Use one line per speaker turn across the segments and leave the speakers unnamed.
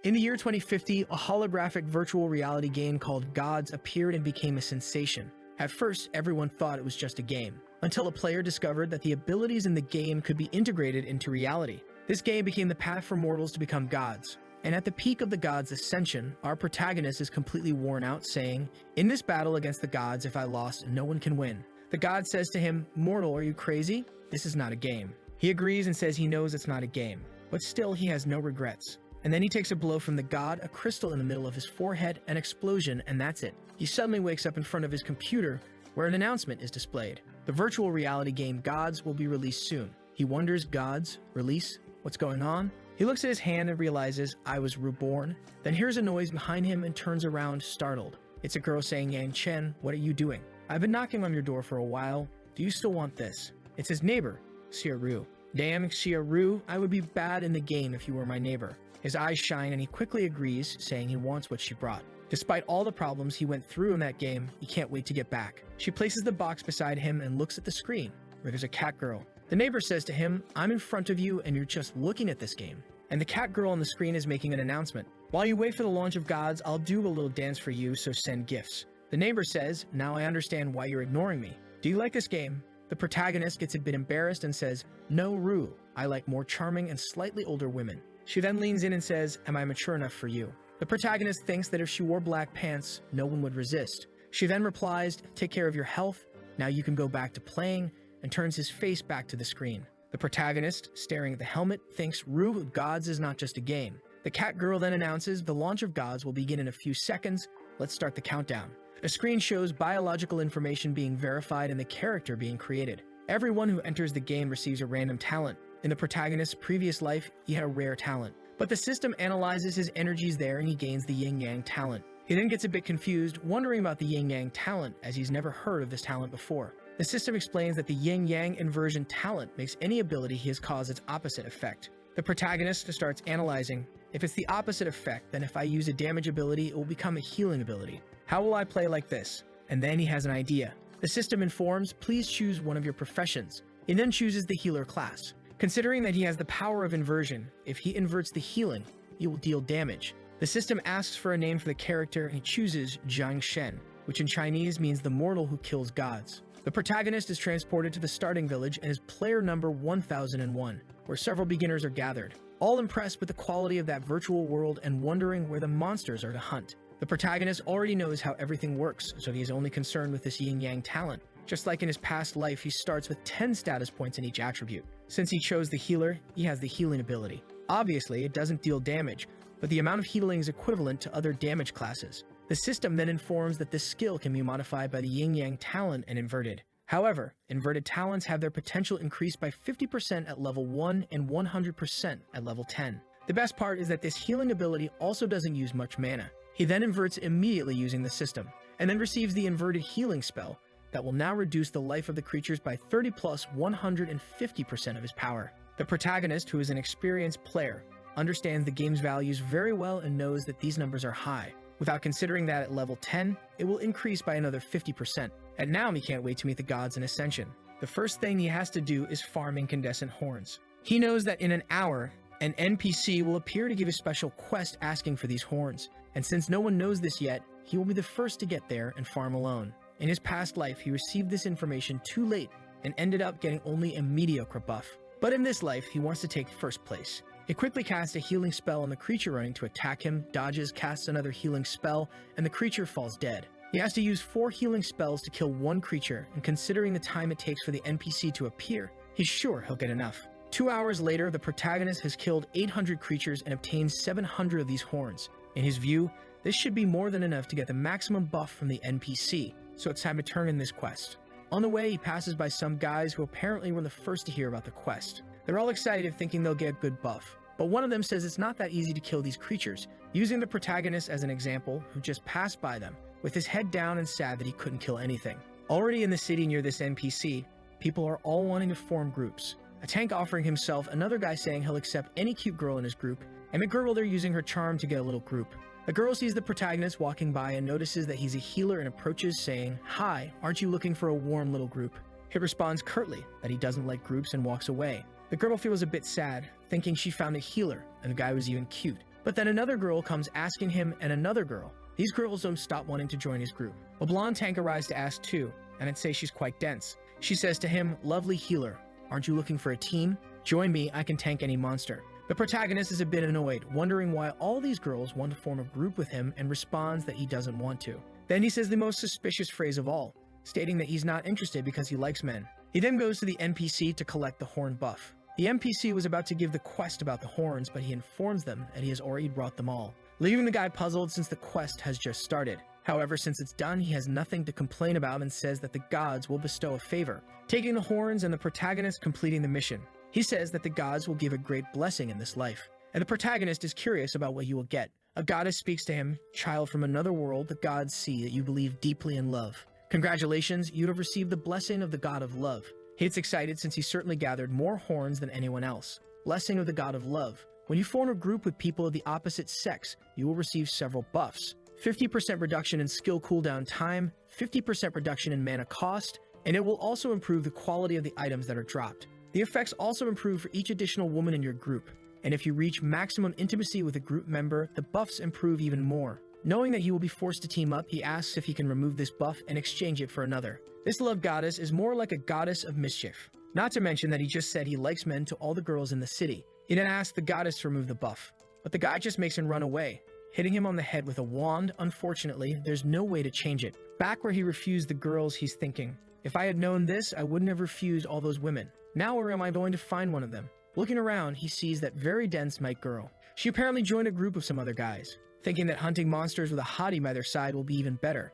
In the year 2050, a holographic virtual reality game called Gods appeared and became a sensation. At first, everyone thought it was just a game, until a player discovered that the abilities in the game could be integrated into reality. This game became the path for mortals to become gods. And at the peak of the gods' ascension, our protagonist is completely worn out, saying, "In this battle against the gods, if I lost, no one can win." The god says to him, "Mortal, are you crazy? This is not a game." He agrees and says he knows it's not a game, but still he has no regrets. And then he takes a blow from the god, a crystal in the middle of his forehead, an explosion, and that's it. He suddenly wakes up in front of his computer, where an announcement is displayed. The virtual reality game Gods will be released soon. He wonders, Gods? Release? What's going on? He looks at his hand and realizes, I was reborn, then hears a noise behind him and turns around, startled. It's a girl saying, Yang Chen, what are you doing? I've been knocking on your door for a while. Do you still want this? It's his neighbor, Xiaoru. Damn, Xiaoru, I would be bad in the game if you were my neighbor. His eyes shine and he quickly agrees, saying he wants what she brought. Despite all the problems he went through in that game, he can't wait to get back. She places the box beside him and looks at the screen, where there's a cat girl. The neighbor says to him, I'm in front of you and you're just looking at this game. And the cat girl on the screen is making an announcement. While you wait for the launch of Gods, I'll do a little dance for you, so send gifts. The neighbor says, now I understand why you're ignoring me. Do you like this game? The protagonist gets a bit embarrassed and says, no, Rue, I like more charming and slightly older women. She then leans in and says, am I mature enough for you? The protagonist thinks that if she wore black pants, no one would resist. She then replies, take care of your health, now you can go back to playing, and turns his face back to the screen. The protagonist, staring at the helmet, thinks Rue Gods is not just a game. The cat girl then announces the launch of Gods will begin in a few seconds. Let's start the countdown. A screen shows biological information being verified and the character being created. Everyone who enters the game receives a random talent. In the protagonist's previous life, he had a rare talent. But the system analyzes his energies there and he gains the yin-yang talent. He then gets a bit confused, wondering about the yin-yang talent as he's never heard of this talent before. The system explains that the yin-yang inversion talent makes any ability he has caused its opposite effect. The protagonist starts analyzing, if it's the opposite effect, then if I use a damage ability, it will become a healing ability. How will I play like this? And then he has an idea. The system informs, please choose one of your professions. He then chooses the healer class. Considering that he has the power of inversion, if he inverts the healing, he will deal damage. The system asks for a name for the character and he chooses Jiang Shen, which in Chinese means the mortal who kills gods. The protagonist is transported to the starting village and is player number 1001, where several beginners are gathered, all impressed with the quality of that virtual world and wondering where the monsters are to hunt. The protagonist already knows how everything works, so he is only concerned with this yin-yang talent. Just like in his past life, he starts with 10 status points in each attribute. Since he chose the healer, he has the healing ability. Obviously, it doesn't deal damage, but the amount of healing is equivalent to other damage classes. The system then informs that this skill can be modified by the yin-yang talent and inverted. However, inverted talents have their potential increased by 50% at level 1 and 100% at level 10. The best part is that this healing ability also doesn't use much mana. He then inverts immediately using the system, and then receives the inverted healing spell that will now reduce the life of the creatures by 30 plus 150% of his power. The protagonist, who is an experienced player, understands the game's values very well and knows that these numbers are high. Without considering that at level 10, it will increase by another 50%. And now he can't wait to meet the gods in Ascension. The first thing he has to do is farm incandescent horns. He knows that in an hour, an NPC will appear to give a special quest asking for these horns. And since no one knows this yet, he will be the first to get there and farm alone. In his past life, he received this information too late and ended up getting only a mediocre buff. But in this life, he wants to take first place. He quickly casts a healing spell on the creature running to attack him, dodges, casts another healing spell, and the creature falls dead. He has to use 4 healing spells to kill one creature, and considering the time it takes for the NPC to appear, he's sure he'll get enough. 2 hours later, the protagonist has killed 800 creatures and obtained 700 of these horns. In his view, this should be more than enough to get the maximum buff from the NPC, so it's time to turn in this quest. On the way, he passes by some guys who apparently were the first to hear about the quest. They're all excited thinking they'll get a good buff, but one of them says it's not that easy to kill these creatures, using the protagonist as an example who just passed by them, with his head down and sad that he couldn't kill anything. Already in the city near this NPC, people are all wanting to form groups. A tank offering himself, another guy saying he'll accept any cute girl in his group, and a girl there using her charm to get a little group. The girl sees the protagonist walking by and notices that he's a healer and approaches saying, "Hi, aren't you looking for a warm little group?" He responds curtly that he doesn't like groups and walks away. The girl feels a bit sad, thinking she found a healer, and the guy was even cute. But then another girl comes asking him, and another girl. These girls don't stop wanting to join his group. A blonde tank arrives to ask too, and I'd say she's quite dense. She says to him, "Lovely healer, aren't you looking for a team? Join me, I can tank any monster." The protagonist is a bit annoyed, wondering why all these girls want to form a group with him, and responds that he doesn't want to. Then he says the most suspicious phrase of all, stating that he's not interested because he likes men. He then goes to the NPC to collect the horn buff. The NPC was about to give the quest about the horns, but he informs them that he has already brought them all, leaving the guy puzzled since the quest has just started. However, since it's done, he has nothing to complain about and says that the gods will bestow a favor, taking the horns and the protagonist completing the mission. He says that the gods will give a great blessing in this life, and the protagonist is curious about what he will get. A goddess speaks to him, "Child from another world, the gods see that you believe deeply in love. Congratulations, you have received the blessing of the god of love." He gets excited since he certainly gathered more horns than anyone else. Blessing of the god of love. When you form a group with people of the opposite sex, you will receive several buffs. 50% reduction in skill cooldown time, 50% reduction in mana cost, and it will also improve the quality of the items that are dropped. The effects also improve for each additional woman in your group, and if you reach maximum intimacy with a group member, the buffs improve even more. Knowing that he will be forced to team up, he asks if he can remove this buff and exchange it for another. This love goddess is more like a goddess of mischief. Not to mention that he just said he likes men to all the girls in the city. He then asks the goddess to remove the buff, but the guy just makes him run away, hitting him on the head with a wand. Unfortunately, there's no way to change it. Back where he refused the girls, he's thinking, "If I had known this, I wouldn't have refused all those women. Now where am I going to find one of them?" Looking around, he sees that very dense Mike girl. She apparently joined a group of some other guys, thinking that hunting monsters with a hottie by their side will be even better.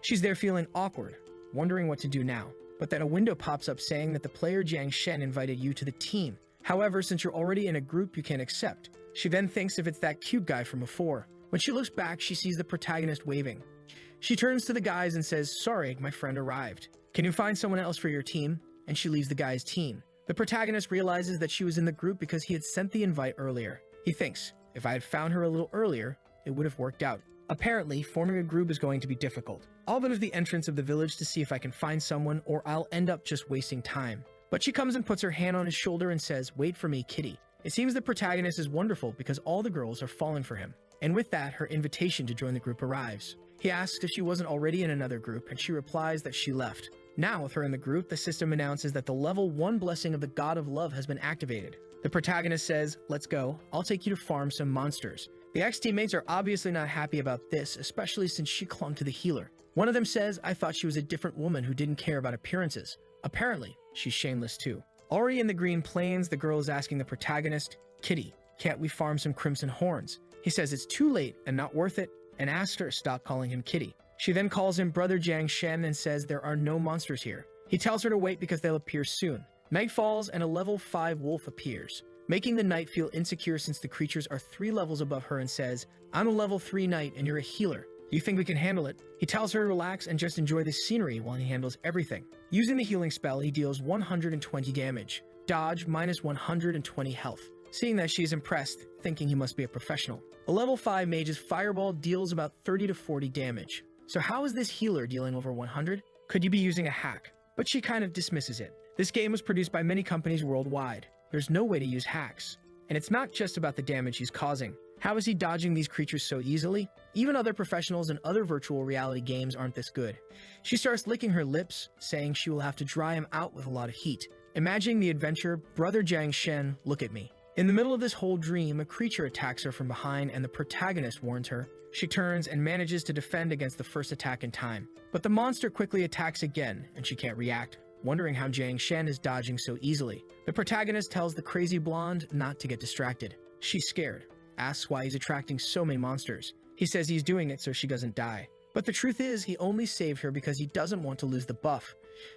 She's there feeling awkward, wondering what to do now. But then a window pops up saying that the player Jiang Shen invited you to the team. However, since you're already in a group, you can't accept. She then thinks if it's that cute guy from before. When she looks back, she sees the protagonist waving. She turns to the guys and says, "Sorry, my friend arrived. Can you find someone else for your team?" And she leaves the guy's team. The protagonist realizes that she was in the group because he had sent the invite earlier. He thinks, if I had found her a little earlier, it would have worked out. Apparently, forming a group is going to be difficult. I'll go to the entrance of the village to see if I can find someone, or I'll end up just wasting time. But she comes and puts her hand on his shoulder and says, "Wait for me, kitty." It seems the protagonist is wonderful because all the girls are falling for him. And with that, her invitation to join the group arrives. He asks if she wasn't already in another group, and she replies that she left. Now, with her in the group, the system announces that the level 1 blessing of the god of love has been activated. The protagonist says, "Let's go, I'll take you to farm some monsters." The ex-teammates are obviously not happy about this, especially since she clung to the healer. One of them says, "I thought she was a different woman who didn't care about appearances." Apparently, she's shameless too. Already in the Green Plains, the girl is asking the protagonist, "Kitty, can't we farm some crimson horns?" He says it's too late and not worth it, and asks her to stop calling him Kitty. She then calls him Brother Jiang Shen and says there are no monsters here. He tells her to wait because they'll appear soon. Night falls and a level 5 wolf appears, making the knight feel insecure since the creatures are 3 levels above her, and says, "I'm a level 3 knight and you're a healer. Do you think we can handle it?" He tells her to relax and just enjoy the scenery while he handles everything. Using the healing spell, he deals 120 damage. Dodge minus 120 health. Seeing that, she's impressed, thinking he must be a professional. A level 5 mage's fireball deals about 30 to 40 damage. So how is this healer dealing over 100? Could you be using a hack? But she kind of dismisses it. This game was produced by many companies worldwide. There's no way to use hacks. And it's not just about the damage he's causing. How is he dodging these creatures so easily? Even other professionals in other virtual reality games aren't this good. She starts licking her lips, saying she will have to dry him out with a lot of heat. Imagining the adventure, Brother Jiang Shen, look at me. In the middle of this whole dream, a creature attacks her from behind and the protagonist warns her. She turns and manages to defend against the first attack in time. But the monster quickly attacks again, and she can't react, wondering how Jiang Shen is dodging so easily. The protagonist tells the crazy blonde not to get distracted. She's scared, asks why he's attracting so many monsters. He says he's doing it so she doesn't die. But the truth is, he only saved her because he doesn't want to lose the buff.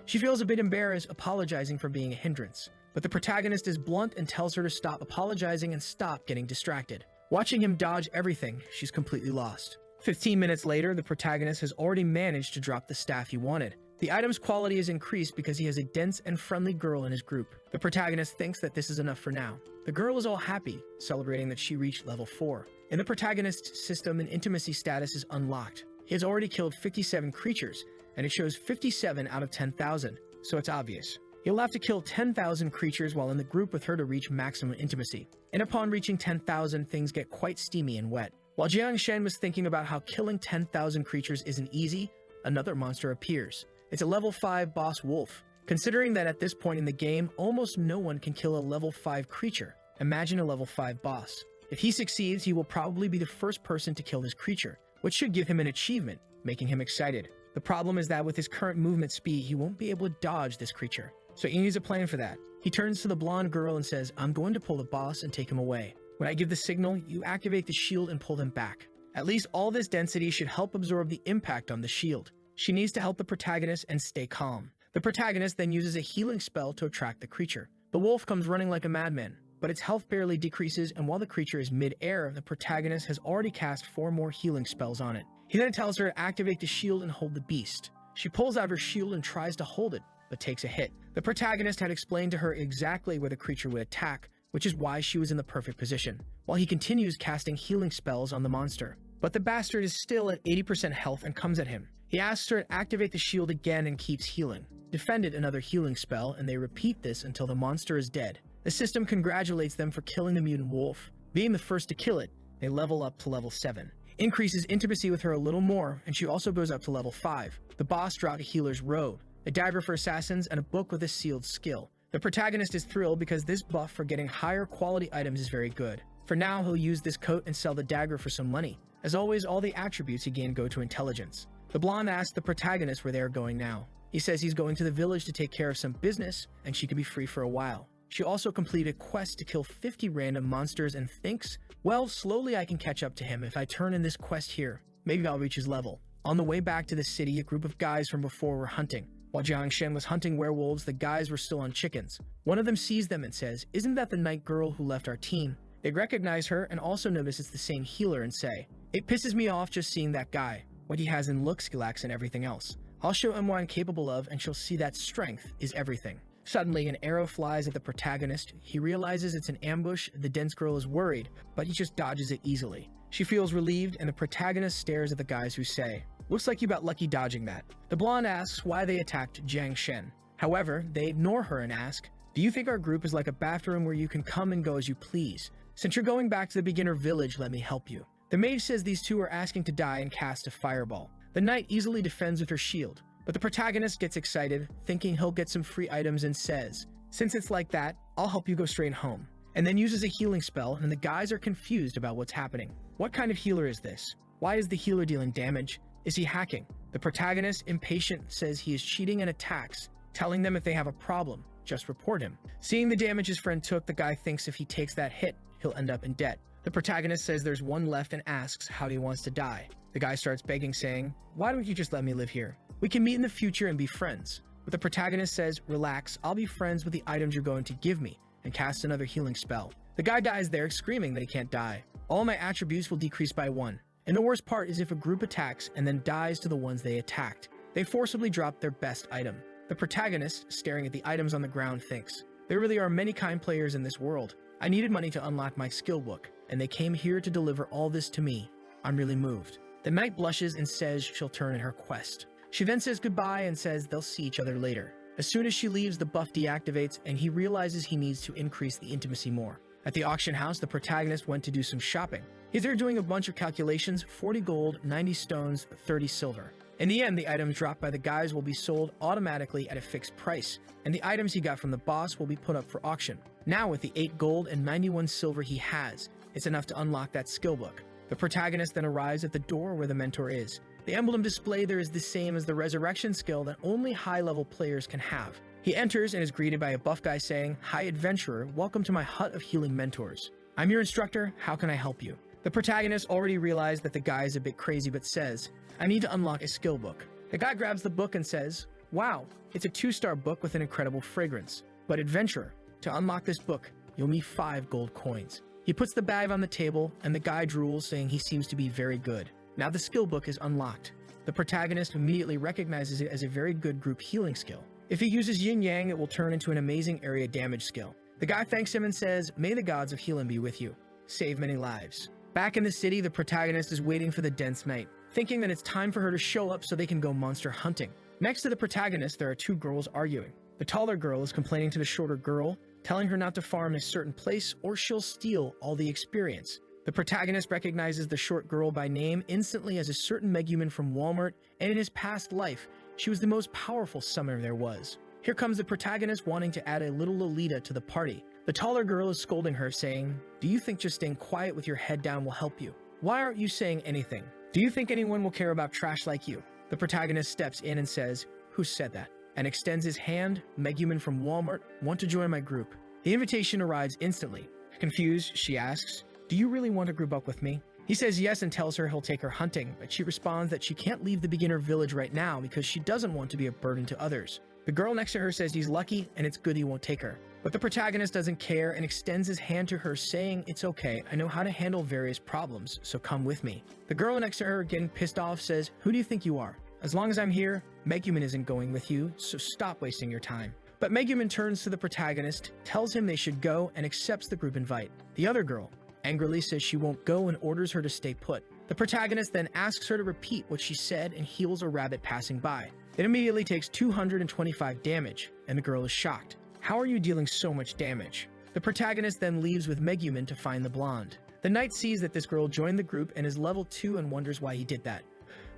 She feels a bit embarrassed, apologizing for being a hindrance. But the protagonist is blunt and tells her to stop apologizing and stop getting distracted. Watching him dodge everything, she's completely lost. 15 minutes later, the protagonist has already managed to drop the staff he wanted. The item's quality is increased because he has a dense and friendly girl in his group. The protagonist thinks that this is enough for now. The girl is all happy, celebrating that she reached level 4. In the protagonist's system, an intimacy status is unlocked. He has already killed 57 creatures, and it shows 57 out of 10,000, so it's obvious. He'll have to kill 10,000 creatures while in the group with her to reach maximum intimacy. And upon reaching 10,000, things get quite steamy and wet. While Jiang Shen was thinking about how killing 10,000 creatures isn't easy, another monster appears. It's a level 5 boss wolf. Considering that at this point in the game, almost no one can kill a level 5 creature, imagine a level 5 boss. If he succeeds, he will probably be the first person to kill this creature, which should give him an achievement, making him excited. The problem is that with his current movement speed, he won't be able to dodge this creature. So he needs a plan for that. He turns to the blonde girl and says, "I'm going to pull the boss and take him away. When I give the signal, you activate the shield and pull them back." At least all this density should help absorb the impact on the shield. She needs to help the protagonist and stay calm. The protagonist then uses a healing spell to attract the creature. The wolf comes running like a madman, but its health barely decreases, and while the creature is mid-air, the protagonist has already cast 4 more healing spells on it. He then tells her to activate the shield and hold the beast. She pulls out her shield and tries to hold it, but takes a hit. The protagonist had explained to her exactly where the creature would attack, which is why she was in the perfect position, while he continues casting healing spells on the monster. But the bastard is still at 80% health and comes at him. He asks her to activate the shield again and keeps healing. Defended another healing spell, and they repeat this until the monster is dead. The system congratulates them for killing the mutant wolf. Being the first to kill it, they level up to level 7. Increases intimacy with her a little more, and she also goes up to level 5. The boss dropped a healer's robe, a dagger for assassins, and a book with a sealed skill. The protagonist is thrilled because this buff for getting higher quality items is very good. For now, he'll use this coat and sell the dagger for some money. As always, all the attributes he gained go to intelligence. The blonde asks the protagonist where they are going now. He says he's going to the village to take care of some business, and she can be free for a while. She also completed a quest to kill 50 random monsters and thinks, well, slowly I can catch up to him if I turn in this quest here. Maybe I'll reach his level. On the way back to the city, a group of guys from before were hunting. While Jiang Shen was hunting werewolves, the guys were still on chickens. One of them sees them and says, "Isn't that the night girl who left our team?" They recognize her and also notice it's the same healer and say, "It pisses me off just seeing that guy. What he has in looks lacks and everything else. I'll show him what I'm capable of and she'll see that strength is everything." Suddenly, an arrow flies at the protagonist. He realizes it's an ambush. The dense girl is worried, but he just dodges it easily. She feels relieved, and the protagonist stares at the guys who say, "Looks like you got lucky dodging that." The blonde asks why they attacked Jiang Shen. However, they ignore her and ask, "Do you think our group is like a bathroom where you can come and go as you please? Since you're going back to the beginner village, let me help you." The mage says these two are asking to die and cast a fireball. The knight easily defends with her shield, but the protagonist gets excited, thinking he'll get some free items and says, "Since it's like that, I'll help you go straight home," and then uses a healing spell, and the guys are confused about what's happening. What kind of healer is this? Why is the healer dealing damage? Is he hacking? The protagonist, impatient, says he is cheating and attacks, telling them if they have a problem, just report him. Seeing the damage his friend took, the guy thinks if he takes that hit, he'll end up in debt. The protagonist says there's one left and asks how he wants to die. The guy starts begging, saying, "Why don't you just let me live here? We can meet in the future and be friends." But the protagonist says, "Relax, I'll be friends with the items you're going to give me," and casts another healing spell. The guy dies there, screaming that he can't die. All my attributes will decrease by 1. And the worst part is if a group attacks and then dies to the ones they attacked, they forcibly drop their best item. The protagonist, staring at the items on the ground, thinks, "There really are many kind players in this world. I needed money to unlock my skill book, and they came here to deliver all this to me. I'm really moved." The knight blushes and says she'll turn in her quest. She then says goodbye and says they'll see each other later. As soon as she leaves, the buff deactivates, and he realizes he needs to increase the intimacy more. At the auction house, the protagonist went to do some shopping. He's there doing a bunch of calculations: 40 gold, 90 stones, 30 silver. In the end, the items dropped by the guys will be sold automatically at a fixed price, and the items he got from the boss will be put up for auction. Now, with the 8 gold and 91 silver he has, it's enough to unlock that skill book. The protagonist then arrives at the door where the mentor is. The emblem display there is the same as the resurrection skill that only high-level players can have. He enters and is greeted by a buff guy saying, "Hi adventurer, welcome to my hut of healing mentors. I'm your instructor, how can I help you?" The protagonist already realized that the guy is a bit crazy but says, "I need to unlock a skill book." The guy grabs the book and says, "Wow, it's a 2-star book with an incredible fragrance. But adventurer, to unlock this book, you'll need 5 gold coins." He puts the bag on the table, and the guy drools, saying he seems to be very good. Now the skill book is unlocked. The protagonist immediately recognizes it as a very good group healing skill. If he uses Yin Yang, it will turn into an amazing area damage skill. The guy thanks him and says, "May the gods of healing be with you. Save many lives." Back in the city, the protagonist is waiting for the dense night, thinking that it's time for her to show up so they can go monster hunting. Next to the protagonist, there are 2 girls arguing. The taller girl is complaining to the shorter girl, telling her not to farm in a certain place or she'll steal all the experience. The protagonist recognizes the short girl by name instantly as a certain Megumin from Walmart, and in his past life, she was the most powerful summoner there was. Here comes the protagonist wanting to add a little Lolita to the party. The taller girl is scolding her, saying, "Do you think just staying quiet with your head down will help you? Why aren't you saying anything? Do you think anyone will care about trash like you?" The protagonist steps in and says, "Who said that?" and extends his hand. "Megumin from Walmart, want to join my group?" The invitation arrives instantly. Confused, she asks, "Do you really want to group up with me?" He says yes and tells her he'll take her hunting, but she responds that she can't leave the beginner village right now because she doesn't want to be a burden to others. The girl next to her says he's lucky and it's good he won't take her. But the protagonist doesn't care and extends his hand to her, saying, "It's okay, I know how to handle various problems, so come with me." The girl next to her, getting pissed off, says, "Who do you think you are? As long as I'm here, Megumin isn't going with you, so stop wasting your time." But Megumin turns to the protagonist, tells him they should go, and accepts the group invite. The other girl angrily says she won't go and orders her to stay put. The protagonist then asks her to repeat what she said and heals a rabbit passing by. It immediately takes 225 damage, and the girl is shocked. "How are you dealing so much damage?" The protagonist then leaves with Megumin to find the blonde. The knight sees that this girl joined the group and is level 2 and wonders why he did that.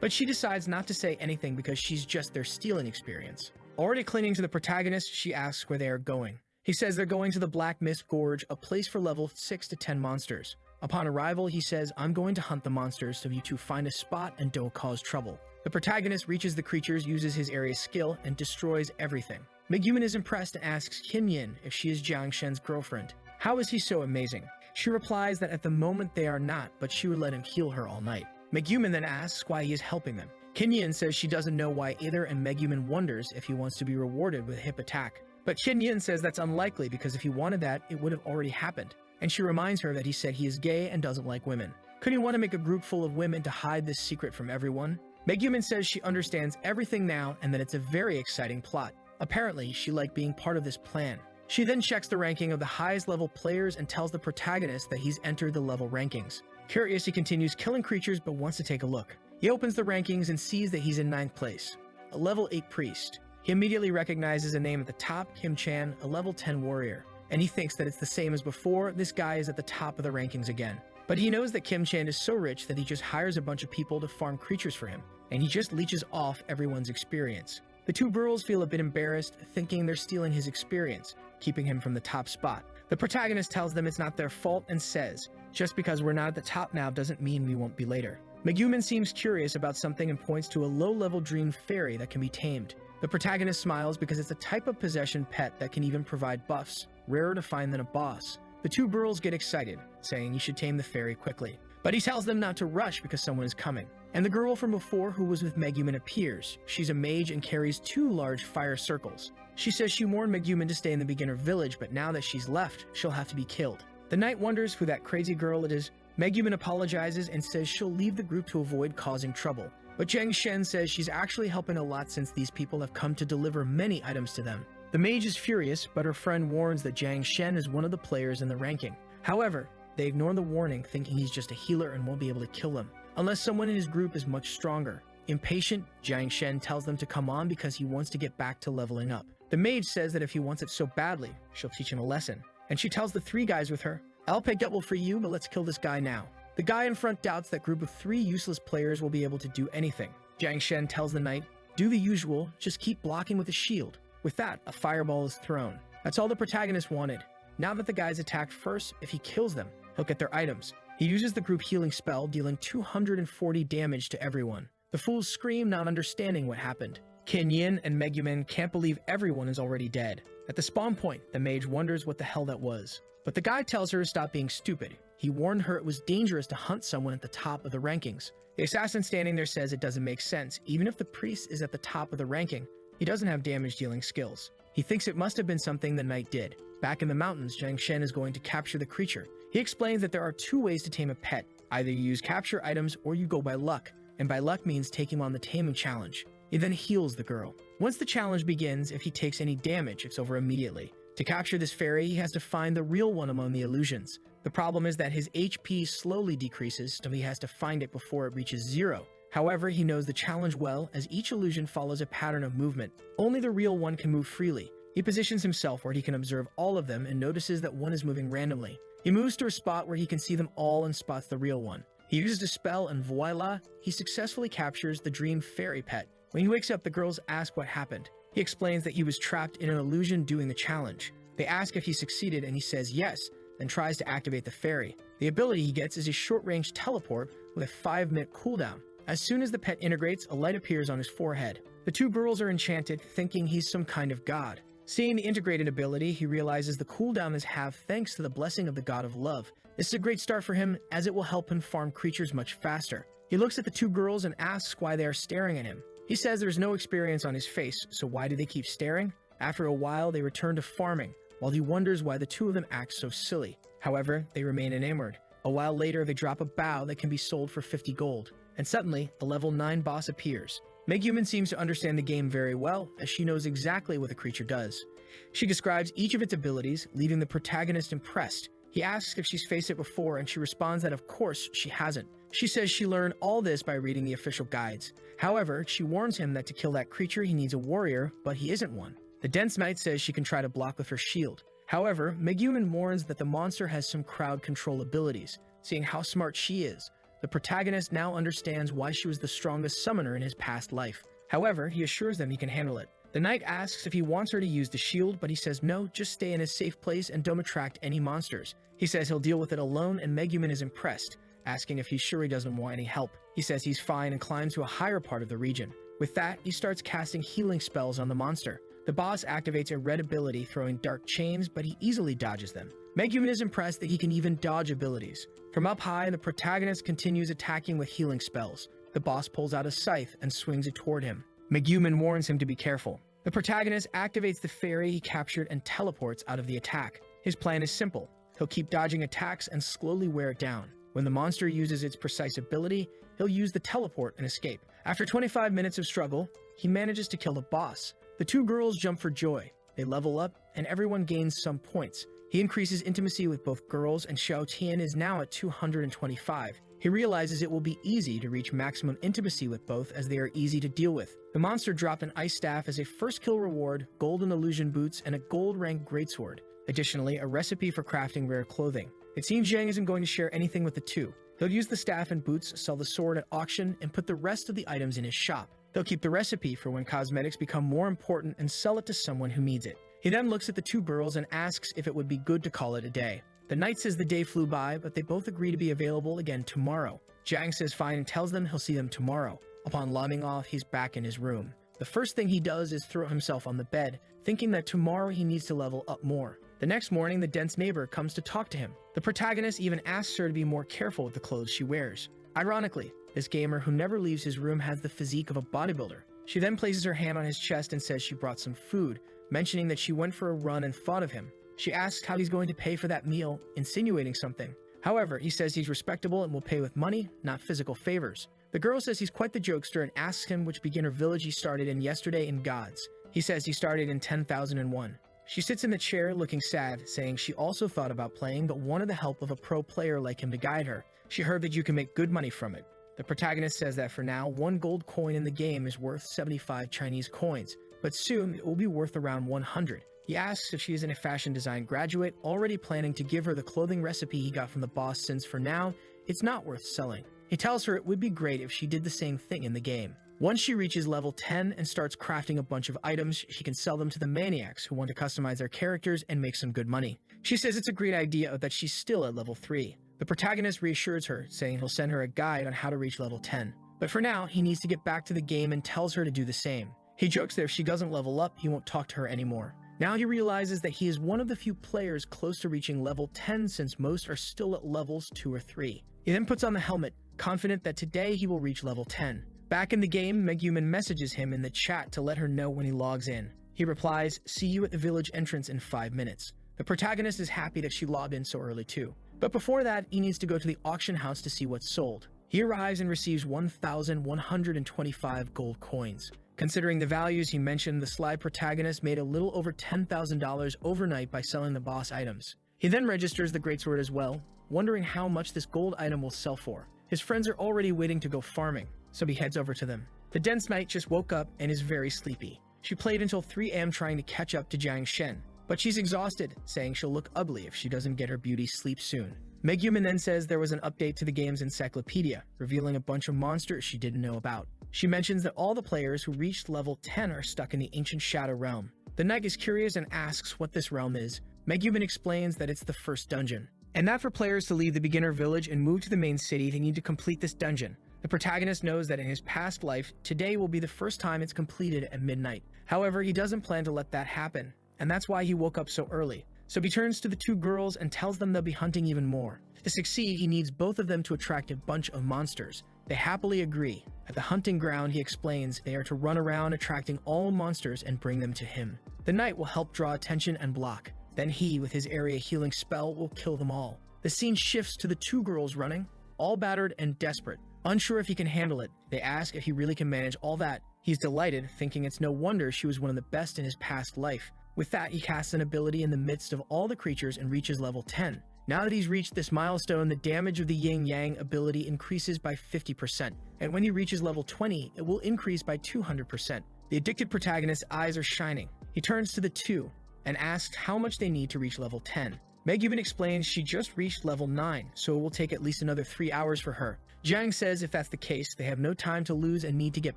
But she decides not to say anything because she's just their stealing experience. Already clinging to the protagonist, she asks where they are going. He says they're going to the Black Mist Gorge, a place for level 6 to 10 monsters. Upon arrival, he says, "I'm going to hunt the monsters so you two find a spot and don't cause trouble." The protagonist reaches the creatures, uses his area skill, and destroys everything. Megumin is impressed and asks Kinyin if she is Jiang Shen's girlfriend. How is he so amazing? She replies that at the moment they are not, but she would let him heal her all night. Megumin then asks why he is helping them. Kinyin says she doesn't know why either, and Megumin wonders if he wants to be rewarded with a hip attack. But Kinyin says that's unlikely because if he wanted that, it would have already happened. And she reminds her that he said he is gay and doesn't like women. Could he want to make a group full of women to hide this secret from everyone? Megumin says she understands everything now and that it's a very exciting plot. Apparently, she liked being part of this plan. She then checks the ranking of the highest level players and tells the protagonist that he's entered the level rankings. Curious, he continues killing creatures but wants to take a look. He opens the rankings and sees that he's in 9th place, a level 8 priest. He immediately recognizes a name at the top, Kim Chan, a level 10 warrior. And he thinks that it's the same as before, this guy is at the top of the rankings again. But he knows that Kim Chan is so rich that he just hires a bunch of people to farm creatures for him, and he just leeches off everyone's experience. The two girls feel a bit embarrassed, thinking they're stealing his experience, keeping him from the top spot. The protagonist tells them it's not their fault and says, "Just because we're not at the top now doesn't mean we won't be later." Megumin seems curious about something and points to a low-level dream fairy that can be tamed. The protagonist smiles because it's a type of possession pet that can even provide buffs, rarer to find than a boss. The two girls get excited, saying he should tame the fairy quickly. But he tells them not to rush because someone is coming. And the girl from before who was with Megumin appears. She's a mage and carries 2 large fire circles. She says she warned Megumin to stay in the beginner village, but now that she's left, she'll have to be killed. The knight wonders who that crazy girl it is. Megumin apologizes and says she'll leave the group to avoid causing trouble. But Jiang Shen says she's actually helping a lot since these people have come to deliver many items to them. The mage is furious, but her friend warns that Jiang Shen is one of the players in the ranking. However, they ignore the warning, thinking he's just a healer and won't be able to kill him, unless someone in his group is much stronger. Impatient, Jiang Shen tells them to come on because he wants to get back to leveling up. The mage says that if he wants it so badly, she'll teach him a lesson. And she tells the 3 guys with her, "I'll pay double for you, but let's kill this guy now." The guy in front doubts that group of 3 useless players will be able to do anything. Jiang Shen tells the knight, "Do the usual, just keep blocking with a shield." With that, a fireball is thrown. That's all the protagonist wanted. Now that the guys attacked first, if he kills them, he'll get their items. He uses the group healing spell, dealing 240 damage to everyone. The fools scream, not understanding what happened. Kinyin and Megumin can't believe everyone is already dead. At the spawn point, the mage wonders what the hell that was. But the guy tells her to stop being stupid. He warned her it was dangerous to hunt someone at the top of the rankings. The assassin standing there says it doesn't make sense. Even if the priest is at the top of the ranking, he doesn't have damage-dealing skills. He thinks it must have been something the knight did. Back in the mountains, Jiang Shen is going to capture the creature. He explains that there are 2 ways to tame a pet. Either you use capture items or you go by luck. And by luck means taking on the taming challenge. He then heals the girl. Once the challenge begins, if he takes any damage, it's over immediately. To capture this fairy, he has to find the real one among the illusions. The problem is that his HP slowly decreases, so he has to find it before it reaches 0. However, he knows the challenge well, as each illusion follows a pattern of movement. Only the real one can move freely. He positions himself where he can observe all of them and notices that one is moving randomly. He moves to a spot where he can see them all and spots the real one. He uses a spell and voila, he successfully captures the dream fairy pet. When he wakes up, the girls ask what happened. He explains that he was trapped in an illusion doing the challenge. They ask if he succeeded and he says yes, then tries to activate the fairy. The ability he gets is a short-range teleport with a 5-minute cooldown. As soon as the pet integrates, a light appears on his forehead. The two girls are enchanted, thinking he's some kind of god. Seeing the integrated ability, he realizes the cooldown is halved thanks to the blessing of the god of love. This is a great start for him, as it will help him farm creatures much faster. He looks at the two girls and asks why they are staring at him. He says there's no experience on his face, so why do they keep staring? After a while, they return to farming, while he wonders why the two of them act so silly. However, they remain enamored. A while later, they drop a bow that can be sold for 50 gold. And suddenly, the level 9 boss appears. Megumin seems to understand the game very well, as she knows exactly what the creature does. She describes each of its abilities, leaving the protagonist impressed. He asks if she's faced it before, and she responds that of course she hasn't. She says she learned all this by reading the official guides. However, she warns him that to kill that creature he needs a warrior, but he isn't one. The Dense Knight says she can try to block with her shield. However, Megumin warns that the monster has some crowd control abilities. Seeing how smart she is, the protagonist now understands why she was the strongest summoner in his past life. However, he assures them he can handle it. The knight asks if he wants her to use the shield, but he says no, just stay in a safe place and don't attract any monsters. He says he'll deal with it alone, and Megumin is impressed, asking if he's sure he doesn't want any help. He says he's fine and climbs to a higher part of the region. With that, he starts casting healing spells on the monster. The boss activates a red ability throwing dark chains, but he easily dodges them. Megumin is impressed that he can even dodge abilities. From up high, the protagonist continues attacking with healing spells. The boss pulls out a scythe and swings it toward him. Megumin warns him to be careful. The protagonist activates the fairy he captured and teleports out of the attack. His plan is simple. He'll keep dodging attacks and slowly wear it down. When the monster uses its precise ability, he'll use the teleport and escape. After 25 minutes of struggle, he manages to kill the boss. The two girls jump for joy. They level up, and everyone gains some points. He increases intimacy with both girls, and Xiao Tian is now at 225. He realizes it will be easy to reach maximum intimacy with both, as they are easy to deal with. The monster dropped an ice staff as a first kill reward, golden illusion boots, and a gold rank greatsword. Additionally, a recipe for crafting rare clothing. It seems Zhang isn't going to share anything with the two. He'll use the staff and boots, sell the sword at auction, and put the rest of the items in his shop. They'll keep the recipe for when cosmetics become more important and sell it to someone who needs it. He then looks at the two girls and asks if it would be good to call it a day. The knight says the day flew by, but they both agree to be available again tomorrow. Zhang says fine and tells them he'll see them tomorrow. Upon logging off, he's back in his room. The first thing he does is throw himself on the bed, thinking that tomorrow he needs to level up more. The next morning, the dense neighbor comes to talk to him. The protagonist even asks her to be more careful with the clothes she wears. Ironically, this gamer who never leaves his room has the physique of a bodybuilder. She then places her hand on his chest and says she brought some food, mentioning that she went for a run and thought of him. She asks how he's going to pay for that meal, insinuating something. However, he says he's respectable and will pay with money, not physical favors. The girl says he's quite the jokester and asks him which beginner village he started in yesterday in Gods. He says he started in 10,001. She sits in the chair looking sad, saying she also thought about playing but wanted the help of a pro player like him to guide her. She heard that you can make good money from it. The protagonist says that for now, 1 gold coin in the game is worth 75 Chinese coins, but soon it will be worth around 100. He asks if she isn't a fashion design graduate, already planning to give her the clothing recipe he got from the boss since for now, it's not worth selling. He tells her it would be great if she did the same thing in the game. Once she reaches level 10 and starts crafting a bunch of items, she can sell them to the maniacs who want to customize their characters and make some good money. She says it's a great idea that she's still at level 3. The protagonist reassures her, saying he'll send her a guide on how to reach level 10. But for now, he needs to get back to the game and tells her to do the same. He jokes that if she doesn't level up, he won't talk to her anymore. Now he realizes that he is one of the few players close to reaching level 10 since most are still at levels 2 or 3. He then puts on the helmet, confident that today he will reach level 10. Back in the game, Megumin messages him in the chat to let her know when he logs in. He replies, "See you at the village entrance in 5 minutes." The protagonist is happy that she logged in so early too. But before that, he needs to go to the auction house to see what's sold. He arrives and receives 1,125 gold coins. Considering the values he mentioned, the sly protagonist made a little over $10,000 overnight by selling the boss items. He then registers the greatsword as well, wondering how much this gold item will sell for. His friends are already waiting to go farming, so he heads over to them. The dense knight just woke up and is very sleepy. She played until 3 a.m. trying to catch up to Jiang Shen, but she's exhausted, saying she'll look ugly if she doesn't get her beauty sleep soon. Megumin then says there was an update to the game's encyclopedia, revealing a bunch of monsters she didn't know about. She mentions that all the players who reached level 10 are stuck in the ancient Shadow Realm. The knight is curious and asks what this realm is. Megumin explains that it's the first dungeon, and that for players to leave the beginner village and move to the main city, they need to complete this dungeon. The protagonist knows that in his past life, today will be the first time it's completed at midnight. However, he doesn't plan to let that happen, and that's why he woke up so early. So he turns to the 2 girls and tells them they'll be hunting even more. To succeed, he needs both of them to attract a bunch of monsters. They happily agree. At the hunting ground, he explains they are to run around attracting all monsters and bring them to him. The knight will help draw attention and block. Then he, with his area healing spell, will kill them all. The scene shifts to the 2 girls running, all battered and desperate. Unsure if he can handle it, they ask if he really can manage all that. He's delighted, thinking it's no wonder she was one of the best in his past life. With that, he casts an ability in the midst of all the creatures and reaches level 10. Now that he's reached this milestone, the damage of the yin-yang ability increases by 50%, and when he reaches level 20, it will increase by 200%. The addicted protagonist's eyes are shining. He turns to the 2 and asks how much they need to reach level 10. Meg even explains she just reached level 9, so it will take at least another 3 hours for her. Jiang says if that's the case, they have no time to lose and need to get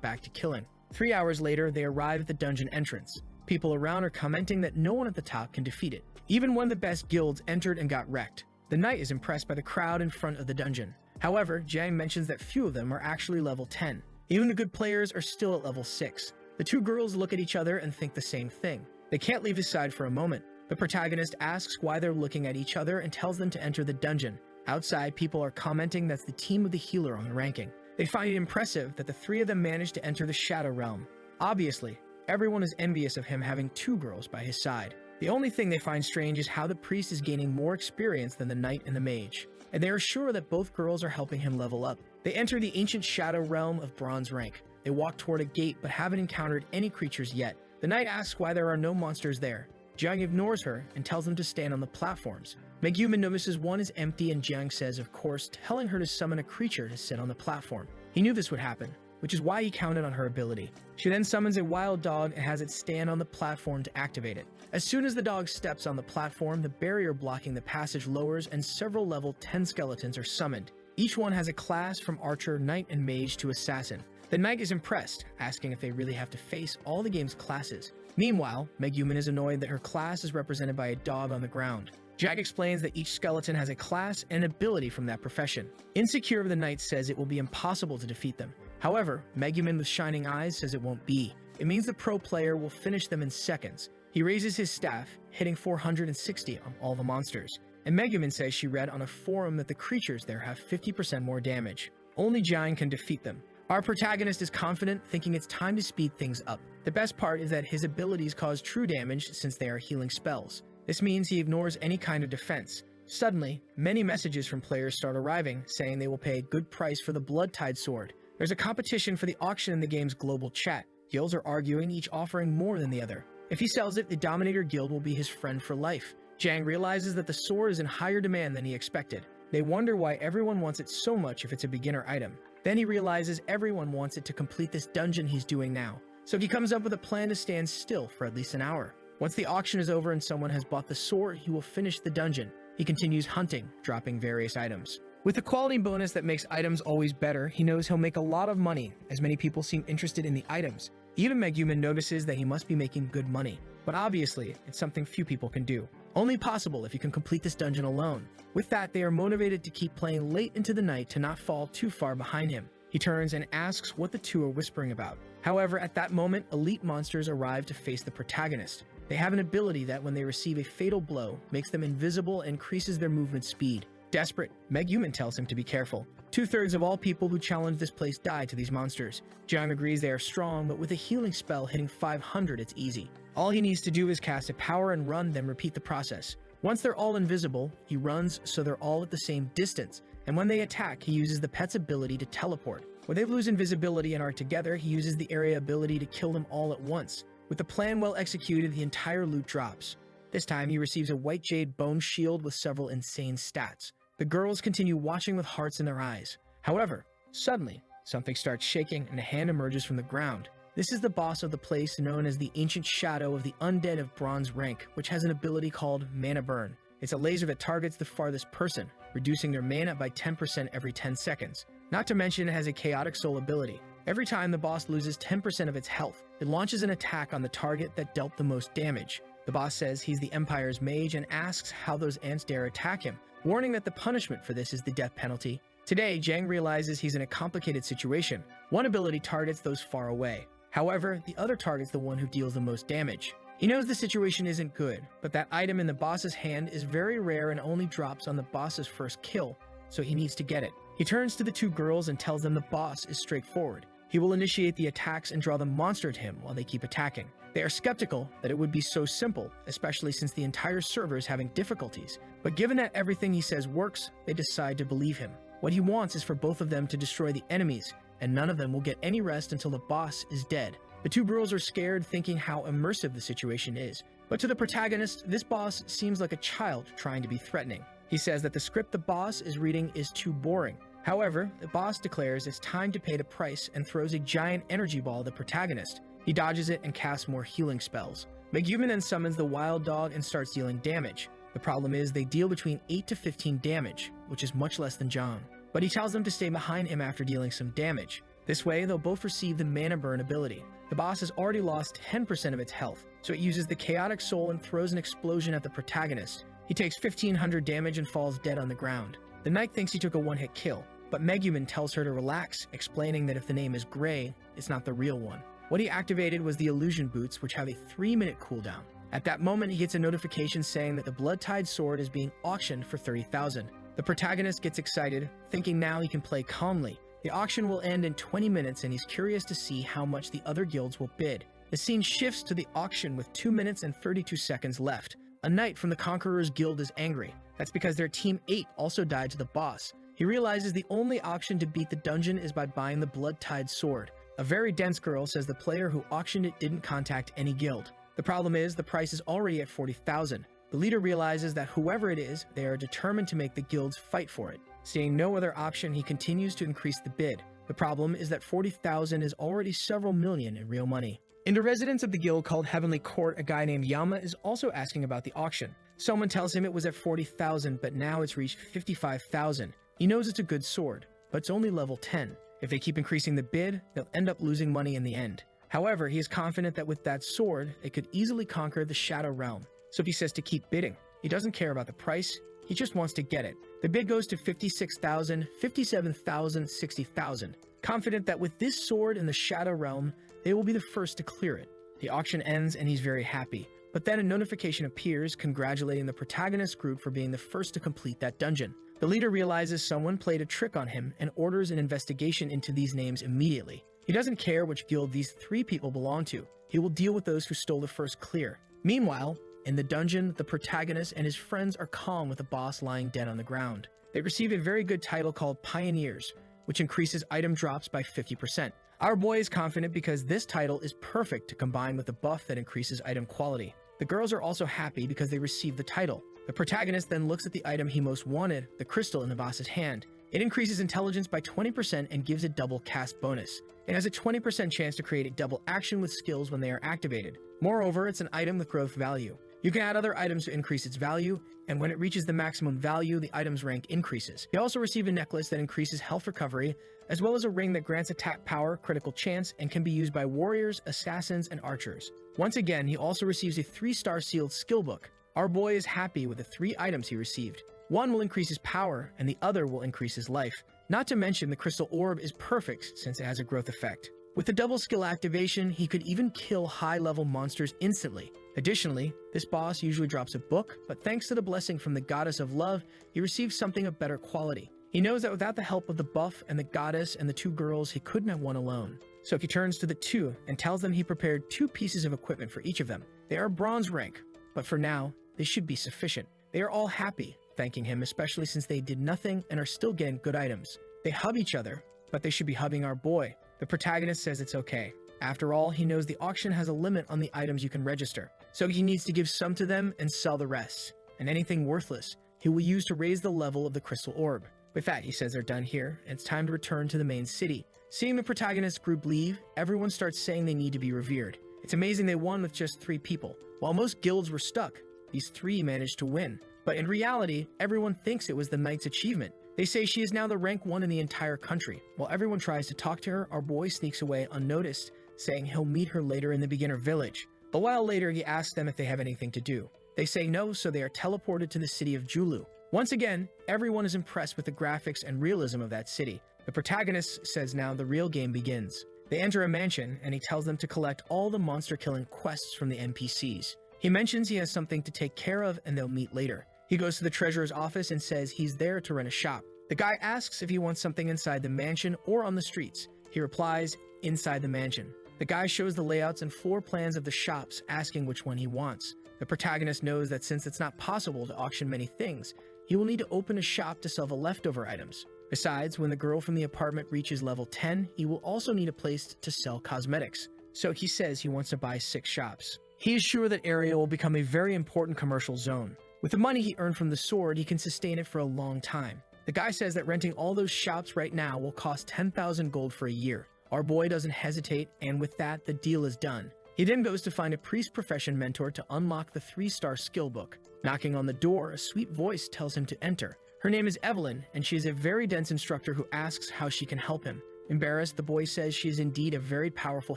back to killing. 3 hours later, they arrive at the dungeon entrance. People around are commenting that no one at the top can defeat it. Even one of the best guilds entered and got wrecked. The knight is impressed by the crowd in front of the dungeon. However, Jiang mentions that few of them are actually level 10. Even the good players are still at level 6. The 2 girls look at each other and think the same thing. They can't leave his side for a moment. The protagonist asks why they're looking at each other and tells them to enter the dungeon. Outside, people are commenting that's the team of the healer on the ranking. They find it impressive that the 3 of them managed to enter the Shadow Realm. Obviously, everyone is envious of him having 2 girls by his side. The only thing they find strange is how the priest is gaining more experience than the knight and the mage, and they are sure that both girls are helping him level up. They enter the ancient Shadow Realm of bronze rank. They walk toward a gate but haven't encountered any creatures yet. The knight asks why there are no monsters there. Jiang ignores her and tells them to stand on the platforms. Megumin notices one is empty and Jiang says, of course, telling her to summon a creature to sit on the platform. He knew this would happen, which is why he counted on her ability. She then summons a wild dog and has it stand on the platform to activate it. As soon as the dog steps on the platform, the barrier blocking the passage lowers and several level 10 skeletons are summoned. Each one has a class from archer, knight, and mage to assassin. The knight is impressed, asking if they really have to face all the game's classes. Meanwhile, Megumin is annoyed that her class is represented by a dog on the ground. Jack explains that each skeleton has a class and ability from that profession. Insecure of the knight says it will be impossible to defeat them. However, Megumin with shining eyes says it won't be. It means the pro player will finish them in seconds. He raises his staff, hitting 460 on all the monsters. And Megumin says she read on a forum that the creatures there have 50% more damage. Only Jiang can defeat them. Our protagonist is confident, thinking it's time to speed things up. The best part is that his abilities cause true damage since they are healing spells. This means he ignores any kind of defense. Suddenly, many messages from players start arriving, saying they will pay a good price for the Blood-Tide sword. There's a competition for the auction in the game's global chat. Guilds are arguing, each offering more than the other. If he sells it, the Dominator Guild will be his friend for life. Jiang realizes that the sword is in higher demand than he expected. They wonder why everyone wants it so much if it's a beginner item. Then he realizes everyone wants it to complete this dungeon he's doing now. So he comes up with a plan to stand still for at least an hour. Once the auction is over and someone has bought the sword, he will finish the dungeon. He continues hunting, dropping various items. With the quality bonus that makes items always better, he knows he'll make a lot of money, as many people seem interested in the items. Even Megumin notices that he must be making good money. But obviously, it's something few people can do. Only possible if you can complete this dungeon alone. With that, they are motivated to keep playing late into the night to not fall too far behind him. He turns and asks what the 2 are whispering about. However, at that moment, elite monsters arrive to face the protagonist. They have an ability that, when they receive a fatal blow, makes them invisible and increases their movement speed. Desperate, Megumin tells him to be careful. 2/3 of all people who challenge this place die to these monsters. Jiang agrees they are strong, but with a healing spell hitting 500, it's easy. All he needs to do is cast a power and run, then repeat the process. Once they're all invisible, he runs so they're all at the same distance, and when they attack, he uses the pet's ability to teleport. When they lose invisibility and are together, he uses the area ability to kill them all at once. With the plan well executed, the entire loot drops. This time, he receives a white jade bone shield with several insane stats. The girls continue watching with hearts in their eyes. However, suddenly, something starts shaking and a hand emerges from the ground. This is the boss of the place known as the Ancient Shadow of the Undead of Bronze rank, which has an ability called Mana Burn. It's a laser that targets the farthest person, reducing their mana by 10% every 10 seconds. Not to mention it has a Chaotic Soul ability. Every time the boss loses 10% of its health, it launches an attack on the target that dealt the most damage. The boss says he's the Empire's mage and asks how those ants dare attack him, warning that the punishment for this is the death penalty. Today, Jang realizes he's in a complicated situation. One ability targets those far away. However, the other targets the one who deals the most damage. He knows the situation isn't good, but that item in the boss's hand is very rare and only drops on the boss's first kill, so he needs to get it. He turns to the two girls and tells them the boss is straightforward. He will initiate the attacks and draw the monster at him while they keep attacking. They are skeptical that it would be so simple, especially since the entire server is having difficulties. But given that everything he says works, they decide to believe him. What he wants is for both of them to destroy the enemies, and none of them will get any rest until the boss is dead. The two girls are scared, thinking how immersive the situation is. But to the protagonist, this boss seems like a child trying to be threatening. He says that the script the boss is reading is too boring. However, the boss declares it's time to pay the price and throws a giant energy ball at the protagonist. He dodges it and casts more healing spells. Megumin then summons the wild dog and starts dealing damage. The problem is they deal between 8 to 15 damage, which is much less than John. But he tells them to stay behind him after dealing some damage. This way, they'll both receive the Mana Burn ability. The boss has already lost 10% of its health, so it uses the Chaotic Soul and throws an explosion at the protagonist. He takes 1500 damage and falls dead on the ground. The knight thinks he took a one-hit kill, but Megumin tells her to relax, explaining that if the name is Gray, it's not the real one. What he activated was the illusion boots, which have a 3-minute cooldown. At that moment, he gets a notification saying that the Blood-Tied Sword is being auctioned for 30,000. The protagonist gets excited, thinking now he can play calmly. The auction will end in 20 minutes and he's curious to see how much the other guilds will bid. The scene shifts to the auction with 2 minutes and 32 seconds left. A knight from the Conqueror's Guild is angry. That's because their Team 8 also died to the boss. He realizes the only option to beat the dungeon is by buying the Blood-Tied Sword. A very dense girl says the player who auctioned it didn't contact any guild. The problem is the price is already at 40,000. The leader realizes that whoever it is, they are determined to make the guilds fight for it. Seeing no other option, he continues to increase the bid. The problem is that 40,000 is already several million in real money. In the residence of the guild called Heavenly Court, a guy named Yama is also asking about the auction. Someone tells him it was at 40,000, but now it's reached 55,000. He knows it's a good sword, but it's only level 10. If they keep increasing the bid, they'll end up losing money in the end. However, he is confident that with that sword, they could easily conquer the Shadow Realm. So he says to keep bidding. He doesn't care about the price, he just wants to get it. The bid goes to 56,000, 57,000, 60,000. Confident that with this sword in the Shadow Realm, they will be the first to clear it. The auction ends and he's very happy. But then a notification appears congratulating the protagonist group for being the first to complete that dungeon. The leader realizes someone played a trick on him and orders an investigation into these names immediately. He doesn't care which guild these 3 people belong to. He will deal with those who stole the first clear. Meanwhile, in the dungeon, the protagonist and his friends are calm with the boss lying dead on the ground. They receive a very good title called Pioneers, which increases item drops by 50%. Our boy is confident because this title is perfect to combine with a buff that increases item quality. The girls are also happy because they received the title. The protagonist then looks at the item he most wanted, the crystal in the boss's hand. It increases intelligence by 20% and gives a double cast bonus. It has a 20% chance to create a double action with skills when they are activated. Moreover, it's an item with growth value. You can add other items to increase its value, and when it reaches the maximum value, the item's rank increases. You also receive a necklace that increases health recovery, as well as a ring that grants attack power, critical chance, and can be used by warriors, assassins, and archers. Once again, he also receives a 3-star sealed skill book. Our boy is happy with the 3 items he received. One will increase his power, and the other will increase his life. Not to mention the crystal orb is perfect since it has a growth effect. With the double skill activation, he could even kill high-level monsters instantly. Additionally, this boss usually drops a book, but thanks to the blessing from the Goddess of Love, he receives something of better quality. He knows that without the help of the buff and the goddess and the 2 girls, he couldn't have won alone. So he turns to the 2 and tells them he prepared 2 pieces of equipment for each of them. They are bronze rank, but for now, they should be sufficient. They are all happy, thanking him, especially since they did nothing and are still getting good items. They hub each other, but they should be hubbing our boy. The protagonist says it's okay. After all, he knows the auction has a limit on the items you can register, so he needs to give some to them and sell the rest. And anything worthless, he will use to raise the level of the crystal orb. With that, he says they're done here, and it's time to return to the main city. Seeing the protagonist group leave, everyone starts saying they need to be revered. It's amazing they won with just 3 people. While most guilds were stuck, these 3 managed to win. But in reality, everyone thinks it was the knight's achievement. They say she is now the rank 1 in the entire country. While everyone tries to talk to her, our boy sneaks away unnoticed, saying he'll meet her later in the beginner village. A while later, he asks them if they have anything to do. They say no, so they are teleported to the city of Julu. Once again, everyone is impressed with the graphics and realism of that city. The protagonist says now the real game begins. They enter a mansion, and he tells them to collect all the monster-killing quests from the NPCs. He mentions he has something to take care of, and they'll meet later. He goes to the treasurer's office and says he's there to run a shop. The guy asks if he wants something inside the mansion or on the streets. He replies, inside the mansion. The guy shows the layouts and floor plans of the shops, asking which one he wants. The protagonist knows that since it's not possible to auction many things, he will need to open a shop to sell the leftover items. Besides, when the girl from the apartment reaches level 10, he will also need a place to sell cosmetics. So he says he wants to buy 6 shops. He is sure that area will become a very important commercial zone. With the money he earned from the sword, he can sustain it for a long time. The guy says that renting all those shops right now will cost 10,000 gold for a year. Our boy doesn't hesitate, and with that, the deal is done. He then goes to find a priest profession mentor to unlock the 3-star skill book. Knocking on the door, a sweet voice tells him to enter. Her name is Evelyn, and she is a very dense instructor who asks how she can help him. Embarrassed, the boy says she is indeed a very powerful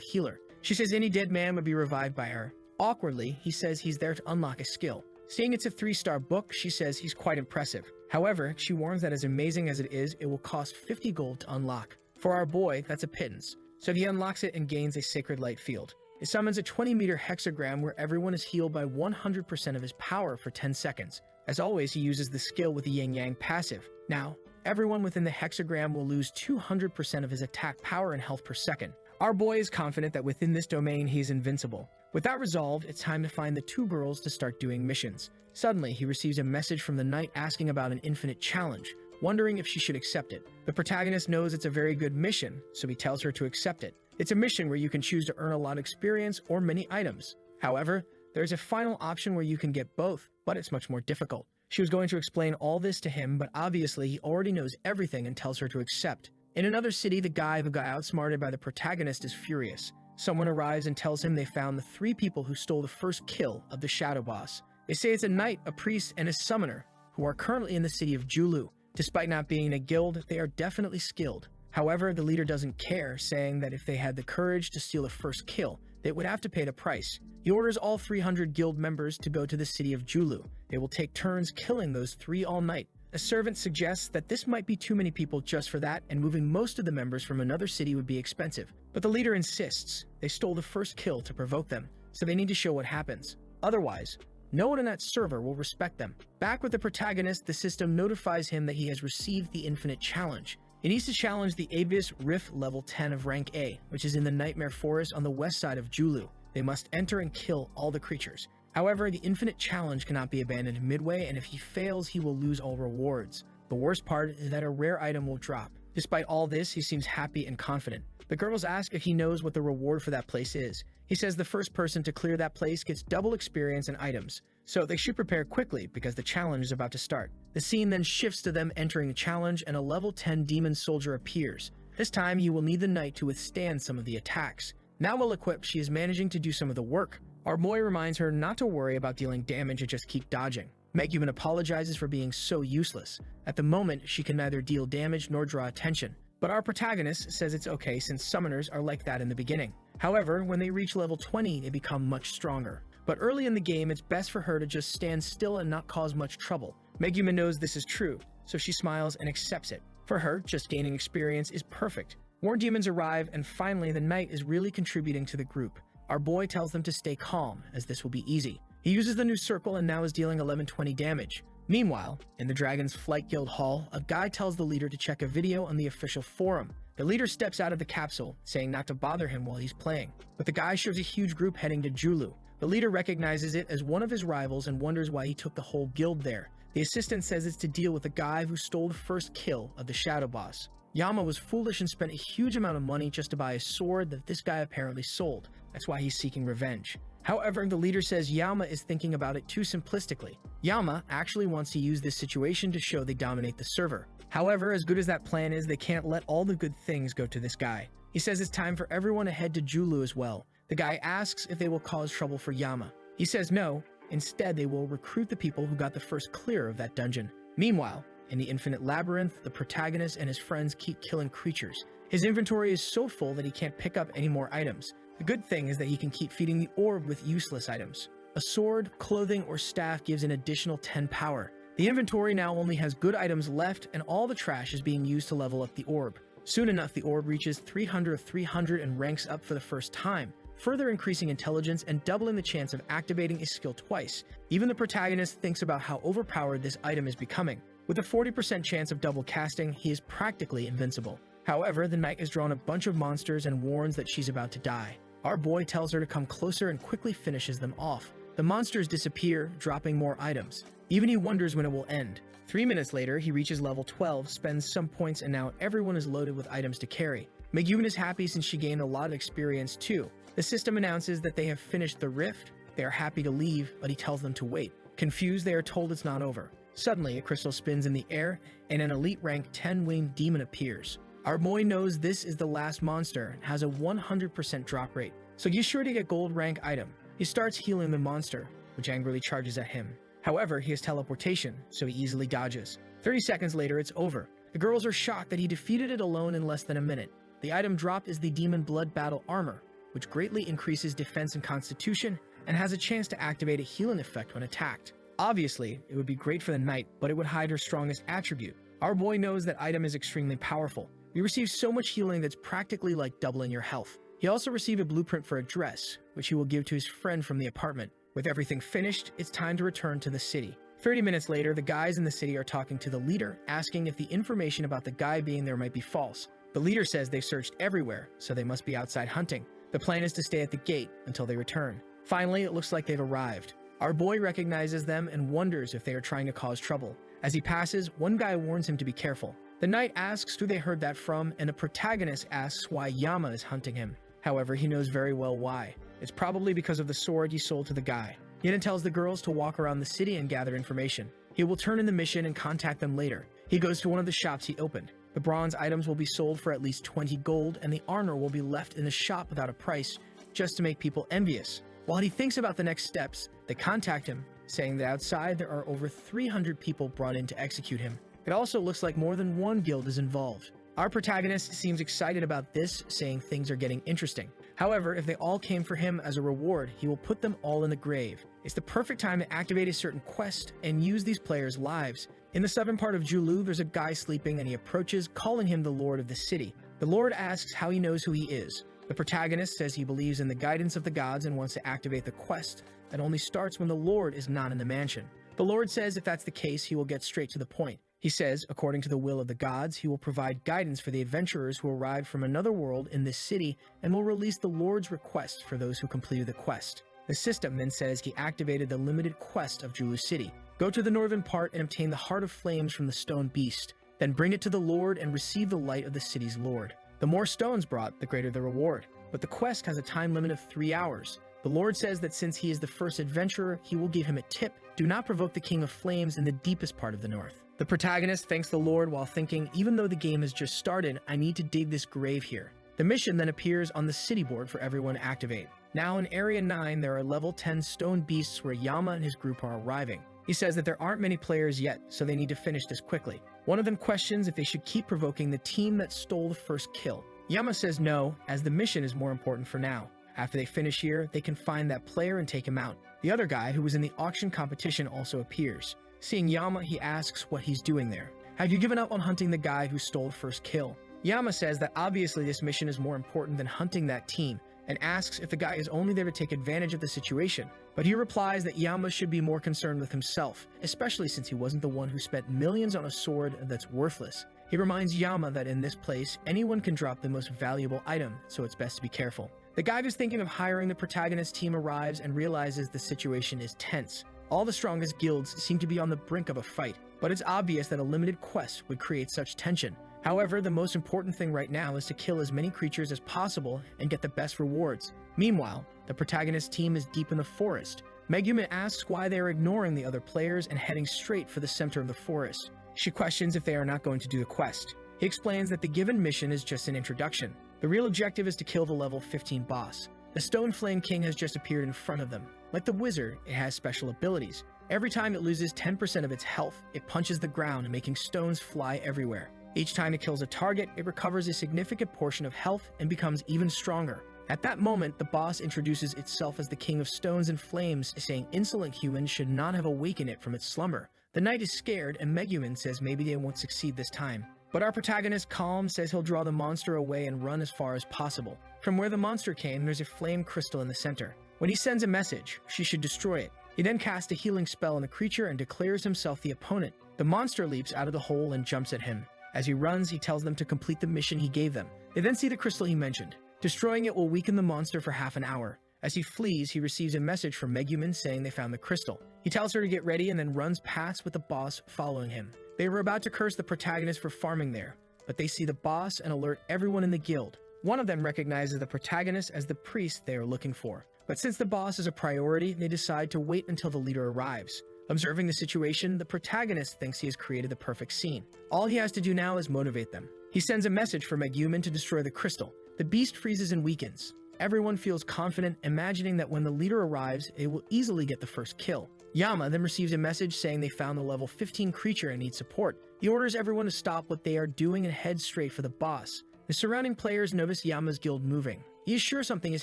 healer. She says any dead man would be revived by her. Awkwardly, he says he's there to unlock a skill. Seeing it's a 3-star book, she says he's quite impressive. However, she warns that as amazing as it will cost 50 gold to unlock. For our boy, that's a pittance. So he unlocks it and gains a sacred light field. It summons a 20-meter hexagram where everyone is healed by 100% of his power for 10 seconds. As always, he uses the skill with the yin-yang passive. Now, everyone within the hexagram will lose 200% of his attack power and health per second. Our boy is confident that within this domain he is invincible. With that resolved, it's time to find the 2 girls to start doing missions. Suddenly, he receives a message from the knight asking about an infinite challenge, wondering if she should accept it. The protagonist knows it's a very good mission, so he tells her to accept it. It's a mission where you can choose to earn a lot of experience or many items. However, there's a final option where you can get both, but it's much more difficult. She was going to explain all this to him, but obviously he already knows everything and tells her to accept. In another city, the guy who got outsmarted by the protagonist is furious. Someone arrives and tells him they found the 3 people who stole the first kill of the shadow boss. They say it's a knight, a priest, and a summoner, who are currently in the city of Julu. Despite not being a guild, they are definitely skilled. However, the leader doesn't care, saying that if they had the courage to steal the first kill, they would have to pay the price. He orders all 300 guild members to go to the city of Julu. They will take turns killing those 3 all night. A servant suggests that this might be too many people just for that, and moving most of the members from another city would be expensive. But the leader insists. They stole the first kill to provoke them, so they need to show what happens. Otherwise, no one in that server will respect them. Back with the protagonist, the system notifies him that he has received the infinite challenge. He needs to challenge the Abyss Rift level 10 of rank A, which is in the Nightmare Forest on the west side of Julu. They must enter and kill all the creatures. However, the infinite challenge cannot be abandoned midway, and if he fails, he will lose all rewards. The worst part is that a rare item will drop. Despite all this, he seems happy and confident. The girls ask if he knows what the reward for that place is. He says the first person to clear that place gets double experience and items, so they should prepare quickly because the challenge is about to start. The scene then shifts to them entering the challenge, and a level 10 demon soldier appears. This time, he will need the knight to withstand some of the attacks. Now well equipped, she is managing to do some of the work. Our boy reminds her not to worry about dealing damage and just keep dodging. Megumin apologizes for being so useless. At the moment, she can neither deal damage nor draw attention. But our protagonist says it's okay since summoners are like that in the beginning. However, when they reach level 20, they become much stronger. But early in the game, it's best for her to just stand still and not cause much trouble. Megumin knows this is true, so she smiles and accepts it. For her, just gaining experience is perfect. More demons arrive, and finally the knight is really contributing to the group. Our boy tells them to stay calm, as this will be easy. He uses the new circle and now is dealing 1120 damage. Meanwhile, in the Dragon's Flight Guild Hall, a guy tells the leader to check a video on the official forum. The leader steps out of the capsule, saying not to bother him while he's playing. But the guy shows a huge group heading to Julu. The leader recognizes it as one of his rivals and wonders why he took the whole guild there. The assistant says it's to deal with the guy who stole the first kill of the shadow boss. Yama was foolish and spent a huge amount of money just to buy a sword that this guy apparently sold. That's why he's seeking revenge. However, the leader says Yama is thinking about it too simplistically. Yama actually wants to use this situation to show they dominate the server. However, as good as that plan is, they can't let all the good things go to this guy. He says it's time for everyone to head to Julu as well. The guy asks if they will cause trouble for Yama. He says no, instead they will recruit the people who got the first clear of that dungeon. Meanwhile, in the Infinite Labyrinth, the protagonist and his friends keep killing creatures. His inventory is so full that he can't pick up any more items. The good thing is that he can keep feeding the orb with useless items. A sword, clothing, or staff gives an additional 10 power. The inventory now only has good items left, and all the trash is being used to level up the orb. Soon enough, the orb reaches 300 of 300 and ranks up for the first time, further increasing intelligence and doubling the chance of activating a skill twice. Even the protagonist thinks about how overpowered this item is becoming. With a 40% chance of double casting, he is practically invincible. However, the knight has drawn a bunch of monsters and warns that she's about to die. Our boy tells her to come closer and quickly finishes them off. The monsters disappear, dropping more items. Even he wonders when it will end. 3 minutes later, he reaches level 12, spends some points, and now everyone is loaded with items to carry. Megumin is happy since she gained a lot of experience too. The system announces that they have finished the rift. They are happy to leave, but he tells them to wait. Confused, they are told it's not over. Suddenly, a crystal spins in the air, and an elite rank 10-winged demon appears. Our boy knows this is the last monster and has a 100% drop rate, so he's sure to get gold rank item. He starts healing the monster, which angrily charges at him. However, he has teleportation, so he easily dodges. 30 seconds later, it's over. The girls are shocked that he defeated it alone in less than a minute. The item dropped is the Demon Blood Battle Armor, which greatly increases defense and constitution, and has a chance to activate a healing effect when attacked. Obviously, it would be great for the knight, but it would hide her strongest attribute. Our boy knows that item is extremely powerful. You receive so much healing that's practically like doubling your health. He also received a blueprint for a dress, which he will give to his friend from the apartment. With everything finished, it's time to return to the city. 30 minutes later, the guys in the city are talking to the leader, asking if the information about the guy being there might be false. The leader says they've searched everywhere, so they must be outside hunting. The plan is to stay at the gate until they return. Finally, it looks like they've arrived. Our boy recognizes them and wonders if they are trying to cause trouble. As he passes, one guy warns him to be careful. The knight asks who they heard that from, and the protagonist asks why Yama is hunting him. However, he knows very well why. It's probably because of the sword he sold to the guy. He then tells the girls to walk around the city and gather information. He will turn in the mission and contact them later. He goes to one of the shops he opened. The bronze items will be sold for at least 20 gold, and the armor will be left in the shop without a price, just to make people envious. While he thinks about the next steps, they contact him, saying that outside there are over 300 people brought in to execute him. It also looks like more than one guild is involved. Our protagonist seems excited about this, saying things are getting interesting. However, if they all came for him as a reward, he will put them all in the grave. It's the perfect time to activate a certain quest and use these players' lives. In the southern part of Julu, there's a guy sleeping and he approaches, calling him the Lord of the city. The Lord asks how he knows who he is. The protagonist says he believes in the guidance of the gods and wants to activate the quest that only starts when the Lord is not in the mansion. The Lord says if that's the case, he will get straight to the point. He says, according to the will of the gods, he will provide guidance for the adventurers who arrived from another world in this city and will release the Lord's request for those who completed the quest. The system then says he activated the limited quest of Julu City. Go to the northern part and obtain the Heart of Flames from the stone beast. Then bring it to the Lord and receive the light of the city's Lord. The more stones brought, the greater the reward. But the quest has a time limit of 3 hours. The Lord says that since he is the first adventurer, he will give him a tip. Do not provoke the King of Flames in the deepest part of the north. The protagonist thanks the Lord while thinking, even though the game has just started, I need to dig this grave here. The mission then appears on the city board for everyone to activate. Now in Area 9, there are level 10 stone beasts where Yama and his group are arriving. He says that there aren't many players yet, so they need to finish this quickly. One of them questions if they should keep provoking the team that stole the first kill. Yama says no, as the mission is more important for now. After they finish here, they can find that player and take him out. The other guy, who was in the auction competition, also appears. Seeing Yama, he asks what he's doing there. Have you given up on hunting the guy who stole the first kill? Yama says that obviously this mission is more important than hunting that team, and asks if the guy is only there to take advantage of the situation. But he replies that Yama should be more concerned with himself, especially since he wasn't the one who spent millions on a sword that's worthless. He reminds Yama that in this place, anyone can drop the most valuable item, so it's best to be careful. The guy who's thinking of hiring the protagonist team arrives and realizes the situation is tense. All the strongest guilds seem to be on the brink of a fight, but it's obvious that a limited quest would create such tension. However, the most important thing right now is to kill as many creatures as possible and get the best rewards. Meanwhile, the protagonist team is deep in the forest. Megumin asks why they are ignoring the other players and heading straight for the center of the forest. She questions if they are not going to do the quest. He explains that the given mission is just an introduction. The real objective is to kill the level 15 boss. The Stone Flame King has just appeared in front of them. Like the wizard, it has special abilities. Every time it loses 10% of its health, it punches the ground, making stones fly everywhere. Each time it kills a target, it recovers a significant portion of health and becomes even stronger. At that moment, the boss introduces itself as the King of Stones and Flames, saying insolent humans should not have awakened it from its slumber. The knight is scared, and Megumin says maybe they won't succeed this time. But our protagonist, Calm, says he'll draw the monster away and run as far as possible. From where the monster came, there's a flame crystal in the center. When he sends a message, she should destroy it. He then casts a healing spell on the creature and declares himself the opponent. The monster leaps out of the hole and jumps at him. As he runs, he tells them to complete the mission he gave them. They then see the crystal he mentioned. Destroying it will weaken the monster for half an hour. As he flees, he receives a message from Megumin saying they found the crystal. He tells her to get ready and then runs past with the boss following him. They were about to curse the protagonist for farming there, but they see the boss and alert everyone in the guild. One of them recognizes the protagonist as the priest they are looking for. But since the boss is a priority, they decide to wait until the leader arrives. Observing the situation, the protagonist thinks he has created the perfect scene. All he has to do now is motivate them. He sends a message for Megumin to destroy the crystal. The beast freezes and weakens. Everyone feels confident, imagining that when the leader arrives, they will easily get the first kill. Yama then receives a message saying they found the level 15 creature and need support. He orders everyone to stop what they are doing and head straight for the boss. The surrounding players notice Yama's guild moving. He is sure something is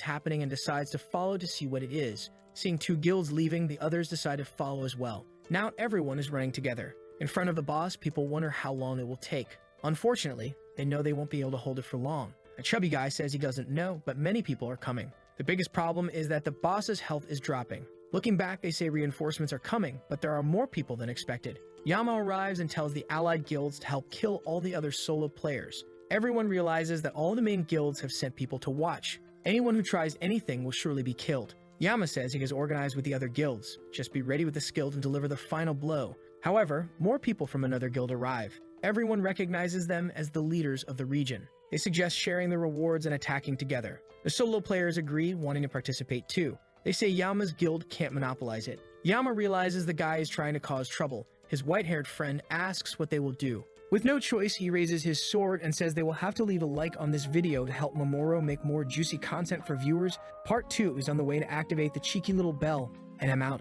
happening and decides to follow to see what it is. Seeing two guilds leaving, the others decide to follow as well. Now everyone is running together. In front of the boss, people wonder how long it will take. Unfortunately, they know they won't be able to hold it for long. A chubby guy says he doesn't know, but many people are coming. The biggest problem is that the boss's health is dropping. Looking back, they say reinforcements are coming, but there are more people than expected. Yama arrives and tells the allied guilds to help kill all the other solo players. Everyone realizes that all the main guilds have sent people to watch. Anyone who tries anything will surely be killed. Yama says he has organized with the other guilds. Just be ready with the skill to deliver the final blow. However, more people from another guild arrive. Everyone recognizes them as the leaders of the region. They suggest sharing the rewards and attacking together. The solo players agree, wanting to participate too. They say Yama's guild can't monopolize it. Yama realizes the guy is trying to cause trouble. His white-haired friend asks what they will do. With no choice, he raises his sword and says they will have to leave a like on this video to help Mamoru make more juicy content for viewers. Part 2 is on the way to activate the cheeky little bell, and I'm out.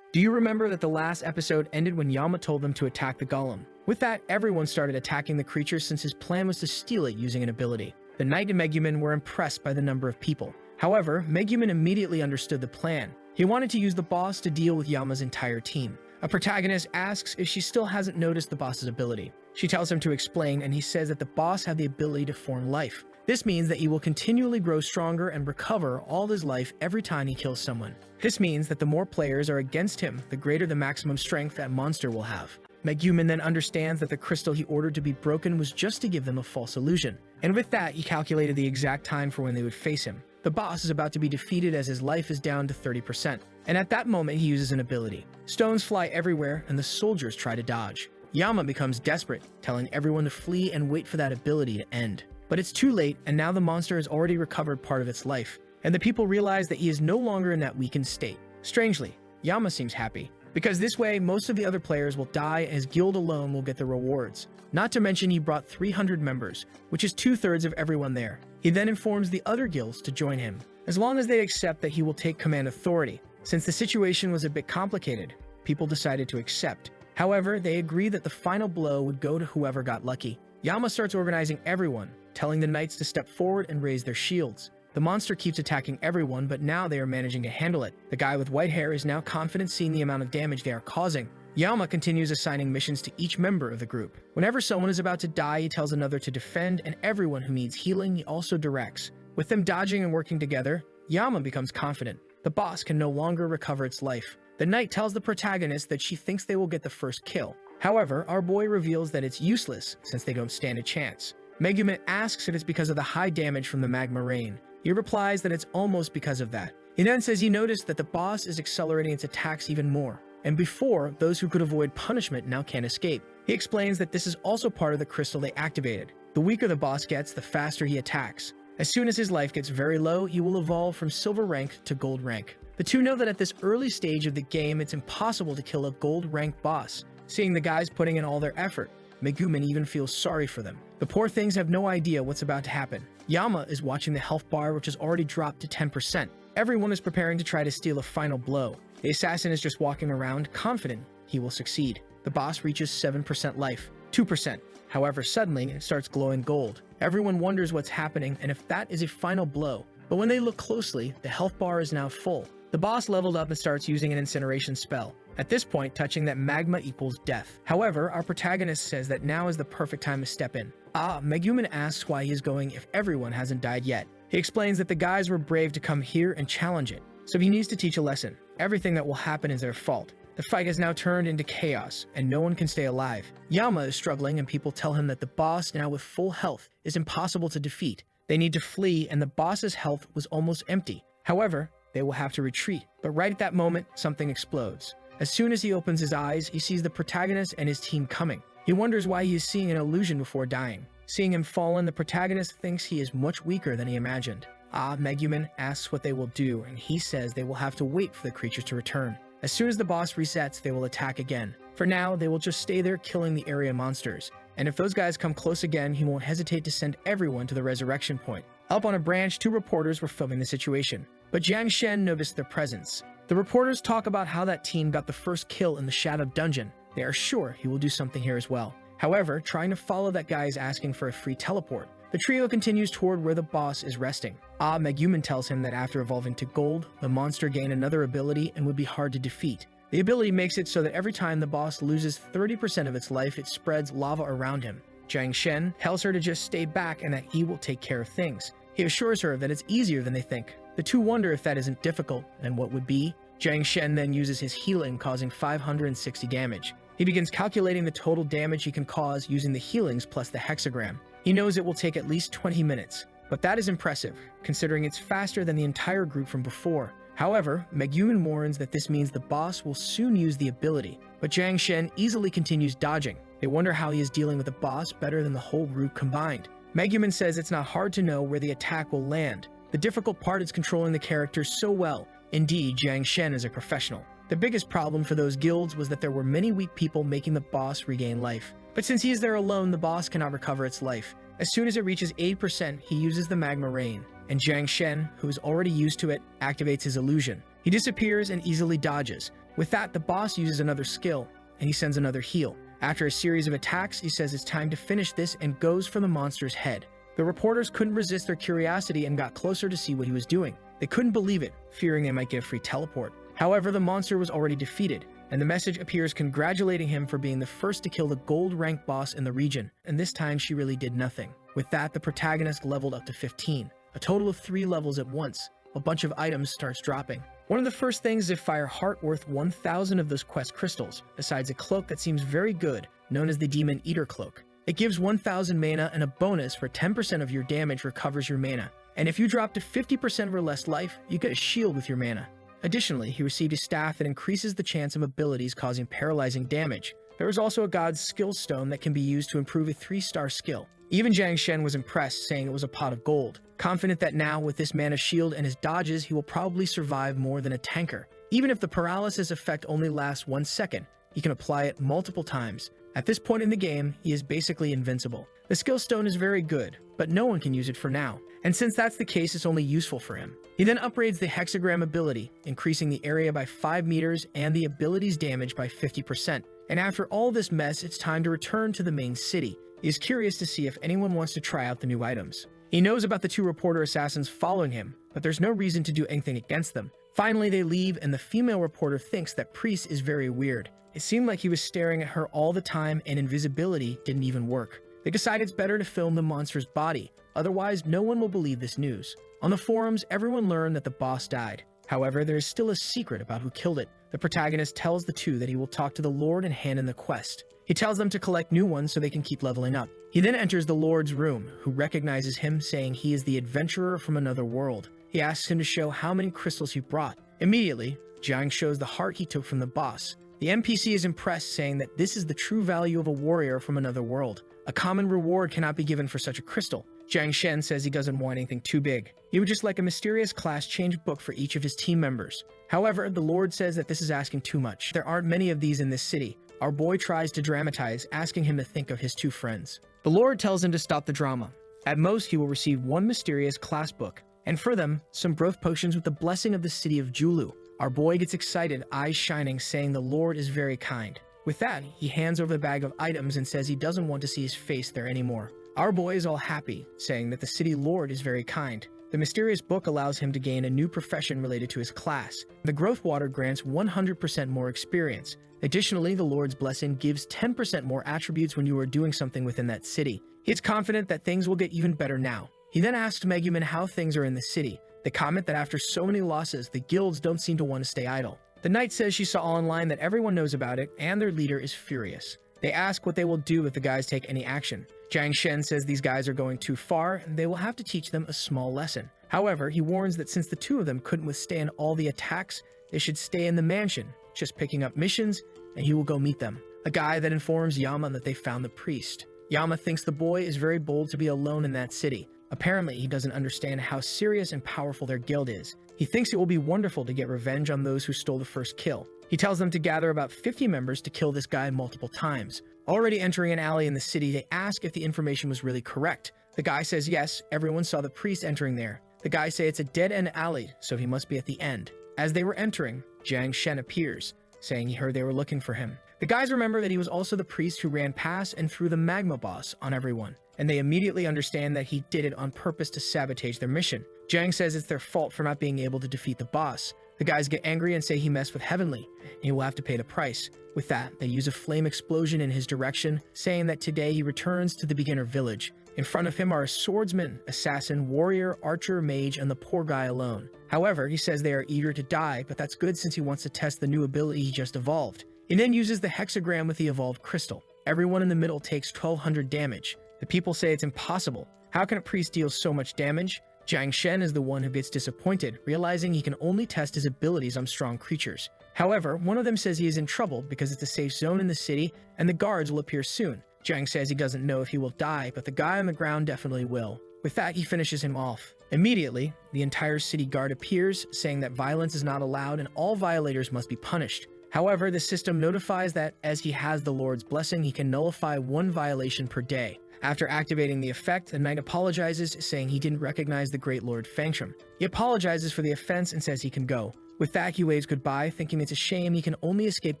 Do you remember that the last episode ended when Yama told them to attack the golem? With that, everyone started attacking the creature since his plan was to steal it using an ability. The knight and Megumin were impressed by the number of people. However, Megumin immediately understood the plan. He wanted to use the boss to deal with Yama's entire team. A protagonist asks if she still hasn't noticed the boss's ability. She tells him to explain, and he says that the boss had the ability to form life. This means that he will continually grow stronger and recover all his life every time he kills someone. This means that the more players are against him, the greater the maximum strength that monster will have. Megumin then understands that the crystal he ordered to be broken was just to give them a false illusion. And with that, he calculated the exact time for when they would face him. The boss is about to be defeated as his life is down to 30%. And at that moment, he uses an ability. Stones fly everywhere, and the soldiers try to dodge. Yama becomes desperate, telling everyone to flee and wait for that ability to end. But it's too late, and now the monster has already recovered part of its life, and the people realize that he is no longer in that weakened state. Strangely, Yama seems happy, because this way most of the other players will die and his guild alone will get the rewards. Not to mention he brought 300 members, which is 2/3 of everyone there. He then informs the other guilds to join him, as long as they accept that he will take command authority. Since the situation was a bit complicated, people decided to accept. However, they agreed that the final blow would go to whoever got lucky. Yama starts organizing everyone, telling the knights to step forward and raise their shields. The monster keeps attacking everyone, but now they are managing to handle it. The guy with white hair is now confident seeing the amount of damage they are causing. Yama continues assigning missions to each member of the group. Whenever someone is about to die, he tells another to defend, and everyone who needs healing he also directs. With them dodging and working together, Yama becomes confident. The boss can no longer recover its life. The knight tells the protagonist that she thinks they will get the first kill. However, our boy reveals that it's useless since they don't stand a chance. Megumin asks if it's because of the high damage from the magma rain. He replies that it's almost because of that. He then says he noticed that the boss is accelerating its attacks even more, and before, those who could avoid punishment now can't escape. He explains that this is also part of the crystal they activated. The weaker the boss gets, the faster he attacks. As soon as his life gets very low, he will evolve from silver rank to gold rank. The two know that at this early stage of the game, it's impossible to kill a gold rank boss. Seeing the guys putting in all their effort, Megumin even feels sorry for them. The poor things have no idea what's about to happen. Yama is watching the health bar, which has already dropped to 10%. Everyone is preparing to try to steal a final blow. The assassin is just walking around, confident he will succeed. The boss reaches 7% life, 2%. However, suddenly it starts glowing gold. Everyone wonders what's happening and if that is a final blow. But when they look closely, the health bar is now full. The boss leveled up and starts using an incineration spell. At this point, touching that magma equals death. However, our protagonist says that now is the perfect time to step in. Megumin asks why he is going if everyone hasn't died yet. He explains that the guys were brave to come here and challenge it, so he needs to teach a lesson. Everything that will happen is their fault. The fight has now turned into chaos, and no one can stay alive. Yama is struggling, and people tell him that the boss, now with full health, is impossible to defeat. They need to flee, and the boss's health was almost empty. However, they will have to retreat. But right at that moment, something explodes. As soon as he opens his eyes, he sees the protagonist and his team coming. He wonders why he is seeing an illusion before dying. Seeing him fallen, the protagonist thinks he is much weaker than he imagined. Megumin asks what they will do, and he says they will have to wait for the creatures to return. As soon as the boss resets, they will attack again. For now, they will just stay there killing the area monsters. And if those guys come close again, he won't hesitate to send everyone to the resurrection point. Up on a branch, 2 reporters were filming the situation, but Jiang Shen noticed their presence. The reporters talk about how that team got the first kill in the Shadowed Dungeon. They are sure he will do something here as well. However, trying to follow that guy is asking for a free teleport. The trio continues toward where the boss is resting. Megumin tells him that after evolving to gold, the monster gained another ability and would be hard to defeat. The ability makes it so that every time the boss loses 30% of its life, it spreads lava around him. Jiang Shen tells her to just stay back and that he will take care of things. He assures her that it's easier than they think. The two wonder if that isn't difficult, and what would be. Jiang Shen then uses his healing, causing 560 damage. He begins calculating the total damage he can cause using the healings plus the hexagram. He knows it will take at least 20 minutes, but that is impressive, considering it's faster than the entire group from before. However, Megumin warns that this means the boss will soon use the ability, but Jiang Shen easily continues dodging. They wonder how he is dealing with the boss better than the whole group combined. Megumin says it's not hard to know where the attack will land. The difficult part is controlling the characters so well. Indeed, Jiang Shen is a professional. The biggest problem for those guilds was that there were many weak people making the boss regain life. But since he is there alone, the boss cannot recover its life. As soon as it reaches 8%, he uses the magma rain, and Jiang Shen, who is already used to it, activates his illusion. He disappears and easily dodges. With that, the boss uses another skill, and he sends another heal. After a series of attacks, he says it's time to finish this and goes for the monster's head. The reporters couldn't resist their curiosity and got closer to see what he was doing. They couldn't believe it, fearing they might get a free teleport. However, the monster was already defeated, and the message appears congratulating him for being the first to kill the gold-ranked boss in the region, and this time she really did nothing. With that, the protagonist leveled up to 15, a total of 3 levels at once. A bunch of items starts dropping. One of the first things is fire heart worth 1,000 of those quest crystals, besides a cloak that seems very good, known as the Demon Eater Cloak. It gives 1,000 mana and a bonus for 10% of your damage recovers your mana. And if you drop to 50% or less life, you get a shield with your mana. Additionally, he received a staff that increases the chance of abilities causing paralyzing damage. There is also a God's Skill Stone that can be used to improve a 3-star skill. Even Jiang Shen was impressed, saying it was a pot of gold. Confident that now, with this mana shield and his dodges, he will probably survive more than a tanker. Even if the paralysis effect only lasts 1 second, he can apply it multiple times. At this point in the game, he is basically invincible. The skill stone is very good, but no one can use it for now. And since that's the case, it's only useful for him. He then upgrades the hexagram ability, increasing the area by 5 meters and the ability's damage by 50%. And after all this mess, it's time to return to the main city. He is curious to see if anyone wants to try out the new items. He knows about the 2 reporter assassins following him, but there's no reason to do anything against them. Finally, they leave, and the female reporter thinks that Priest is very weird. It seemed like he was staring at her all the time, and invisibility didn't even work. They decide it's better to film the monster's body, otherwise no one will believe this news. On the forums, everyone learned that the boss died. However, there is still a secret about who killed it. The protagonist tells the 2 that he will talk to the Lord and hand in the quest. He tells them to collect new ones so they can keep leveling up. He then enters the Lord's room, who recognizes him, saying he is the adventurer from another world. He asks him to show how many crystals he brought. Immediately, Jiang shows the heart he took from the boss. The NPC is impressed, saying that this is the true value of a warrior from another world. A common reward cannot be given for such a crystal. Jiang Shen says he doesn't want anything too big. He would just like a mysterious class change book for each of his team members. However, the Lord says that this is asking too much. There aren't many of these in this city. Our boy tries to dramatize, asking him to think of his two friends. The Lord tells him to stop the drama. At most, he will receive one mysterious class book, and for them, some growth potions with the blessing of the city of Julu. Our boy gets excited, eyes shining, saying the Lord is very kind. With that, he hands over the bag of items and says he doesn't want to see his face there anymore. Our boy is all happy, saying that the city Lord is very kind. The mysterious book allows him to gain a new profession related to his class. The growth water grants 100% more experience. Additionally, the Lord's blessing gives 10% more attributes when you are doing something within that city. He is confident that things will get even better now. He then asks Megumin how things are in the city. They comment that after so many losses, the guilds don't seem to want to stay idle. The knight says she saw online that everyone knows about it, and their leader is furious. They ask what they will do if the guys take any action. Jiang Shen says these guys are going too far, and they will have to teach them a small lesson. However, he warns that since the two of them couldn't withstand all the attacks, they should stay in the mansion, just picking up missions, and he will go meet them. A guy that informs Yama that they found the priest. Yama thinks the boy is very bold to be alone in that city. Apparently, he doesn't understand how serious and powerful their guild is. He thinks it will be wonderful to get revenge on those who stole the first kill. He tells them to gather about 50 members to kill this guy multiple times. Already entering an alley in the city, they ask if the information was really correct. The guy says yes, everyone saw the priest entering there. The guys say it's a dead-end alley, so he must be at the end. As they were entering, Jiang Shen appears, saying he heard they were looking for him. The guys remember that he was also the priest who ran past and threw the magma boss on everyone, and they immediately understand that he did it on purpose to sabotage their mission. Jiang says it's their fault for not being able to defeat the boss. The guys get angry and say he messed with Heavenly, and he will have to pay the price. With that, they use a flame explosion in his direction, saying that today he returns to the beginner village. In front of him are a swordsman, assassin, warrior, archer, mage, and the poor guy alone. However, he says they are eager to die, but that's good since he wants to test the new ability he just evolved. He then uses the hexagram with the evolved crystal. Everyone in the middle takes 1200 damage. The people say it's impossible. How can a priest deal so much damage? Jiang Shen is the one who gets disappointed, realizing he can only test his abilities on strong creatures. However, one of them says he is in trouble because it's a safe zone in the city and the guards will appear soon. Jiang says he doesn't know if he will die, but the guy on the ground definitely will. With that, he finishes him off. Immediately, the entire city guard appears, saying that violence is not allowed and all violators must be punished. However, the system notifies that as he has the Lord's blessing, he can nullify one violation per day. After activating the effect, the knight apologizes, saying he didn't recognize the Great Lord Fangsham. He apologizes for the offense and says he can go. With that, he waves goodbye, thinking it's a shame he can only escape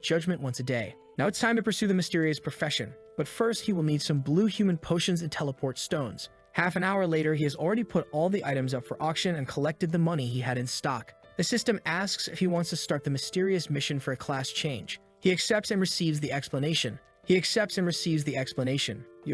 judgment once a day. Now it's time to pursue the mysterious profession, but first he will need some blue human potions and teleport stones. Half an hour later, he has already put all the items up for auction and collected the money he had in stock. The system asks if he wants to start the mysterious mission for a class change. He accepts and receives the explanation. You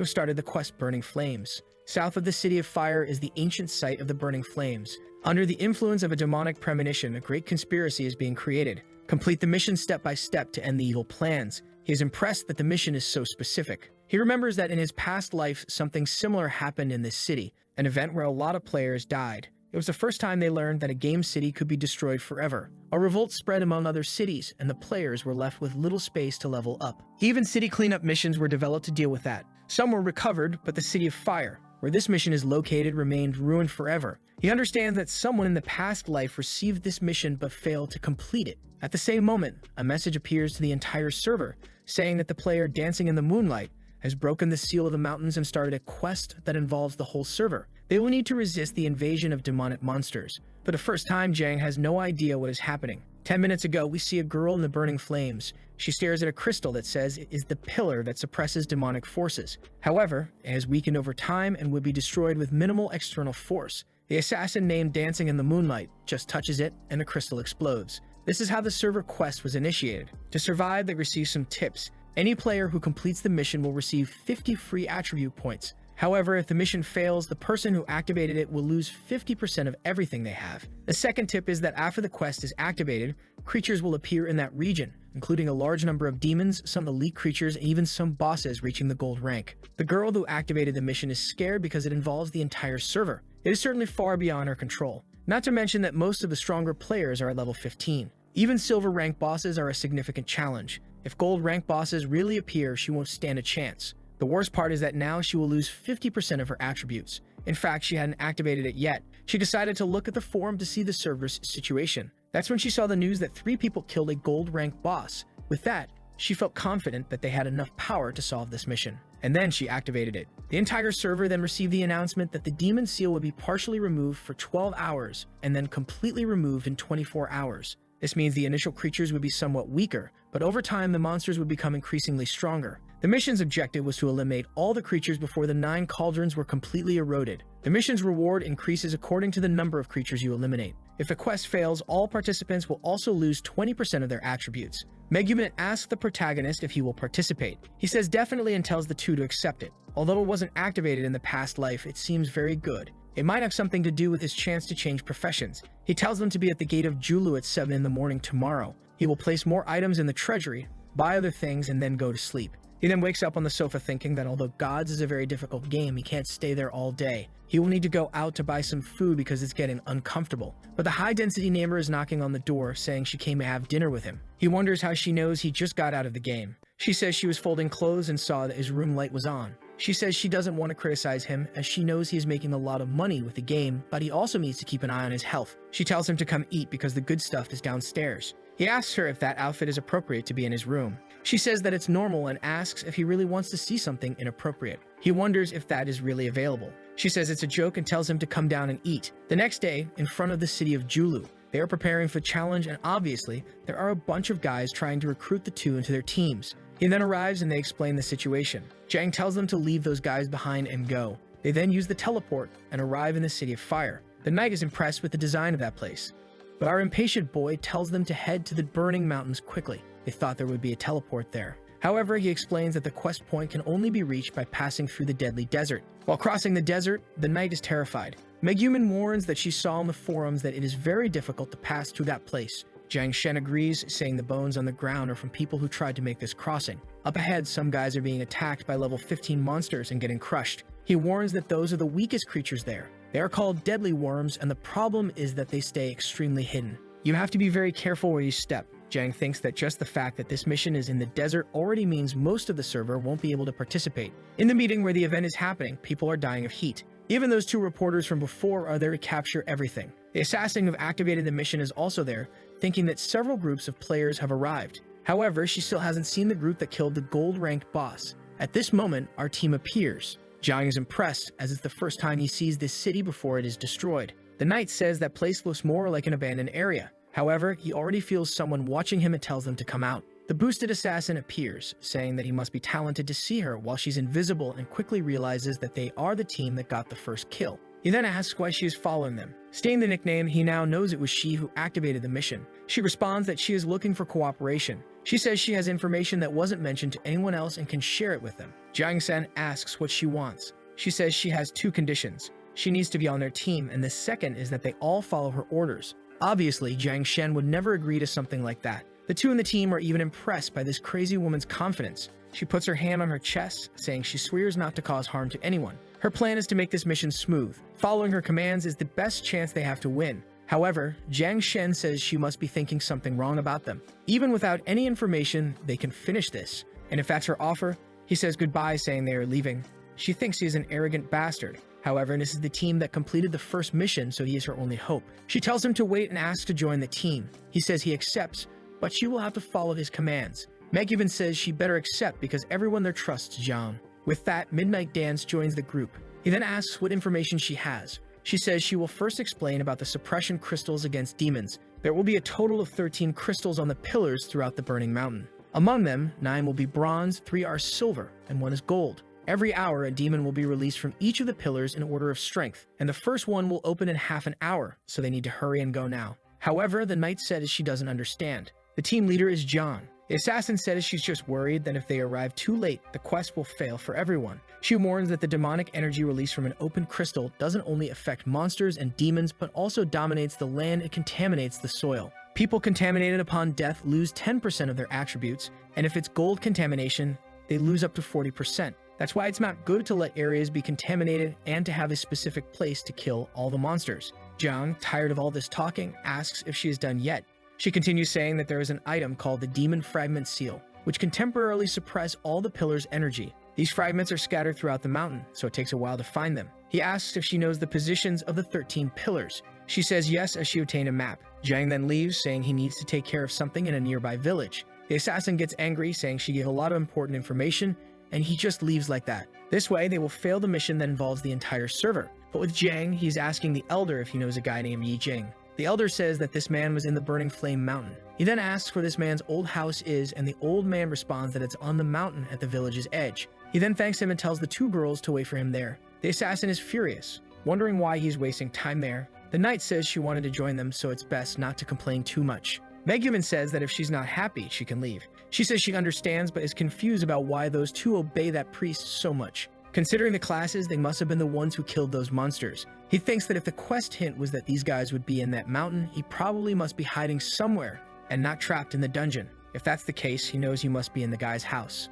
have started the quest Burning Flames. South of the City of Fire is the ancient site of the Burning Flames. Under the influence of a demonic premonition, a great conspiracy is being created. Complete the mission step by step to end the evil plans. He is impressed that the mission is so specific. He remembers that in his past life, something similar happened in this city, an event where a lot of players died. It was the first time they learned that a game city could be destroyed forever. A revolt spread among other cities, and the players were left with little space to level up. Even city cleanup missions were developed to deal with that. Some were recovered, but the City of Fire, where this mission is located, remained ruined forever. He understands that someone in the past life received this mission but failed to complete it. At the same moment, a message appears to the entire server, saying that the player dancing in the moonlight has broken the seal of the mountains and started a quest that involves the whole server. They will need to resist the invasion of demonic monsters. For the first time, Jiang has no idea what is happening. 10 minutes ago, we see a girl in the burning flames. She stares at a crystal that says it is the pillar that suppresses demonic forces. However, it has weakened over time and would be destroyed with minimal external force. The assassin named Dancing in the Moonlight just touches it and the crystal explodes. This is how the server quest was initiated. To survive, they receive some tips. Any player who completes the mission will receive 50 free attribute points. However, if the mission fails, the person who activated it will lose 50% of everything they have. The second tip is that after the quest is activated, creatures will appear in that region, including a large number of demons, some elite creatures, and even some bosses reaching the gold rank. The girl who activated the mission is scared because it involves the entire server. It is certainly far beyond her control. Not to mention that most of the stronger players are at level 15. Even silver rank bosses are a significant challenge. If gold rank bosses really appear, she won't stand a chance. The worst part is that now she will lose 50% of her attributes. In fact, she hadn't activated it yet. She decided to look at the forum to see the server's situation. That's when she saw the news that 3 people killed a gold rank boss. With that, She felt confident that they had enough power to solve this mission. And then she activated it. The entire server then received the announcement that the demon seal would be partially removed for 12 hours and then completely removed in 24 hours. This means the initial creatures would be somewhat weaker, but over time the monsters would become increasingly stronger. The mission's objective was to eliminate all the creatures before the 9 cauldrons were completely eroded. The mission's reward increases according to the number of creatures you eliminate. If the quest fails, all participants will also lose 20% of their attributes. Megumin asks the protagonist if he will participate. He says definitely and tells the two to accept it. Although it wasn't activated in the past life, it seems very good. It might have something to do with his chance to change professions. He tells them to be at the gate of Julu at 7 in the morning tomorrow. He will place more items in the treasury, buy other things, and then go to sleep. He then wakes up on the sofa thinking that although Gods is a very difficult game, he can't stay there all day. He will need to go out to buy some food because it's getting uncomfortable. But the high-density neighbor is knocking on the door, saying she came to have dinner with him. He wonders how she knows he just got out of the game. She says she was folding clothes and saw that his room light was on. She says she doesn't want to criticize him as she knows he is making a lot of money with the game, but he also needs to keep an eye on his health. She tells him to come eat because the good stuff is downstairs. He asks her if that outfit is appropriate to be in his room. She says that it's normal and asks if he really wants to see something inappropriate. He wonders if that is really available. She says it's a joke and tells him to come down and eat. The next day, in front of the city of Julu, they are preparing for the challenge, and obviously, there are a bunch of guys trying to recruit the two into their teams. He then arrives and they explain the situation. Jang tells them to leave those guys behind and go. They then use the teleport and arrive in the City of Fire. The knight is impressed with the design of that place. But our impatient boy tells them to head to the burning mountains quickly. They thought there would be a teleport there. However, he explains that the quest point can only be reached by passing through the deadly desert. While crossing the desert, the knight is terrified. Megumin warns that she saw on the forums that it is very difficult to pass through that place. Jiang Shen agrees, saying the bones on the ground are from people who tried to make this crossing. Up ahead, some guys are being attacked by level 15 monsters and getting crushed. He warns that those are the weakest creatures there. They are called deadly worms, and the problem is that they stay extremely hidden. You have to be very careful where you step. Jiang thinks that just the fact that this mission is in the desert already means most of the server won't be able to participate. In the meeting where the event is happening, people are dying of heat. Even those 2 reporters from before are there to capture everything. The assassin who activated the mission is also there, thinking that several groups of players have arrived. However, she still hasn't seen the group that killed the gold-ranked boss. At this moment, our team appears. Jiang is impressed, as it's the first time he sees this city before it is destroyed. The knight says that place looks more like an abandoned area. However, he already feels someone watching him and tells them to come out. The boosted assassin appears, saying that he must be talented to see her while she's invisible, and quickly realizes that they are the team that got the first kill. He then asks why she is following them. Stating the nickname, he now knows it was she who activated the mission. She responds that she is looking for cooperation. She says she has information that wasn't mentioned to anyone else and can share it with them. Jiang Sen asks what she wants. She says she has 2 conditions. She needs to be on their team, and the second is that they all follow her orders. Obviously, Jiang Shen would never agree to something like that. The 2 in the team are even impressed by this crazy woman's confidence. She puts her hand on her chest, saying she swears not to cause harm to anyone. Her plan is to make this mission smooth. Following her commands is the best chance they have to win. However, Jiang Shen says she must be thinking something wrong about them. Even without any information, they can finish this. And if that's her offer, he says goodbye, saying they are leaving. She thinks he is an arrogant bastard. However, this is the team that completed the first mission, so he is her only hope. She tells him to wait and asks to join the team. He says he accepts, but she will have to follow his commands. Meg even says she better accept because everyone there trusts Jiang. With that, Midnight Dance joins the group. He then asks what information she has. She says she will first explain about the suppression crystals against demons. There will be a total of 13 crystals on the pillars throughout the Burning Mountain. Among them, 9 will be bronze, 3 are silver, and 1 is gold. Every hour, a demon will be released from each of the pillars in order of strength, and the first one will open in half an hour, so they need to hurry and go now. However, the knight says she doesn't understand. The team leader is John. The assassin says she's just worried that if they arrive too late, the quest will fail for everyone. She warns that the demonic energy released from an open crystal doesn't only affect monsters and demons, but also dominates the land and contaminates the soil. People contaminated upon death lose 10% of their attributes, and if it's gold contamination, they lose up to 40%. That's why it's not good to let areas be contaminated and to have a specific place to kill all the monsters. Jiang, tired of all this talking, asks if she is done yet. She continues saying that there is an item called the Demon Fragment Seal, which can temporarily suppress all the pillars' energy. These fragments are scattered throughout the mountain, so it takes a while to find them. He asks if she knows the positions of the 13 pillars. She says yes, as she obtained a map. Jiang then leaves, saying he needs to take care of something in a nearby village. The assassin gets angry, saying she gave a lot of important information, and he just leaves like that. This way, they will fail the mission that involves the entire server. But with Jiang, he's asking the Elder if he knows a guy named Yi Jing. The Elder says that this man was in the Burning Flame Mountain. He then asks where this man's old house is, and the old man responds that it's on the mountain at the village's edge. He then thanks him and tells the two girls to wait for him there. The assassin is furious, wondering why he's wasting time there. The knight says she wanted to join them, so it's best not to complain too much. Megumin says that if she's not happy, she can leave. She says she understands, but is confused about why those two obey that priest so much. Considering the classes, they must have been the ones who killed those monsters. He thinks that if the quest hint was that these guys would be in that mountain, he probably must be hiding somewhere and not trapped in the dungeon. If that's the case, he knows he must be in the guy's house.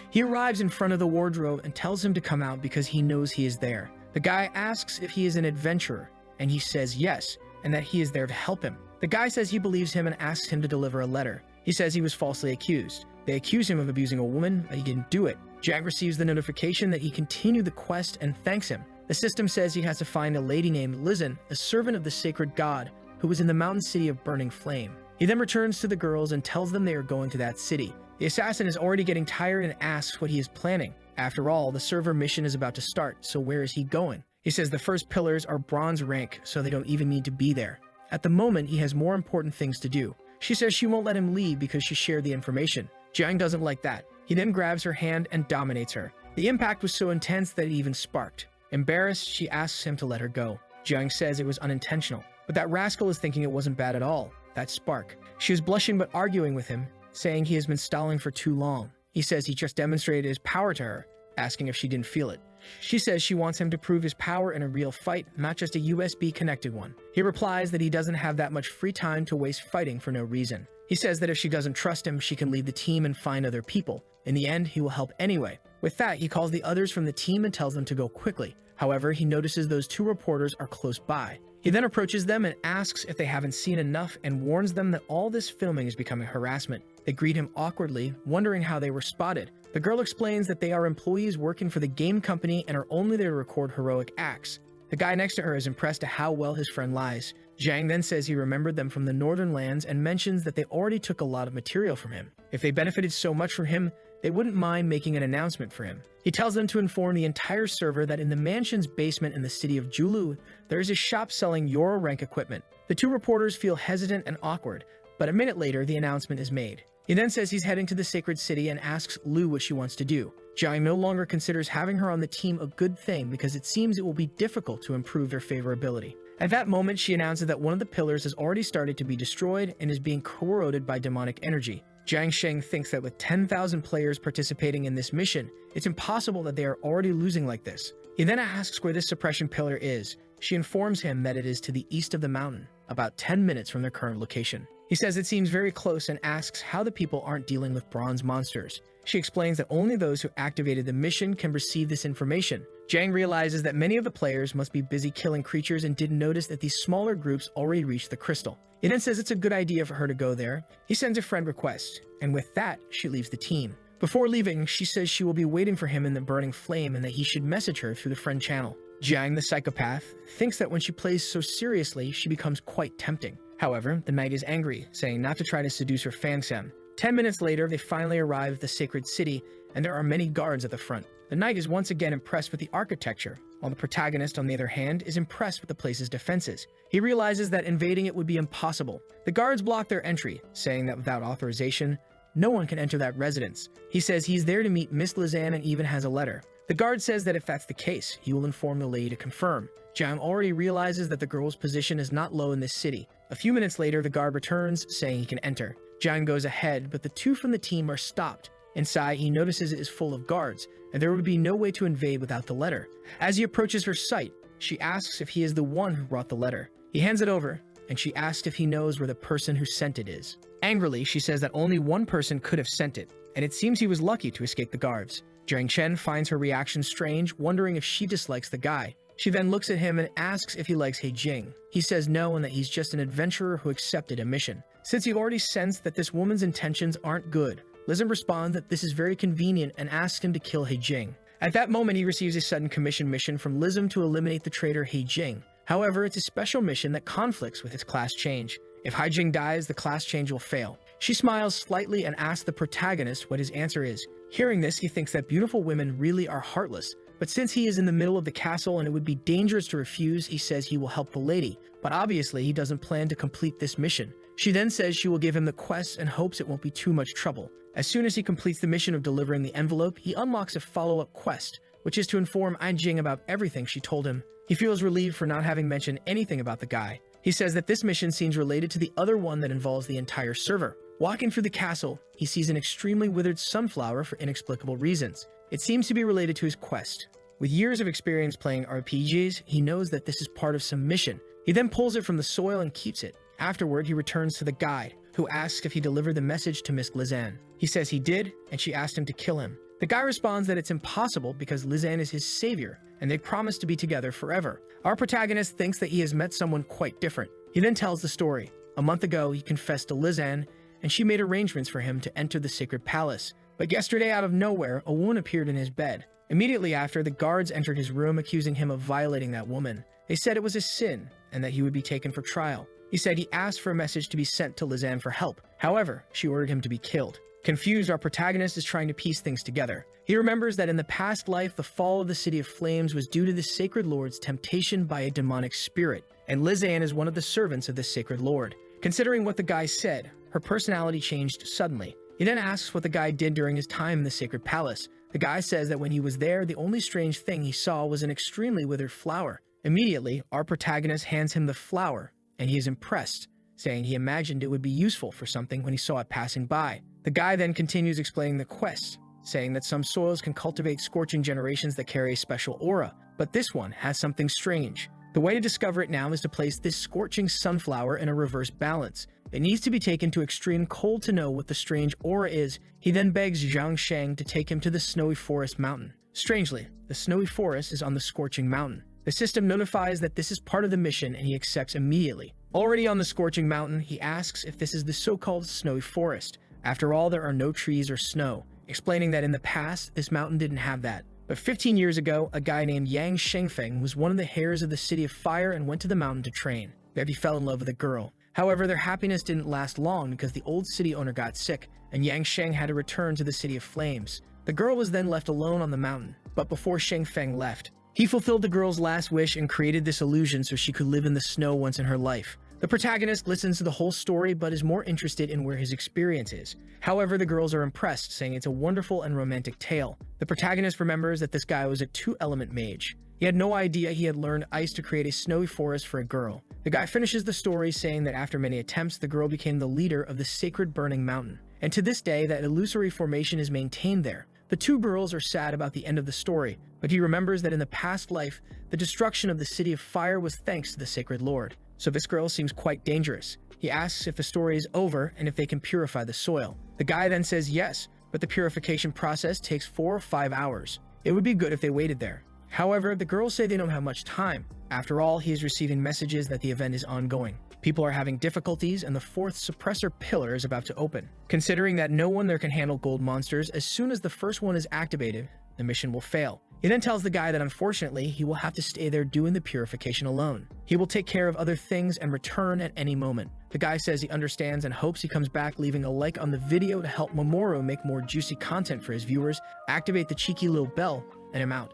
He arrives in front of the wardrobe and tells him to come out because he knows he is there. The guy asks if he is an adventurer, and he says yes, and that he is there to help him. The guy says he believes him and asks him to deliver a letter. He says he was falsely accused. They accuse him of abusing a woman, but he didn't do it. Jack receives the notification that he continued the quest and thanks him. The system says he has to find a lady named Lizen, a servant of the sacred god, who was in the mountain city of Burning Flame. He then returns to the girls and tells them they are going to that city. The assassin is already getting tired and asks what he is planning. After all, the server mission is about to start, so where is he going? He says the first pillars are bronze rank, so they don't even need to be there. At the moment, he has more important things to do. She says she won't let him leave because she shared the information. Jiang doesn't like that. He then grabs her hand and dominates her. The impact was so intense that it even sparked. Embarrassed, she asks him to let her go. Jiang says it was unintentional, but that rascal is thinking it wasn't bad at all. That spark. She is blushing but arguing with him, saying he has been stalling for too long. He says he just demonstrated his power to her, asking if she didn't feel it. She says she wants him to prove his power in a real fight, not just a USB-connected one. He replies that he doesn't have that much free time to waste fighting for no reason. He says that if she doesn't trust him, she can leave the team and find other people. In the end, he will help anyway. With that, he calls the others from the team and tells them to go quickly. However, he notices those two reporters are close by. He then approaches them and asks if they haven't seen enough and warns them that all this filming is becoming harassment. They greet him awkwardly, wondering how they were spotted. The girl explains that they are employees working for the game company and are only there to record heroic acts. The guy next to her is impressed at how well his friend lies. Jiang then says he remembered them from the northern lands and mentions that they already took a lot of material from him. If they benefited so much from him, they wouldn't mind making an announcement for him. He tells them to inform the entire server that in the mansion's basement in the city of Julu, there is a shop selling Euro rank equipment. The two reporters feel hesitant and awkward, but a minute later, the announcement is made. He then says he's heading to the sacred city and asks Lu what she wants to do. Jiang no longer considers having her on the team a good thing because it seems it will be difficult to improve their favorability. At that moment, she announces that one of the pillars has already started to be destroyed and is being corroded by demonic energy. Jiang Sheng thinks that with 10,000 players participating in this mission, it's impossible that they are already losing like this. He then asks where this suppression pillar is. She informs him that it is to the east of the mountain, about 10 minutes from their current location. He says it seems very close and asks how the people aren't dealing with bronze monsters. She explains that only those who activated the mission can receive this information. Jiang realizes that many of the players must be busy killing creatures and didn't notice that these smaller groups already reached the crystal. He then says it's a good idea for her to go there. He sends a friend request, and with that, she leaves the team. Before leaving, she says she will be waiting for him in the burning flame and that he should message her through the friend channel. Jiang, the psychopath, thinks that when she plays so seriously, she becomes quite tempting. However, the knight is angry, saying not to try to seduce her Fangsam. 10 minutes later, they finally arrive at the sacred city, and there are many guards at the front. The knight is once again impressed with the architecture, while the protagonist, on the other hand, is impressed with the place's defenses. He realizes that invading it would be impossible. The guards block their entry, saying that without authorization, no one can enter that residence. He says he's there to meet Miss Lizanne and even has a letter. The guard says that if that's the case, he will inform the lady to confirm. Jiang already realizes that the girl's position is not low in this city. A few minutes later, the guard returns, saying he can enter. Jiang goes ahead, but the two from the team are stopped. Inside, he notices it is full of guards, and there would be no way to invade without the letter. As he approaches her sight, she asks if he is the one who brought the letter. He hands it over, and she asks if he knows where the person who sent it is. Angrily, she says that only one person could have sent it, and it seems he was lucky to escape the guards. Jiang Chen finds her reaction strange, wondering if she dislikes the guy. She then looks at him and asks if he likes He Jing. He says no and that he's just an adventurer who accepted a mission. Since he already sensed that this woman's intentions aren't good, Lizanne responds that this is very convenient and asks him to kill He Jing. At that moment, he receives a sudden commission mission from Lizanne to eliminate the traitor He Jing. However, it's a special mission that conflicts with his class change. If He Jing dies, the class change will fail. She smiles slightly and asks the protagonist what his answer is. Hearing this, he thinks that beautiful women really are heartless. But since he is in the middle of the castle and it would be dangerous to refuse, he says he will help the lady. But obviously, he doesn't plan to complete this mission. She then says she will give him the quest and hopes it won't be too much trouble. As soon as he completes the mission of delivering the envelope, he unlocks a follow-up quest, which is to inform Anjing about everything she told him. He feels relieved for not having mentioned anything about the guy. He says that this mission seems related to the other one that involves the entire server. Walking through the castle, he sees an extremely withered sunflower for inexplicable reasons. It seems to be related to his quest. With years of experience playing RPGs, he knows that this is part of some mission. He then pulls it from the soil and keeps it. Afterward, he returns to the guide, who asks if he delivered the message to Miss Lizanne. He says he did, and she asked him to kill him. The guy responds that it's impossible because Lizanne is his savior, and they promise to be together forever. Our protagonist thinks that he has met someone quite different. He then tells the story. A month ago, he confessed to Lizanne, and she made arrangements for him to enter the sacred palace. But yesterday, out of nowhere, a woman appeared in his bed. Immediately after, the guards entered his room accusing him of violating that woman. They said it was a sin, and that he would be taken for trial. He said he asked for a message to be sent to Lizanne for help. However, she ordered him to be killed. Confused, our protagonist is trying to piece things together. He remembers that in the past life, the fall of the City of Flames was due to the Sacred Lord's temptation by a demonic spirit, and Lizanne is one of the servants of the Sacred Lord. Considering what the guy said, her personality changed suddenly. He then asks what the guy did during his time in the Sacred Palace. The guy says that when he was there, the only strange thing he saw was an extremely withered flower. Immediately, our protagonist hands him the flower, and he is impressed, saying he imagined it would be useful for something when he saw it passing by. The guy then continues explaining the quest, saying that some soils can cultivate scorching generations that carry a special aura, but this one has something strange. The way to discover it now is to place this scorching sunflower in a reverse balance. It needs to be taken to extreme cold to know what the strange aura is. He then begs Zhang Sheng to take him to the Snowy Forest Mountain. Strangely, the Snowy Forest is on the Scorching Mountain. The system notifies that this is part of the mission and he accepts immediately. Already on the Scorching Mountain, he asks if this is the so-called Snowy Forest. After all, there are no trees or snow, explaining that in the past, this mountain didn't have that. But 15 years ago, a guy named Yang Shengfeng was one of the heirs of the City of Fire and went to the mountain to train. There he fell in love with a girl. However, their happiness didn't last long because the old city owner got sick, and Yang Sheng had to return to the City of Flames. The girl was then left alone on the mountain, but before Shengfeng left, he fulfilled the girl's last wish and created this illusion so she could live in the snow once in her life. The protagonist listens to the whole story but is more interested in where his experience is. However, the girls are impressed, saying it's a wonderful and romantic tale. The protagonist remembers that this guy was a two-element mage. He had no idea he had learned ice to create a snowy forest for a girl. The guy finishes the story saying that after many attempts, the girl became the leader of the sacred burning mountain. And to this day, that illusory formation is maintained there. The two girls are sad about the end of the story, but he remembers that in the past life, the destruction of the City of Fire was thanks to the Sacred Lord. So this girl seems quite dangerous. He asks if the story is over and if they can purify the soil. The guy then says yes, but the purification process takes 4 or 5 hours. It would be good if they waited there. However, the girls say they don't have much time. After all, he is receiving messages that the event is ongoing. People are having difficulties and the 4th suppressor pillar is about to open. Considering that no one there can handle gold monsters, as soon as the first one is activated, the mission will fail. He then tells the guy that unfortunately, he will have to stay there doing the purification alone. He will take care of other things and return at any moment. The guy says he understands and hopes he comes back, leaving a like on the video to help Mamoru make more juicy content for his viewers, activate the cheeky little bell, and I'm out.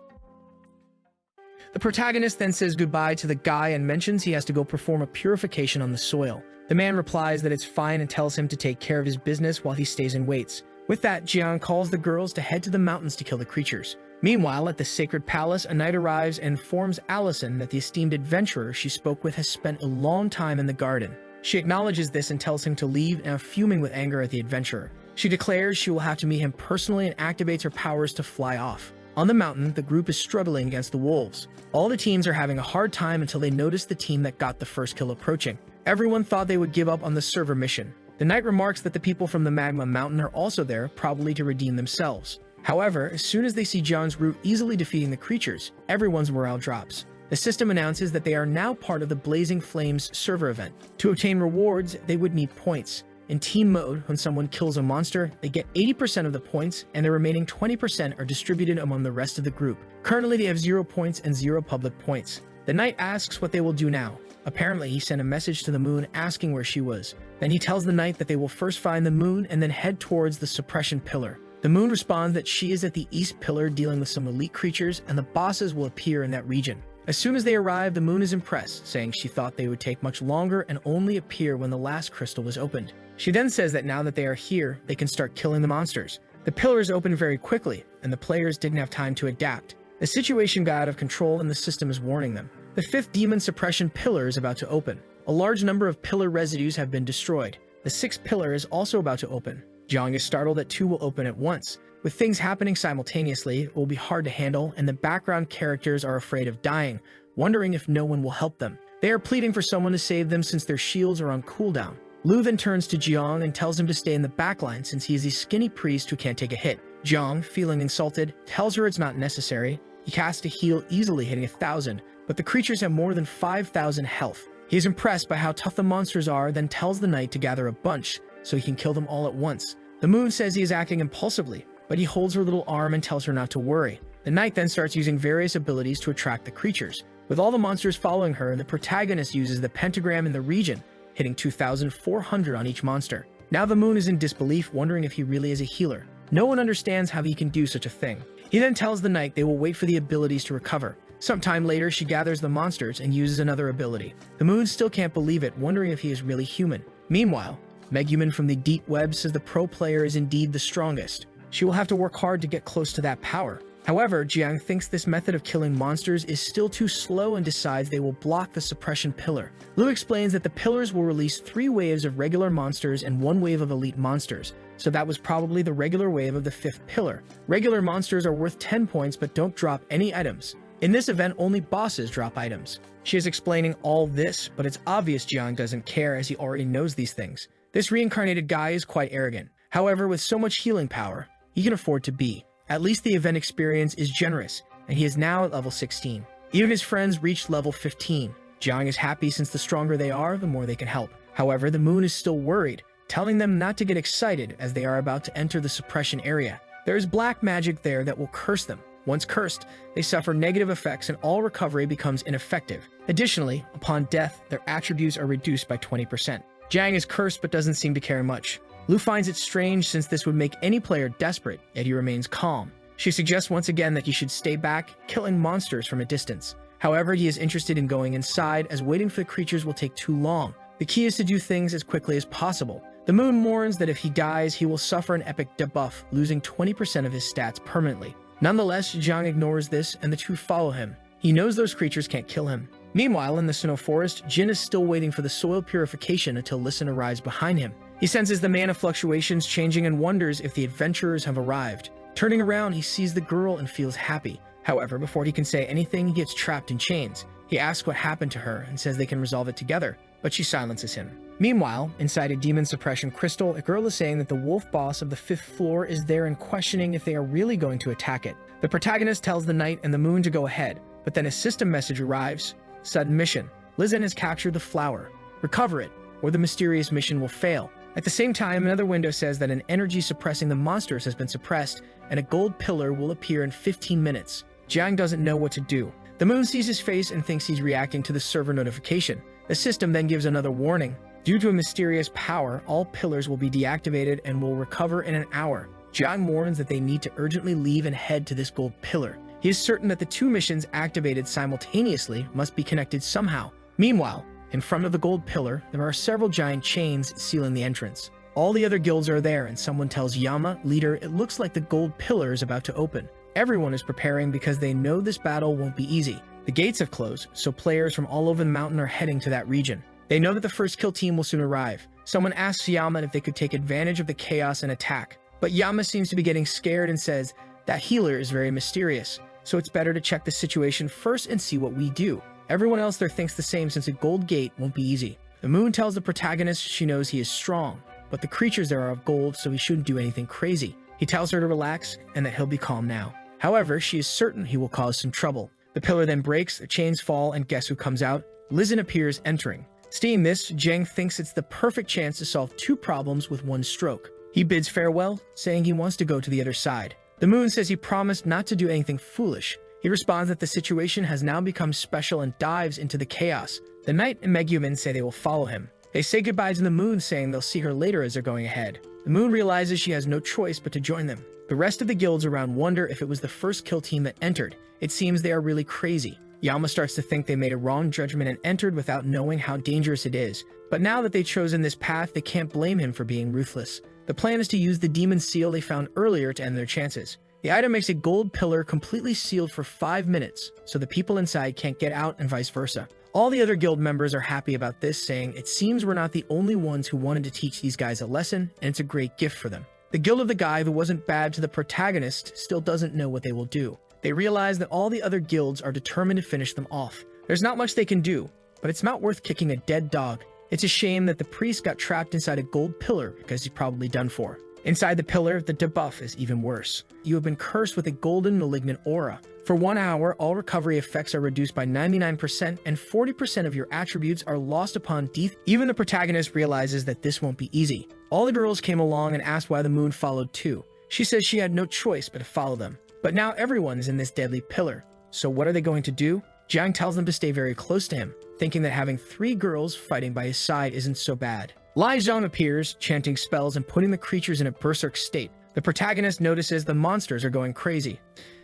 The protagonist then says goodbye to the guy and mentions he has to go perform a purification on the soil. The man replies that it's fine and tells him to take care of his business while he stays and waits. With that, Jiang calls the girls to head to the mountains to kill the creatures. Meanwhile, at the Sacred Palace, a knight arrives and informs Allison that the esteemed adventurer she spoke with has spent a long time in the garden. She acknowledges this and tells him to leave and is fuming with anger at the adventurer. She declares she will have to meet him personally and activates her powers to fly off. On the mountain, the group is struggling against the wolves. All the teams are having a hard time until they notice the team that got the first kill approaching. Everyone thought they would give up on the server mission. The knight remarks that the people from the Magma Mountain are also there, probably to redeem themselves. However, as soon as they see Jiang's route easily defeating the creatures, everyone's morale drops. The system announces that they are now part of the Blazing Flames server event. To obtain rewards, they would need points. In team mode, when someone kills a monster, they get 80% of the points, and the remaining 20% are distributed among the rest of the group. Currently, they have 0 points and 0 public points. The knight asks what they will do now. Apparently, he sent a message to the moon asking where she was. Then he tells the knight that they will first find the moon and then head towards the suppression pillar. The moon responds that she is at the east pillar dealing with some elite creatures and the bosses will appear in that region. As soon as they arrive, the moon is impressed, saying she thought they would take much longer and only appear when the last crystal was opened. She then says that now that they are here, they can start killing the monsters. The pillars opened very quickly, and the players didn't have time to adapt. The situation got out of control and the system is warning them. The 5th demon suppression pillar is about to open. A large number of pillar residues have been destroyed. The 6th pillar is also about to open. Jiang is startled that 2 will open at once. With things happening simultaneously, it will be hard to handle, and the background characters are afraid of dying, wondering if no one will help them. They are pleading for someone to save them since their shields are on cooldown. Lu then turns to Jiang and tells him to stay in the backline since he is a skinny priest who can't take a hit. Jiang, feeling insulted, tells her it's not necessary. He casts a heal easily hitting 1,000, but the creatures have more than 5,000 health. He is impressed by how tough the monsters are, then tells the knight to gather a bunch so he can kill them all at once. The moon says he is acting impulsively, but he holds her little arm and tells her not to worry. The knight then starts using various abilities to attract the creatures. With all the monsters following her, the protagonist uses the pentagram in the region, hitting 2,400 on each monster. Now the moon is in disbelief, wondering if he really is a healer. No one understands how he can do such a thing. He then tells the knight they will wait for the abilities to recover. Sometime later, she gathers the monsters and uses another ability. The moon still can't believe it, wondering if he is really human. Meanwhile, Megumin from the Deep Web says the pro player is indeed the strongest. She will have to work hard to get close to that power. However, Jiang thinks this method of killing monsters is still too slow and decides they will block the suppression pillar. Lu explains that the pillars will release 3 waves of regular monsters and 1 wave of elite monsters, so that was probably the regular wave of the 5th pillar. Regular monsters are worth 10 points but don't drop any items. In this event, only bosses drop items. She is explaining all this, but it's obvious Jiang doesn't care as he already knows these things. This reincarnated guy is quite arrogant. However, with so much healing power, he can afford to be. At least the event experience is generous, and he is now at level 16. Even his friends reached level 15. Jiang is happy since the stronger they are, the more they can help. However, the moon is still worried, telling them not to get excited as they are about to enter the suppression area. There is black magic there that will curse them. Once cursed, they suffer negative effects and all recovery becomes ineffective. Additionally, upon death, their attributes are reduced by 20%. Jiang is cursed but doesn't seem to care much. Lu finds it strange since this would make any player desperate, yet he remains calm. She suggests once again that he should stay back, killing monsters from a distance. However, he is interested in going inside as waiting for the creatures will take too long. The key is to do things as quickly as possible. The moon warns that if he dies, he will suffer an epic debuff, losing 20% of his stats permanently. Nonetheless, Jiang ignores this and the two follow him. He knows those creatures can't kill him. Meanwhile, in the Sinnoh Forest, Jin is still waiting for the soil purification until Listen arrives behind him. He senses the mana fluctuations changing and wonders if the adventurers have arrived. Turning around, he sees the girl and feels happy. However, before he can say anything, he gets trapped in chains. He asks what happened to her and says they can resolve it together, but she silences him. Meanwhile, inside a demon suppression crystal, a girl is saying that the wolf boss of the 5th floor is there and questioning if they are really going to attack it. The protagonist tells the knight and the moon to go ahead, but then a system message arrives. Sudden mission. Lizen has captured the flower. Recover it, or the mysterious mission will fail. At the same time, another window says that an energy suppressing the monsters has been suppressed, and a gold pillar will appear in 15 minutes. Jiang doesn't know what to do. The moon sees his face and thinks he's reacting to the server notification. The system then gives another warning. Due to a mysterious power, all pillars will be deactivated and will recover in an hour. Jiang warns that they need to urgently leave and head to this gold pillar. He is certain that the 2 missions activated simultaneously must be connected somehow. Meanwhile, in front of the gold pillar, there are several giant chains sealing the entrance. All the other guilds are there, and someone tells Yama, leader, it looks like the gold pillar is about to open. Everyone is preparing because they know this battle won't be easy. The gates have closed, so players from all over the mountain are heading to that region. They know that the first kill team will soon arrive. Someone asks Yama if they could take advantage of the chaos and attack, but Yama seems to be getting scared and says that healer is very mysterious, so it's better to check the situation first and see what we do. Everyone else there thinks the same since a gold gate won't be easy. The moon tells the protagonist she knows he is strong, but the creatures there are of gold, so he shouldn't do anything crazy. He tells her to relax and that he'll be calm now. However, she is certain he will cause some trouble. The pillar then breaks, the chains fall, and guess who comes out? Lizen appears entering. Seeing this, Jiang thinks it's the perfect chance to solve 2 problems with 1 stroke. He bids farewell, saying he wants to go to the other side. The moon says he promised not to do anything foolish. He responds that the situation has now become special and dives into the chaos. The knight and Megumin say they will follow him. They say goodbye to the moon, saying they'll see her later as they're going ahead. The moon realizes she has no choice but to join them. The rest of the guilds around wonder if it was the first kill team that entered. It seems they are really crazy. Yama starts to think they made a wrong judgment and entered without knowing how dangerous it is. But now that they've chosen this path, they can't blame him for being ruthless. The plan is to use the demon seal they found earlier to end their chances. The item makes a gold pillar completely sealed for 5 minutes, so the people inside can't get out and vice versa. All the other guild members are happy about this, saying it seems we're not the only ones who wanted to teach these guys a lesson, and it's a great gift for them. The guild of the guy who wasn't bad to the protagonist still doesn't know what they will do. They realize that all the other guilds are determined to finish them off. There's not much they can do, but it's not worth kicking a dead dog. It's a shame that the priest got trapped inside a gold pillar because he's probably done for. Inside the pillar, the debuff is even worse. You have been cursed with a golden malignant aura. For 1 hour, all recovery effects are reduced by 99% and 40% of your attributes are lost upon death. Even the protagonist realizes that this won't be easy. All the girls came along and asked why the moon followed too. She says she had no choice but to follow them. But now everyone is in this deadly pillar. So what are they going to do? Jiang tells them to stay very close to him, thinking that having 3 girls fighting by his side isn't so bad. Lai Zhang appears, chanting spells and putting the creatures in a berserk state. The protagonist notices the monsters are going crazy.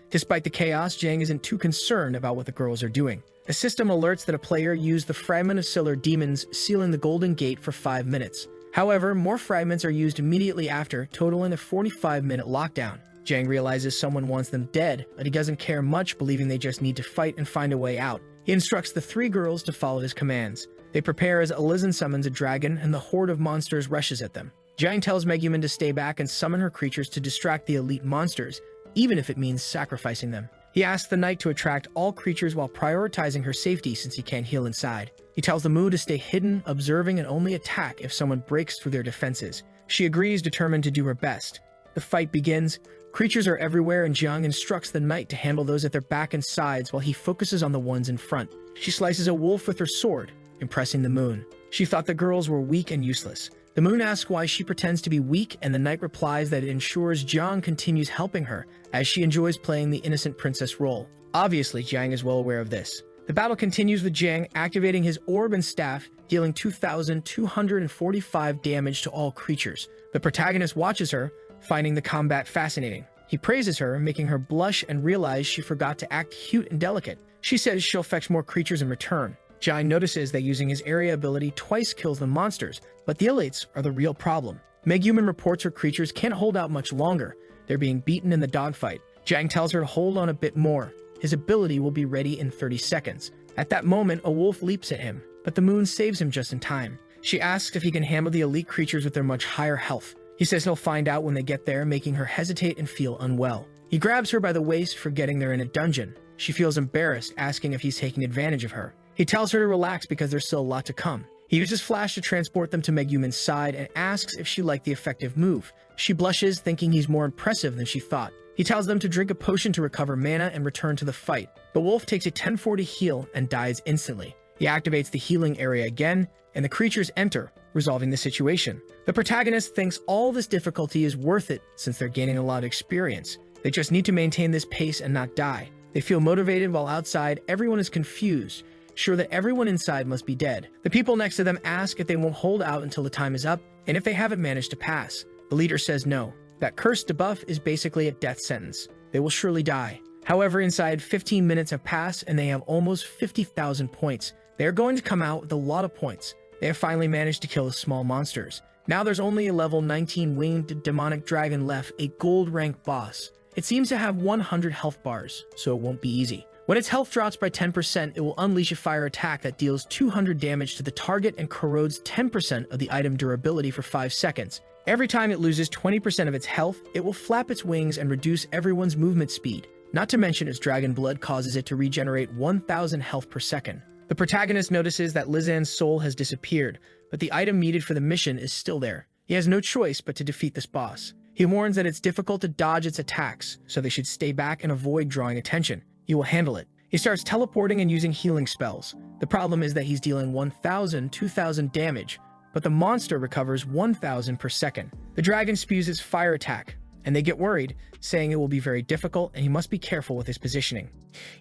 Despite the chaos, Jiang isn't too concerned about what the girls are doing. The system alerts that a player used the fragment of Siller demons, sealing the golden gate for 5 minutes. However, more fragments are used immediately after, totaling a 45-minute lockdown. Jiang realizes someone wants them dead, but he doesn't care much, believing they just need to fight and find a way out. He instructs the 3 girls to follow his commands. They prepare as Alizen summons a dragon, and the horde of monsters rushes at them. Jiang tells Megumin to stay back and summon her creatures to distract the elite monsters, even if it means sacrificing them. He asks the knight to attract all creatures while prioritizing her safety since he can't heal inside. He tells the moon to stay hidden, observing, and only attack if someone breaks through their defenses. She agrees, determined to do her best. The fight begins. Creatures are everywhere, and Jiang instructs the knight to handle those at their back and sides while he focuses on the ones in front. She slices a wolf with her sword, impressing the moon. She thought the girls were weak and useless. The moon asks why she pretends to be weak, and the knight replies that it ensures Jiang continues helping her, as she enjoys playing the innocent princess role. Obviously, Jiang is well aware of this. The battle continues with Jiang activating his orb and staff, dealing 2,245 damage to all creatures. The protagonist watches her, finding the combat fascinating. He praises her, making her blush and realize she forgot to act cute and delicate. She says she'll fetch more creatures in return. Jiang notices that using his area ability twice kills the monsters, but the elites are the real problem. Megumin reports her creatures can't hold out much longer. They're being beaten in the dogfight. Jiang tells her to hold on a bit more. His ability will be ready in 30 seconds. At that moment, a wolf leaps at him, but the moon saves him just in time. She asks if he can handle the elite creatures with their much higher health. He says he'll find out when they get there, making her hesitate and feel unwell. He grabs her by the waist, forgetting they're in a dungeon. She feels embarrassed, asking if he's taking advantage of her. He tells her to relax because there's still a lot to come. He uses Flash to transport them to Megumin's side and asks if she liked the effective move. She blushes, thinking he's more impressive than she thought. He tells them to drink a potion to recover mana and return to the fight. The wolf takes a 1040 heal and dies instantly. He activates the healing area again, and the creatures enter, resolving the situation. The protagonist thinks all this difficulty is worth it since they're gaining a lot of experience. They just need to maintain this pace and not die. They feel motivated while outside everyone is confused, sure that everyone inside must be dead. The people next to them ask if they won't hold out until the time is up, and if they haven't managed to pass. The leader says no. That cursed debuff is basically a death sentence. They will surely die. However, inside 15 minutes have passed and they have almost 50,000 points. They are going to come out with a lot of points. They have finally managed to kill the small monsters. Now there's only a level 19 winged demonic dragon left, a gold rank boss. It seems to have 100 health bars, so it won't be easy. When its health drops by 10%, it will unleash a fire attack that deals 200 damage to the target and corrodes 10% of the item durability for 5 seconds. Every time it loses 20% of its health, it will flap its wings and reduce everyone's movement speed. Not to mention its dragon blood causes it to regenerate 1,000 health per second. The protagonist notices that Lizanne's soul has disappeared, but the item needed for the mission is still there. He has no choice but to defeat this boss. He warns that it's difficult to dodge its attacks, so they should stay back and avoid drawing attention. He will handle it. He starts teleporting and using healing spells. The problem is that he's dealing 1,000, 2,000 damage, but the monster recovers 1,000 per second. The dragon spews its fire attack, and they get worried, saying it will be very difficult and he must be careful with his positioning.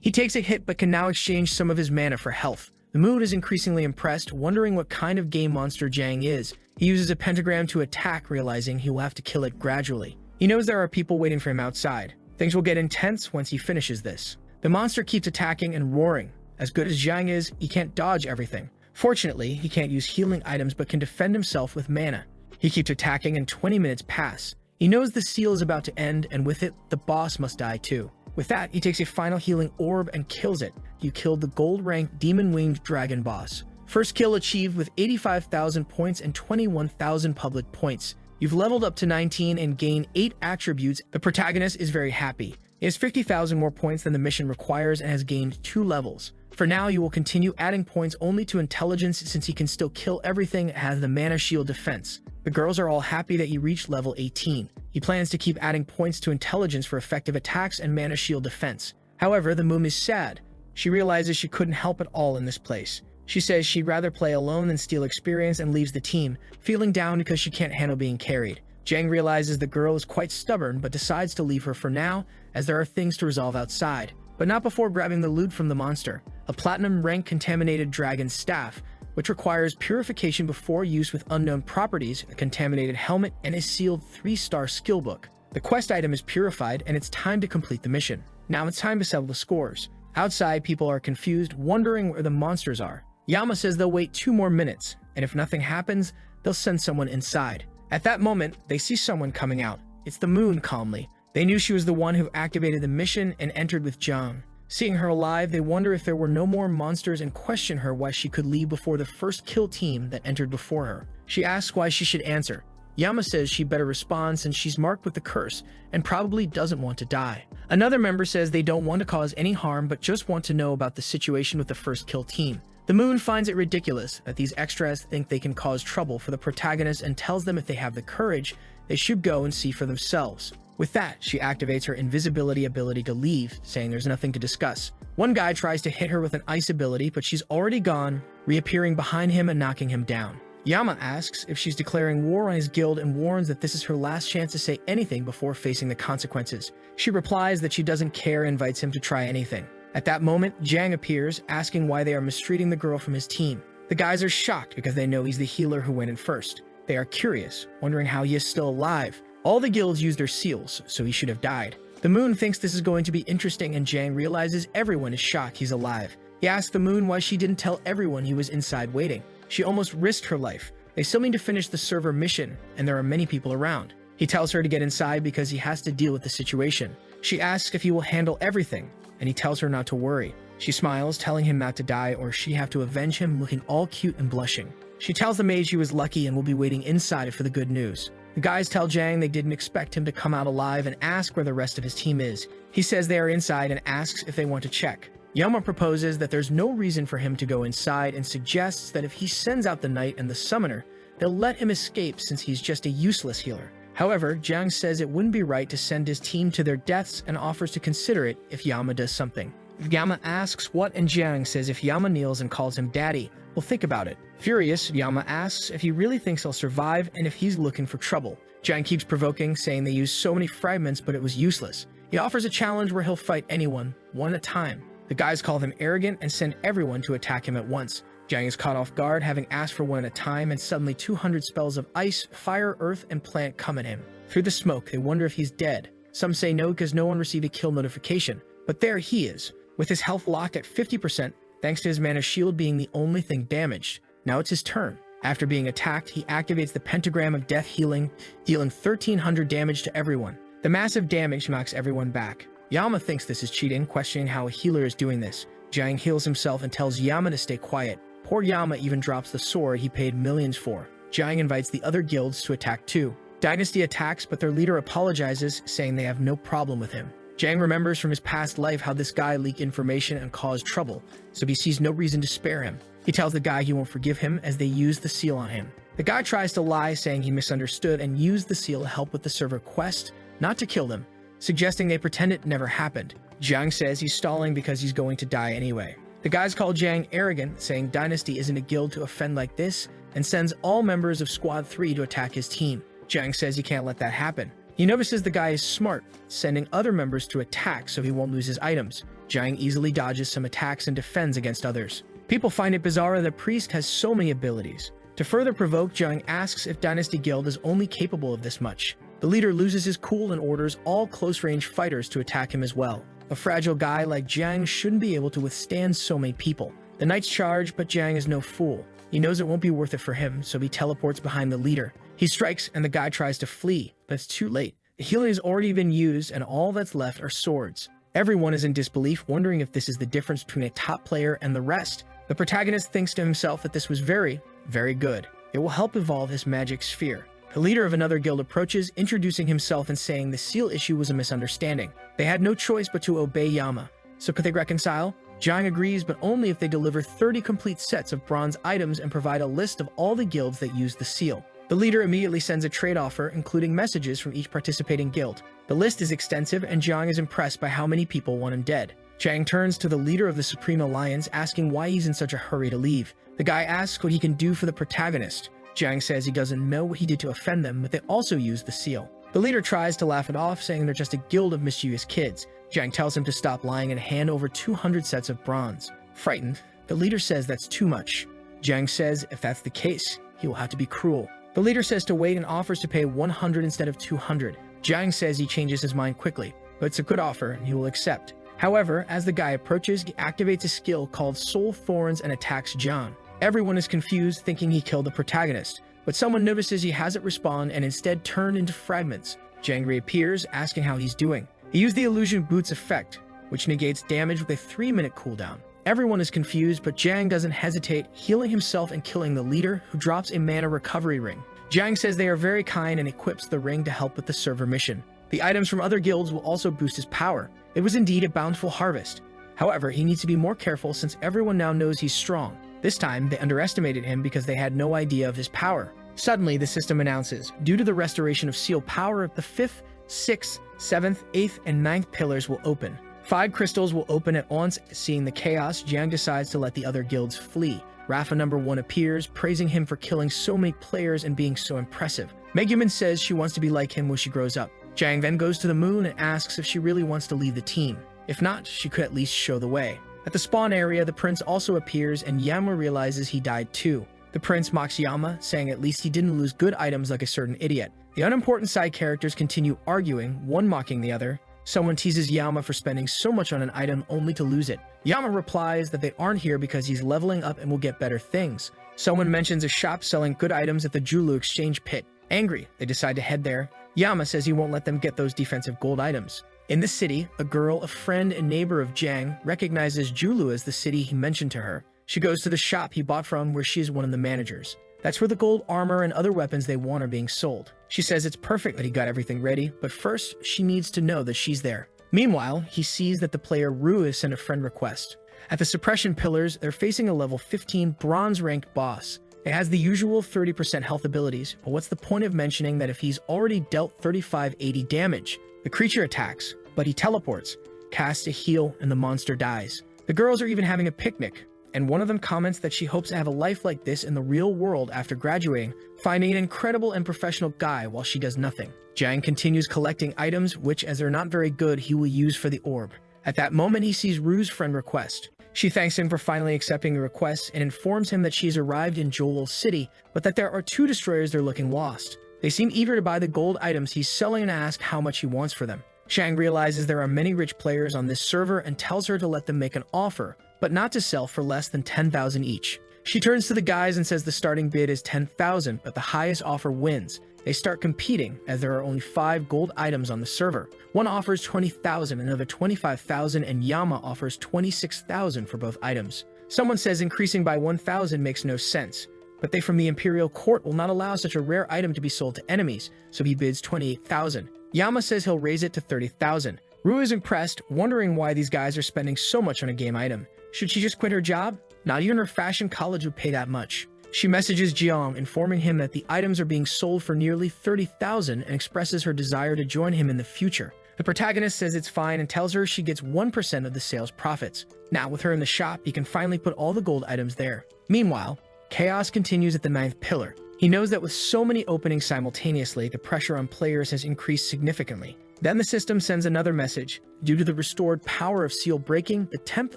He takes a hit but can now exchange some of his mana for health. The moon is increasingly impressed, wondering what kind of game monster Jang is. He uses a pentagram to attack, realizing he will have to kill it gradually. He knows there are people waiting for him outside. Things will get intense once he finishes this. The monster keeps attacking and roaring. As good as Jang is, he can't dodge everything. Fortunately, he can't use healing items but can defend himself with mana. He keeps attacking and 20 minutes pass. He knows the seal is about to end, and with it, the boss must die too. With that, he takes a final healing orb and kills it. You killed the gold-ranked demon-winged dragon boss. First kill achieved with 85,000 points and 21,000 public points. You've leveled up to 19 and gained 8 attributes. The protagonist is very happy. He has 50,000 more points than the mission requires and has gained 2 levels. For now, you will continue adding points only to intelligence since he can still kill everything and has the mana shield defense. The girls are all happy that he reached level 18. He plans to keep adding points to intelligence for effective attacks and mana shield defense. However, the moon is sad. She realizes she couldn't help at all in this place. She says she'd rather play alone than steal experience and leaves the team, feeling down because she can't handle being carried. Jang realizes the girl is quite stubborn but decides to leave her for now, as there are things to resolve outside. But not before grabbing the loot from the monster, a platinum rank contaminated dragon staff, which requires purification before use with unknown properties, a contaminated helmet, and a sealed 3-star skill book. The quest item is purified and it's time to complete the mission. Now it's time to settle the scores. Outside, people are confused, wondering where the monsters are. Yama says they'll wait 2 more minutes, and if nothing happens, they'll send someone inside. At that moment, they see someone coming out. It's the moon calmly. They knew she was the one who activated the mission and entered with Jang. Seeing her alive, they wonder if there were no more monsters and question her why she could leave before the first kill team that entered before her. She asks why she should answer. Yama says she better respond since she's marked with the curse and probably doesn't want to die. Another member says they don't want to cause any harm but just want to know about the situation with the first kill team. The moon finds it ridiculous that these extras think they can cause trouble for the protagonist and tells them if they have the courage, they should go and see for themselves. With that, she activates her invisibility ability to leave, saying there's nothing to discuss. One guy tries to hit her with an ice ability, but she's already gone, reappearing behind him and knocking him down. Yama asks if she's declaring war on his guild and warns that this is her last chance to say anything before facing the consequences. She replies that she doesn't care and invites him to try anything. At that moment, Jang appears, asking why they are mistreating the girl from his team. The guys are shocked because they know he's the healer who went in first. They are curious, wondering how he is still alive. All the guilds use their seals, so he should have died. The moon thinks this is going to be interesting and Jang realizes everyone is shocked he's alive. He asks the moon why she didn't tell everyone he was inside waiting. She almost risked her life. They still need to finish the server mission, and there are many people around. He tells her to get inside because he has to deal with the situation. She asks if he will handle everything, and he tells her not to worry. She smiles, telling him not to die or she'd have to avenge him, looking all cute and blushing. She tells the maid she was lucky and will be waiting inside for the good news. The guys tell Jang they didn't expect him to come out alive and ask where the rest of his team is. He says they are inside and asks if they want to check. Yama proposes that there's no reason for him to go inside and suggests that if he sends out the knight and the summoner, they'll let him escape since he's just a useless healer. However, Jang says it wouldn't be right to send his team to their deaths and offers to consider it if Yama does something. Yama asks what and Jang says if Yama kneels and calls him daddy, we'll think about it. Furious, Yama asks if he really thinks he'll survive and if he's looking for trouble. Jang keeps provoking, saying they used so many fragments but it was useless. He offers a challenge where he'll fight anyone, one at a time. The guys call him arrogant and send everyone to attack him at once. Jang is caught off guard, having asked for one at a time, and suddenly 200 spells of ice, fire, earth, and plant come at him. Through the smoke, they wonder if he's dead. Some say no because no one received a kill notification, but there he is, with his health locked at 50%, thanks to his mana shield being the only thing damaged. Now it's his turn. After being attacked, he activates the pentagram of death healing, dealing 1300 damage to everyone. The massive damage knocks everyone back. Yama thinks this is cheating, questioning how a healer is doing this. Jang heals himself and tells Yama to stay quiet. Poor Yama even drops the sword he paid millions for. Jang invites the other guilds to attack too. Dynasty attacks, but their leader apologizes, saying they have no problem with him. Jang remembers from his past life how this guy leaked information and caused trouble, so he sees no reason to spare him. He tells the guy he won't forgive him as they use the seal on him. The guy tries to lie, saying he misunderstood and used the seal to help with the server quest, not to kill them, suggesting they pretend it never happened. Jang says he's stalling because he's going to die anyway. The guys call Jang arrogant, saying Dynasty isn't a guild to offend like this, and sends all members of Squad 3 to attack his team. Jang says he can't let that happen. He notices the guy is smart, sending other members to attack so he won't lose his items. Jang easily dodges some attacks and defends against others. People find it bizarre that the priest has so many abilities. To further provoke, Jiang asks if Dynasty Guild is only capable of this much. The leader loses his cool and orders all close-range fighters to attack him as well. A fragile guy like Jiang shouldn't be able to withstand so many people. The knights charge, but Jiang is no fool. He knows it won't be worth it for him, so he teleports behind the leader. He strikes, and the guy tries to flee, but it's too late. The healing has already been used, and all that's left are swords. Everyone is in disbelief, wondering if this is the difference between a top player and the rest. The protagonist thinks to himself that this was very, very good. It will help evolve his magic sphere. The leader of another guild approaches, introducing himself and saying the seal issue was a misunderstanding. They had no choice but to obey Yama. So could they reconcile? Jiang agrees, but only if they deliver 30 complete sets of bronze items and provide a list of all the guilds that use the seal. The leader immediately sends a trade offer, including messages from each participating guild. The list is extensive, and Jiang is impressed by how many people want him dead. Jiang turns to the leader of the Supreme Alliance, asking why he's in such a hurry to leave. The guy asks what he can do for the protagonist. Jiang says he doesn't know what he did to offend them, but they also use the seal. The leader tries to laugh it off, saying they're just a guild of mischievous kids. Jiang tells him to stop lying and hand over 200 sets of bronze. Frightened, the leader says that's too much. Jiang says if that's the case, he will have to be cruel. The leader says to wait and offers to pay 100 instead of 200. Jiang says he changes his mind quickly, but it's a good offer and he will accept. However, as the guy approaches, he activates a skill called Soul Thorns and attacks Jiang. Everyone is confused, thinking he killed the protagonist, but someone notices he hasn't respawned and instead turned into fragments. Jiang reappears, asking how he's doing. He used the illusion boots effect, which negates damage with a 3-minute cooldown. Everyone is confused, but Jiang doesn't hesitate, healing himself and killing the leader, who drops a mana recovery ring. Jiang says they are very kind and equips the ring to help with the server mission. The items from other guilds will also boost his power. It was indeed a bountiful harvest. However, he needs to be more careful since everyone now knows he's strong. This time, they underestimated him because they had no idea of his power. Suddenly, the system announces, due to the restoration of seal power, the 5th, 6th, 7th, 8th, and 9th pillars will open. 5 crystals will open at once. Seeing the chaos, Jiang decides to let the other guilds flee. Rafa number 1 appears, praising him for killing so many players and being so impressive. Megumin says she wants to be like him when she grows up. Jiang then goes to the moon and asks if she really wants to lead the team. If not, she could at least show the way. At the spawn area, the prince also appears and Yama realizes he died too. The prince mocks Yama, saying at least he didn't lose good items like a certain idiot. The unimportant side characters continue arguing, one mocking the other. Someone teases Yama for spending so much on an item only to lose it. Yama replies that they aren't here because he's leveling up and will get better things. Someone mentions a shop selling good items at the Julu exchange pit. Angry, they decide to head there. Yama says he won't let them get those defensive gold items. In the city, a girl, a friend and neighbor of Jiang, recognizes Julu as the city he mentioned to her. She goes to the shop he bought from, where she is one of the managers. That's where the gold armor and other weapons they want are being sold. She says it's perfect that he got everything ready, but first, she needs to know that she's there. Meanwhile, he sees that the player Ru has sent a friend request. At the suppression pillars, they're facing a level 15 bronze-ranked boss. It has the usual 30% health abilities, but what's the point of mentioning that if he's already dealt 3580 damage? The creature attacks, but he teleports, casts a heal, and the monster dies. The girls are even having a picnic, and one of them comments that she hopes to have a life like this in the real world after graduating, finding an incredible and professional guy while she does nothing. Jiang continues collecting items, which, as they're not very good, he will use for the orb. At that moment, he sees Ru's friend request. She thanks him for finally accepting the request and informs him that she's arrived in Joel's city, but that there are 2 destroyers they're looking lost. They seem eager to buy the gold items he's selling and ask how much he wants for them. Shang realizes there are many rich players on this server and tells her to let them make an offer, but not to sell for less than 10,000 each. She turns to the guys and says the starting bid is 10,000, but the highest offer wins. They start competing, as there are only 5 gold items on the server. One offers 20,000, another 25,000, and Yama offers 26,000 for both items. Someone says increasing by 1,000 makes no sense, but they from the Imperial Court will not allow such a rare item to be sold to enemies, so he bids 28,000. Yama says he'll raise it to 30,000. Ru is impressed, wondering why these guys are spending so much on a game item. Should she just quit her job? Not even her fashion college would pay that much. She messages Jiang, informing him that the items are being sold for nearly 30,000 and expresses her desire to join him in the future. The protagonist says it's fine and tells her she gets 1% of the sales profits. Now, with her in the shop, he can finally put all the gold items there. Meanwhile, chaos continues at the 9th pillar. He knows that with so many openings simultaneously, the pressure on players has increased significantly. Then the system sends another message. Due to the restored power of seal breaking, the 10th,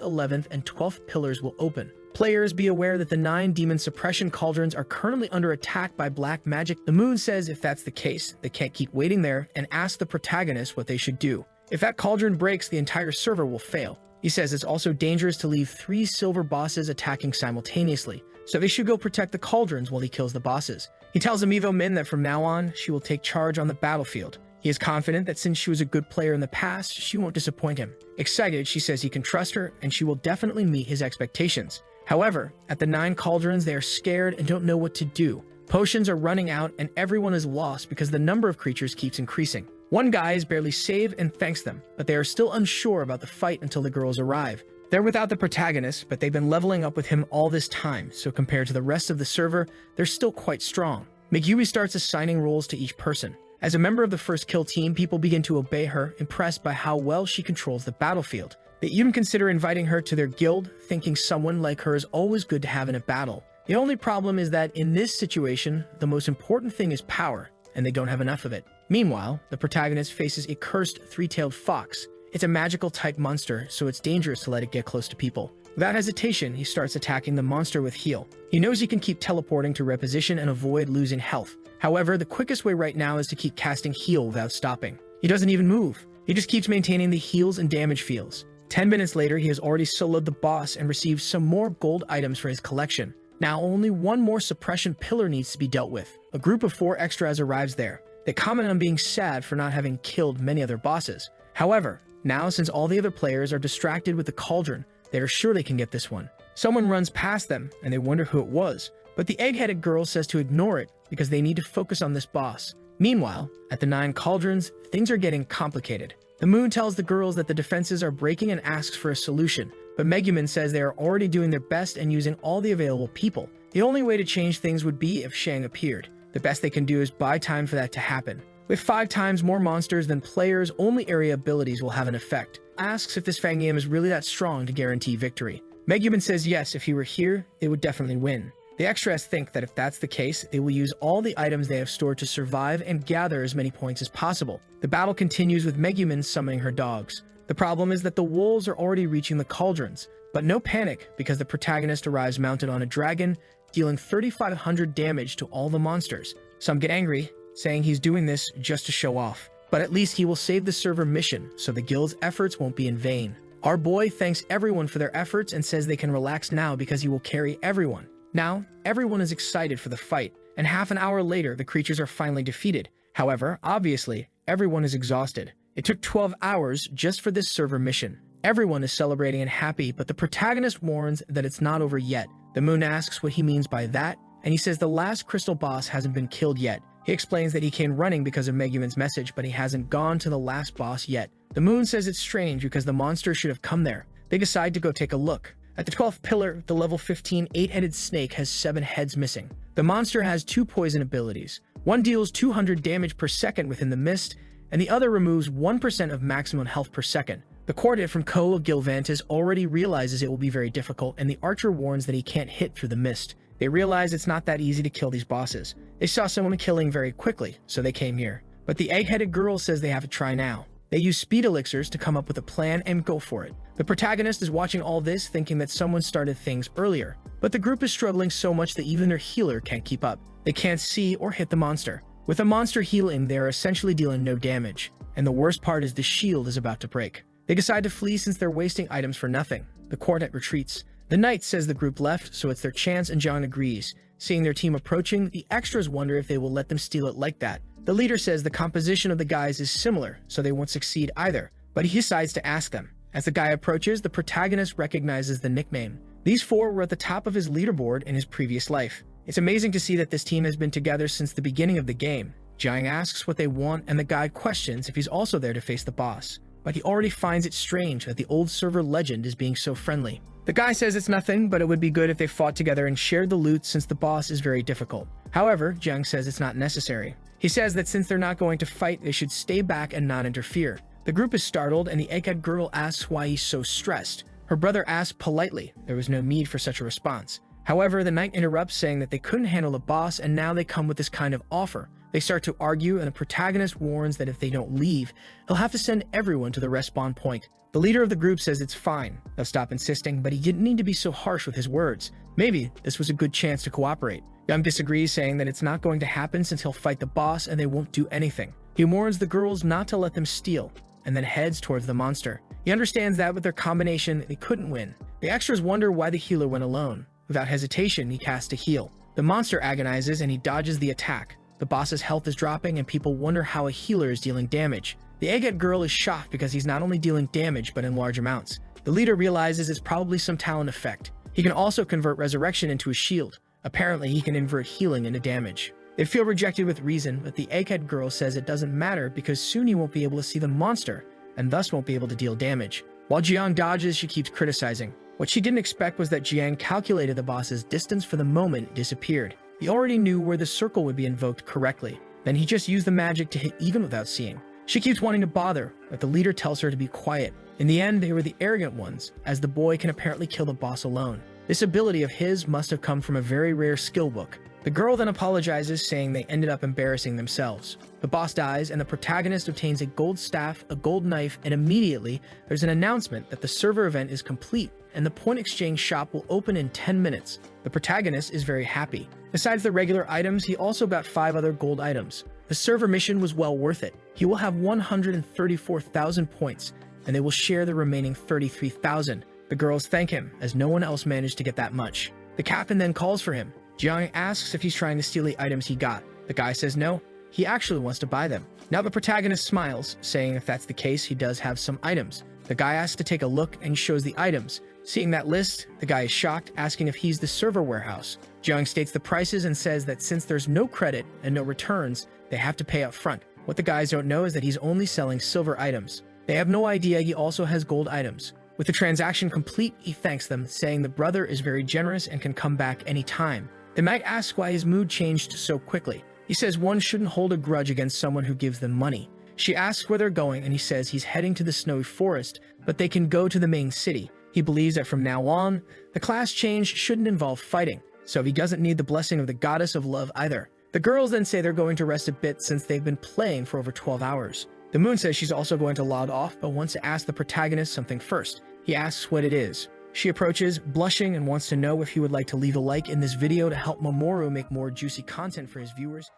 11th, and 12th pillars will open. Players, be aware that the 9 demon suppression cauldrons are currently under attack by black magic. The moon says if that's the case, they can't keep waiting there and ask the protagonist what they should do. If that cauldron breaks, the entire server will fail. He says it's also dangerous to leave 3 silver bosses attacking simultaneously, so they should go protect the cauldrons while he kills the bosses. He tells Amiibo Min that from now on, she will take charge on the battlefield. He is confident that since she was a good player in the past, she won't disappoint him. Excited, she says he can trust her and she will definitely meet his expectations. However, at the 9 cauldrons, they are scared and don't know what to do. Potions are running out and everyone is lost because the number of creatures keeps increasing. One guy is barely saved and thanks them, but they are still unsure about the fight until the girls arrive. They're without the protagonist, but they've been leveling up with him all this time, so compared to the rest of the server, they're still quite strong. Megumi starts assigning roles to each person. As a member of the first kill team, people begin to obey her, impressed by how well she controls the battlefield. They even consider inviting her to their guild, thinking someone like her is always good to have in a battle. The only problem is that in this situation, the most important thing is power, and they don't have enough of it. Meanwhile, the protagonist faces a cursed 3-tailed fox. It's a magical type monster, so it's dangerous to let it get close to people. Without hesitation, he starts attacking the monster with heal. He knows he can keep teleporting to reposition and avoid losing health. However, the quickest way right now is to keep casting heal without stopping. He doesn't even move. He just keeps maintaining the heals and damage fields. 10 minutes later, he has already soloed the boss and received some more gold items for his collection. Now, only one more suppression pillar needs to be dealt with. A group of 4 extras arrives there. They comment on being sad for not having killed many other bosses. However, now since all the other players are distracted with the cauldron, they are sure they can get this one. Someone runs past them, and they wonder who it was. But the egg-headed girl says to ignore it because they need to focus on this boss. Meanwhile, at the 9 cauldrons, things are getting complicated. The moon tells the girls that the defenses are breaking and asks for a solution, but Megumin says they are already doing their best and using all the available people. The only way to change things would be if Shang appeared. The best they can do is buy time for that to happen. With 5 times more monsters than players, only area abilities will have an effect. Asks if this Fangium is really that strong to guarantee victory. Megumin says yes, if he were here, they would definitely win. The extras think that if that's the case, they will use all the items they have stored to survive and gather as many points as possible. The battle continues with Megumin summoning her dogs. The problem is that the wolves are already reaching the cauldrons, but no panic because the protagonist arrives mounted on a dragon, dealing 3,500 damage to all the monsters. Some get angry, saying he's doing this just to show off, but at least he will save the server mission, so the guild's efforts won't be in vain. Our boy thanks everyone for their efforts and says they can relax now because he will carry everyone. Now, everyone is excited for the fight, and half an hour later, the creatures are finally defeated. However, obviously, everyone is exhausted. It took 12 hours just for this server mission. Everyone is celebrating and happy, but the protagonist warns that it's not over yet. The moon asks what he means by that, and he says the last crystal boss hasn't been killed yet. He explains that he came running because of Megumin's message, but he hasn't gone to the last boss yet. The moon says it's strange because the monster should have come there. They decide to go take a look. At the 12th pillar, the level 15 8-headed snake has 7 heads missing. The monster has 2 poison abilities. One deals 200 damage per second within the mist, and the other removes 1% of maximum health per second. The quartet from Ko of Gilvantis already realizes it will be very difficult, and the archer warns that he can't hit through the mist. They realize it's not that easy to kill these bosses. They saw someone killing very quickly, so they came here. But the egg-headed girl says they have to try now. They use speed elixirs to come up with a plan and go for it. The protagonist is watching all this thinking that someone started things earlier, but the group is struggling so much that even their healer can't keep up. They can't see or hit the monster. With the monster healing, they are essentially dealing no damage, and the worst part is the shield is about to break. They decide to flee since they're wasting items for nothing. The quartet retreats. The knight says the group left, so it's their chance and John agrees. Seeing their team approaching, the extras wonder if they will let them steal it like that. The leader says the composition of the guys is similar, so they won't succeed either, but he decides to ask them. As the guy approaches, the protagonist recognizes the nickname. These 4 were at the top of his leaderboard in his previous life. It's amazing to see that this team has been together since the beginning of the game. Jiang asks what they want, and the guy questions if he's also there to face the boss. But he already finds it strange that the old server legend is being so friendly. The guy says it's nothing, but it would be good if they fought together and shared the loot since the boss is very difficult. However, Jiang says it's not necessary. He says that since they're not going to fight, they should stay back and not interfere. The group is startled, and the egghead girl asks why he's so stressed. Her brother asks politely. There was no need for such a response. However, the knight interrupts, saying that they couldn't handle the boss and now they come with this kind of offer. They start to argue and the protagonist warns that if they don't leave, he'll have to send everyone to the respawn point. The leader of the group says it's fine, they'll stop insisting, but he didn't need to be so harsh with his words. Maybe this was a good chance to cooperate. Young disagrees, saying that it's not going to happen since he'll fight the boss and they won't do anything. He warns the girls not to let them steal, and then heads towards the monster. He understands that with their combination, they couldn't win. The extras wonder why the healer went alone. Without hesitation, he casts a heal. The monster agonizes and he dodges the attack. The boss's health is dropping and people wonder how a healer is dealing damage. The egghead girl is shocked because he's not only dealing damage but in large amounts. The leader realizes it's probably some talent effect. He can also convert resurrection into a shield. Apparently, he can invert healing into damage. They feel rejected with reason, but the egghead girl says it doesn't matter because soon he won't be able to see the monster and thus won't be able to deal damage. While Jiang dodges, she keeps criticizing. What she didn't expect was that Jiang calculated the boss's distance for the moment it disappeared. He already knew where the circle would be invoked correctly. Then he just used the magic to hit even without seeing. She keeps wanting to bother, but the leader tells her to be quiet. In the end, they were the arrogant ones, as the boy can apparently kill the boss alone. This ability of his must have come from a very rare skill book. The girl then apologizes, saying they ended up embarrassing themselves. The boss dies, and the protagonist obtains a gold staff, a gold knife, and immediately, there's an announcement that the server event is complete, and the point exchange shop will open in 10 minutes. The protagonist is very happy. Besides the regular items, he also got 5 other gold items. The server mission was well worth it. He will have 134,000 points, and they will share the remaining 33,000. The girls thank him, as no one else managed to get that much. The captain then calls for him. Jiang asks if he's trying to steal the items he got. The guy says no, he actually wants to buy them. Now the protagonist smiles, saying if that's the case, he does have some items. The guy asks to take a look and shows the items. Seeing that list, the guy is shocked, asking if he's the server warehouse. Jiang states the prices and says that since there's no credit and no returns, they have to pay up front. What the guys don't know is that he's only selling silver items. They have no idea he also has gold items. With the transaction complete, he thanks them, saying the brother is very generous and can come back anytime. The knight asks why his mood changed so quickly. He says one shouldn't hold a grudge against someone who gives them money. She asks where they're going and he says he's heading to the snowy forest, but they can go to the main city. He believes that from now on, the class change shouldn't involve fighting, so he doesn't need the blessing of the goddess of love either. The girls then say they're going to rest a bit since they've been playing for over 12 hours. The moon says she's also going to log off, but wants to ask the protagonist something first. He asks what it is. She approaches, blushing, and wants to know if he would like to leave a like in this video to help Mamoru make more juicy content for his viewers.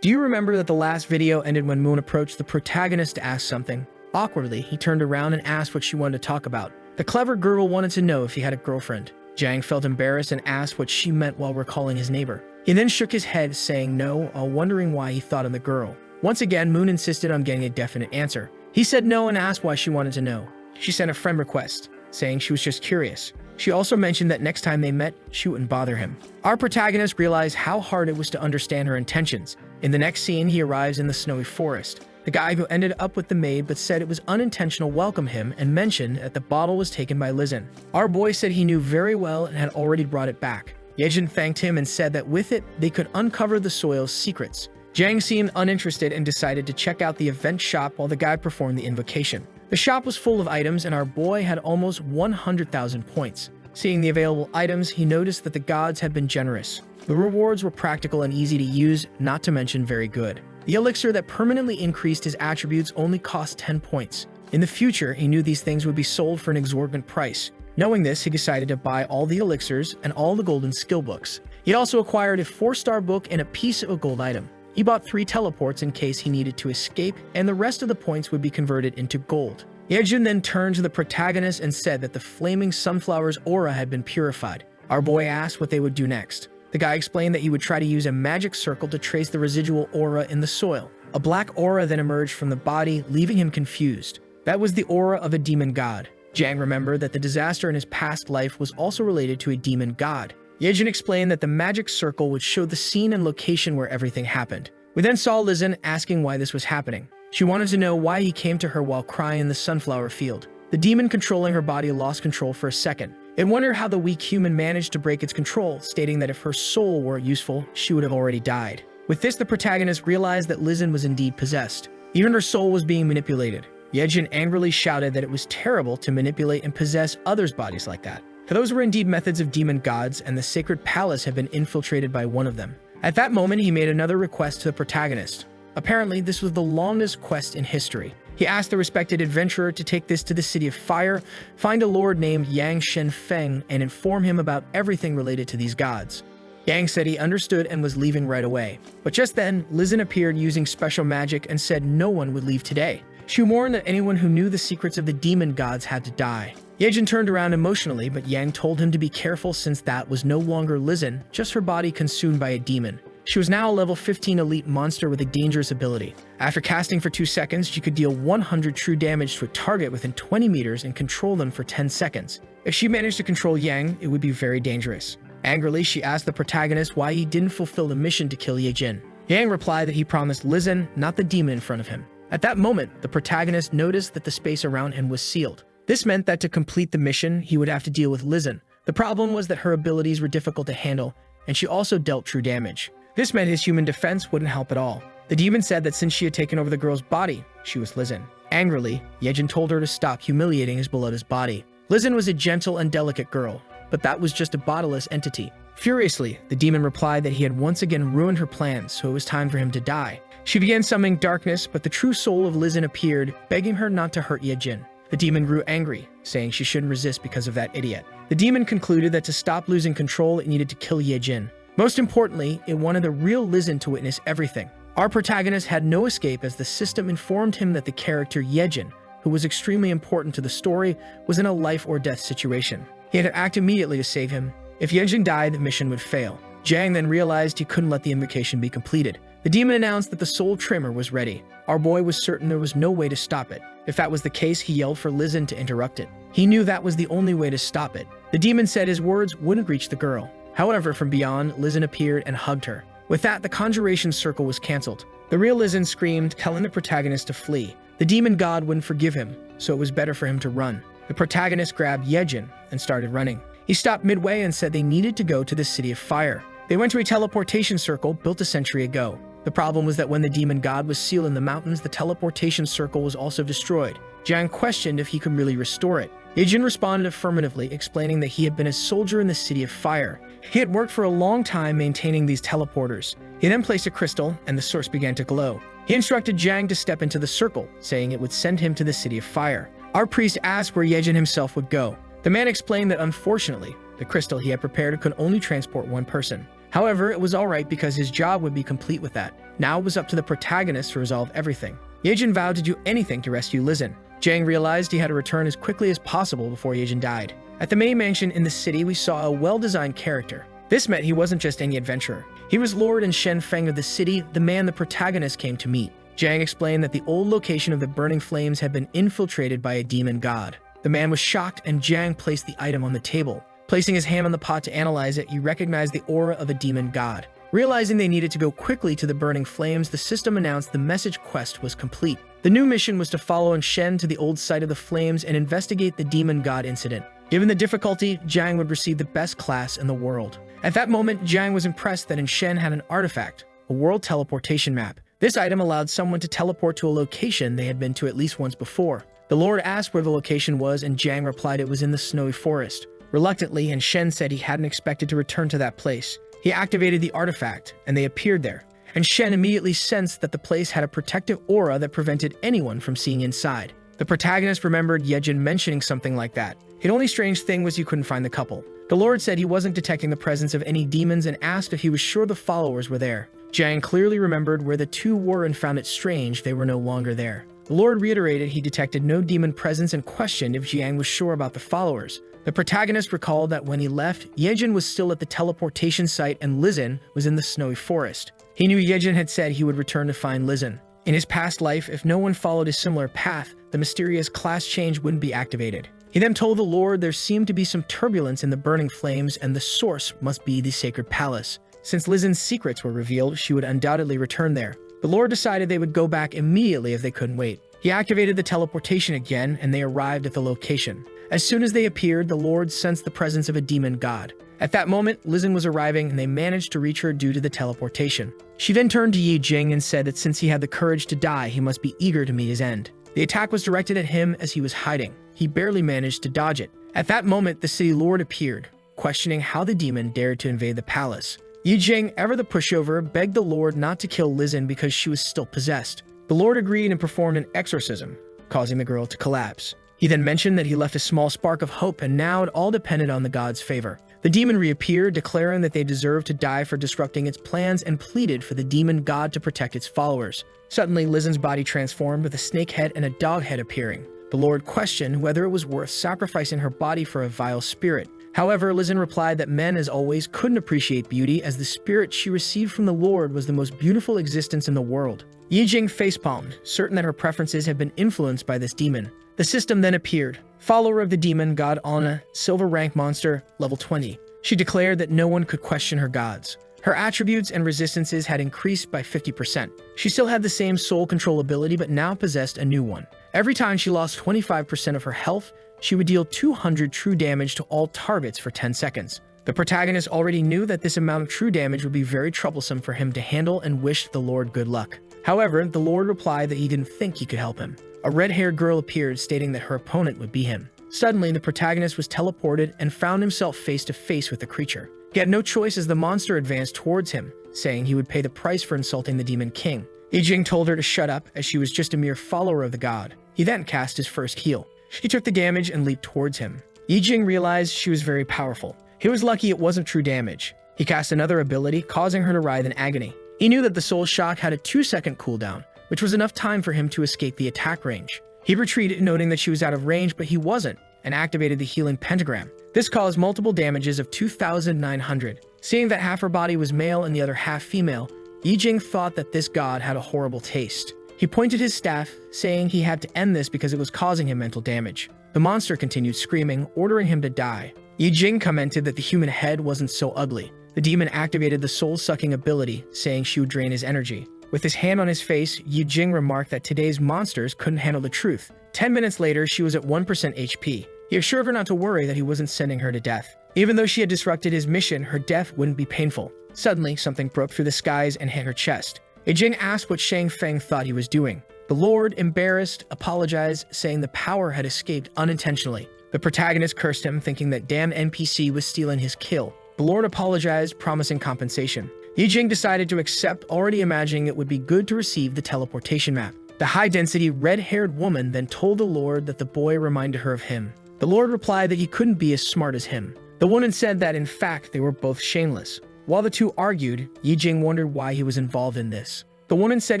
Do you remember that the last video ended when Moon approached the protagonist to ask something? Awkwardly, he turned around and asked what she wanted to talk about. The clever girl wanted to know if he had a girlfriend. Jiang felt embarrassed and asked what she meant while recalling his neighbor. He then shook his head, saying no, while wondering why he thought of the girl. Once again, Moon insisted on getting a definite answer. He said no and asked why she wanted to know. She sent a friend request, saying she was just curious. She also mentioned that next time they met, she wouldn't bother him. Our protagonist realized how hard it was to understand her intentions. In the next scene, he arrives in the snowy forest. The guy who ended up with the maid but said it was unintentional welcomed him and mentioned that the bottle was taken by Lizin. Our boy said he knew very well and had already brought it back. Yejin thanked him and said that with it, they could uncover the soil's secrets. Jiang seemed uninterested and decided to check out the event shop while the guy performed the invocation. The shop was full of items and our boy had almost 100,000 points. Seeing the available items, he noticed that the gods had been generous. The rewards were practical and easy to use, not to mention very good. The elixir that permanently increased his attributes only cost 10 points. In the future, he knew these things would be sold for an exorbitant price. Knowing this, he decided to buy all the elixirs and all the golden skill books. He also acquired a 4-star book and a piece of a gold item. He bought 3 teleports in case he needed to escape, and the rest of the points would be converted into gold. Yejun then turned to the protagonist and said that the flaming sunflower's aura had been purified. Our boy asked what they would do next. The guy explained that he would try to use a magic circle to trace the residual aura in the soil. A black aura then emerged from the body, leaving him confused. That was the aura of a demon god. Jiang remembered that the disaster in his past life was also related to a demon god. Yejin explained that the magic circle would show the scene and location where everything happened. We then saw Lizin asking why this was happening. She wanted to know why he came to her while crying in the sunflower field. The demon controlling her body lost control for a second. It wondered how the weak human managed to break its control, stating that if her soul were useful, she would have already died. With this, the protagonist realized that Lizin was indeed possessed. Even her soul was being manipulated. Yejin angrily shouted that it was terrible to manipulate and possess others' bodies like that. Those were indeed methods of demon gods, and the sacred palace had been infiltrated by one of them. At that moment, he made another request to the protagonist. Apparently, this was the longest quest in history. He asked the respected adventurer to take this to the City of Fire, find a lord named Yang Shenfeng, and inform him about everything related to these gods. Yang said he understood and was leaving right away. But just then, Lizin appeared using special magic and said no one would leave today. She warned that anyone who knew the secrets of the demon gods had to die. Yejin turned around emotionally, but Yang told him to be careful since that was no longer Lizin, just her body consumed by a demon. She was now a level 15 elite monster with a dangerous ability. After casting for 2 seconds, she could deal 100 true damage to a target within 20 meters and control them for 10 seconds. If she managed to control Yang, it would be very dangerous. Angrily, she asked the protagonist why he didn't fulfill the mission to kill Yejin. Yang replied that he promised Lizin, not the demon in front of him. At that moment, the protagonist noticed that the space around him was sealed. This meant that to complete the mission, he would have to deal with Lizin. The problem was that her abilities were difficult to handle, and she also dealt true damage. This meant his human defense wouldn't help at all. The demon said that since she had taken over the girl's body, she was Lizin. Angrily, Yejin told her to stop humiliating his beloved's body. Lizin was a gentle and delicate girl, but that was just a bodiless entity. Furiously, the demon replied that he had once again ruined her plans, so it was time for him to die. She began summoning darkness, but the true soul of Lizin appeared, begging her not to hurt Yejin. The demon grew angry, saying she shouldn't resist because of that idiot. The demon concluded that to stop losing control, it needed to kill Yejin. Most importantly, it wanted the real Lizin to witness everything. Our protagonist had no escape as the system informed him that the character Yejin, who was extremely important to the story, was in a life or death situation. He had to act immediately to save him. If Yejin died, the mission would fail. Jang then realized he couldn't let the invocation be completed. The demon announced that the soul trimmer was ready. Our boy was certain there was no way to stop it. If that was the case, he yelled for Lizin to interrupt it. He knew that was the only way to stop it. The demon said his words wouldn't reach the girl. However, from beyond, Lizin appeared and hugged her. With that, the conjuration circle was cancelled. The real Lizin screamed, telling the protagonist to flee. The demon god wouldn't forgive him, so it was better for him to run. The protagonist grabbed Yejin and started running. He stopped midway and said they needed to go to the City of Fire. They went to a teleportation circle built a century ago. The problem was that when the demon god was sealed in the mountains, the teleportation circle was also destroyed. Jang questioned if he could really restore it. Yejin responded affirmatively, explaining that he had been a soldier in the City of Fire. He had worked for a long time maintaining these teleporters. He then placed a crystal, and the source began to glow. He instructed Jang to step into the circle, saying it would send him to the City of Fire. Our priest asked where Yejin himself would go. The man explained that unfortunately, the crystal he had prepared could only transport one person. However, it was alright because his job would be complete with that. Now it was up to the protagonist to resolve everything. Yejin vowed to do anything to rescue Lizin. Jang realized he had to return as quickly as possible before Yejin died. At the main mansion in the city, we saw a well-designed character. This meant he wasn't just any adventurer. He was Lord and Shenfeng of the city, the man the protagonist came to meet. Jang explained that the old location of the burning flames had been infiltrated by a demon god. The man was shocked, and Jang placed the item on the table. Placing his hand on the pot to analyze it, he recognized the aura of a demon god. Realizing they needed to go quickly to the burning flames, the system announced the message quest was complete. The new mission was to follow Shen to the old site of the flames and investigate the demon god incident. Given the difficulty, Jang would receive the best class in the world. At that moment, Jang was impressed that Shen had an artifact, a world teleportation map. This item allowed someone to teleport to a location they had been to at least once before. The Lord asked where the location was, and Jang replied it was in the snowy forest. Reluctantly, Shen said he hadn't expected to return to that place. He activated the artifact, and they appeared there. And Shen immediately sensed that the place had a protective aura that prevented anyone from seeing inside. The protagonist remembered Yejin mentioning something like that. The only strange thing was you couldn't find the couple. The Lord said he wasn't detecting the presence of any demons and asked if he was sure the followers were there. Jang clearly remembered where the two were and found it strange they were no longer there. The Lord reiterated he detected no demon presence and questioned if Jiang was sure about the followers. The protagonist recalled that when he left, Yejin was still at the teleportation site and Lizin was in the snowy forest. He knew Yejin had said he would return to find Lizin. In his past life, if no one followed a similar path, the mysterious class change wouldn't be activated. He then told the Lord there seemed to be some turbulence in the burning flames and the source must be the sacred palace. Since Lizin's secrets were revealed, she would undoubtedly return there. The Lord decided they would go back immediately if they couldn't wait. He activated the teleportation again and they arrived at the location. As soon as they appeared, the Lord sensed the presence of a demon god. At that moment, Lizin was arriving and they managed to reach her due to the teleportation. She then turned to Yi Jing and said that since he had the courage to die, he must be eager to meet his end. The attack was directed at him as he was hiding. He barely managed to dodge it. At that moment, the city lord appeared, questioning how the demon dared to invade the palace. Yijing, ever the pushover, begged the lord not to kill Lizin because she was still possessed. The lord agreed and performed an exorcism, causing the girl to collapse. He then mentioned that he left a small spark of hope and now it all depended on the god's favor. The demon reappeared, declaring that they deserved to die for disrupting its plans and pleaded for the demon god to protect its followers. Suddenly, Lizin's body transformed with a snake head and a dog head appearing. The lord questioned whether it was worth sacrificing her body for a vile spirit. However, Lizin replied that men, as always, couldn't appreciate beauty as the spirit she received from the lord was the most beautiful existence in the world. Yijing facepalmed, certain that her preferences had been influenced by this demon. The system then appeared. Follower of the demon god Anna, silver rank monster, level 20. She declared that no one could question her gods. Her attributes and resistances had increased by 50%. She still had the same soul control ability but now possessed a new one. Every time she lost 25% of her health, she would deal 200 true damage to all targets for 10 seconds. The protagonist already knew that this amount of true damage would be very troublesome for him to handle and wished the lord good luck. However, the lord replied that he didn't think he could help him. A red-haired girl appeared, stating that her opponent would be him. Suddenly, the protagonist was teleported and found himself face to face with the creature. He had no choice as the monster advanced towards him, saying he would pay the price for insulting the demon king. Yijing told her to shut up as she was just a mere follower of the god. He then cast his first heal. She took the damage and leaped towards him. Yijing realized she was very powerful. He was lucky it wasn't true damage. He cast another ability, causing her to writhe in agony. He knew that the soul shock had a 2-second cooldown, which was enough time for him to escape the attack range. He retreated, noting that she was out of range, but he wasn't, and activated the healing pentagram. This caused multiple damages of 2,900. Seeing that half her body was male and the other half female, Yijing thought that this god had a horrible taste. He pointed his staff, saying he had to end this because it was causing him mental damage. The monster continued screaming, ordering him to die. Yijing commented that the human head wasn't so ugly. The demon activated the soul-sucking ability, saying she would drain his energy. With his hand on his face, Yijing remarked that today's monsters couldn't handle the truth. 10 minutes later, she was at 1% HP. He assured her not to worry that he wasn't sending her to death. Even though she had disrupted his mission, her death wouldn't be painful. Suddenly, something broke through the skies and hit her chest. Yijing asked what Shang Feng thought he was doing. The lord, embarrassed, apologized, saying the power had escaped unintentionally. The protagonist cursed him, thinking that damn NPC was stealing his kill. The lord apologized, promising compensation. Yijing decided to accept, already imagining it would be good to receive the teleportation map. The high-density, red-haired woman then told the lord that the boy reminded her of him. The lord replied that he couldn't be as smart as him. The woman said that, in fact, they were both shameless. While the two argued, Yijing wondered why he was involved in this. The woman said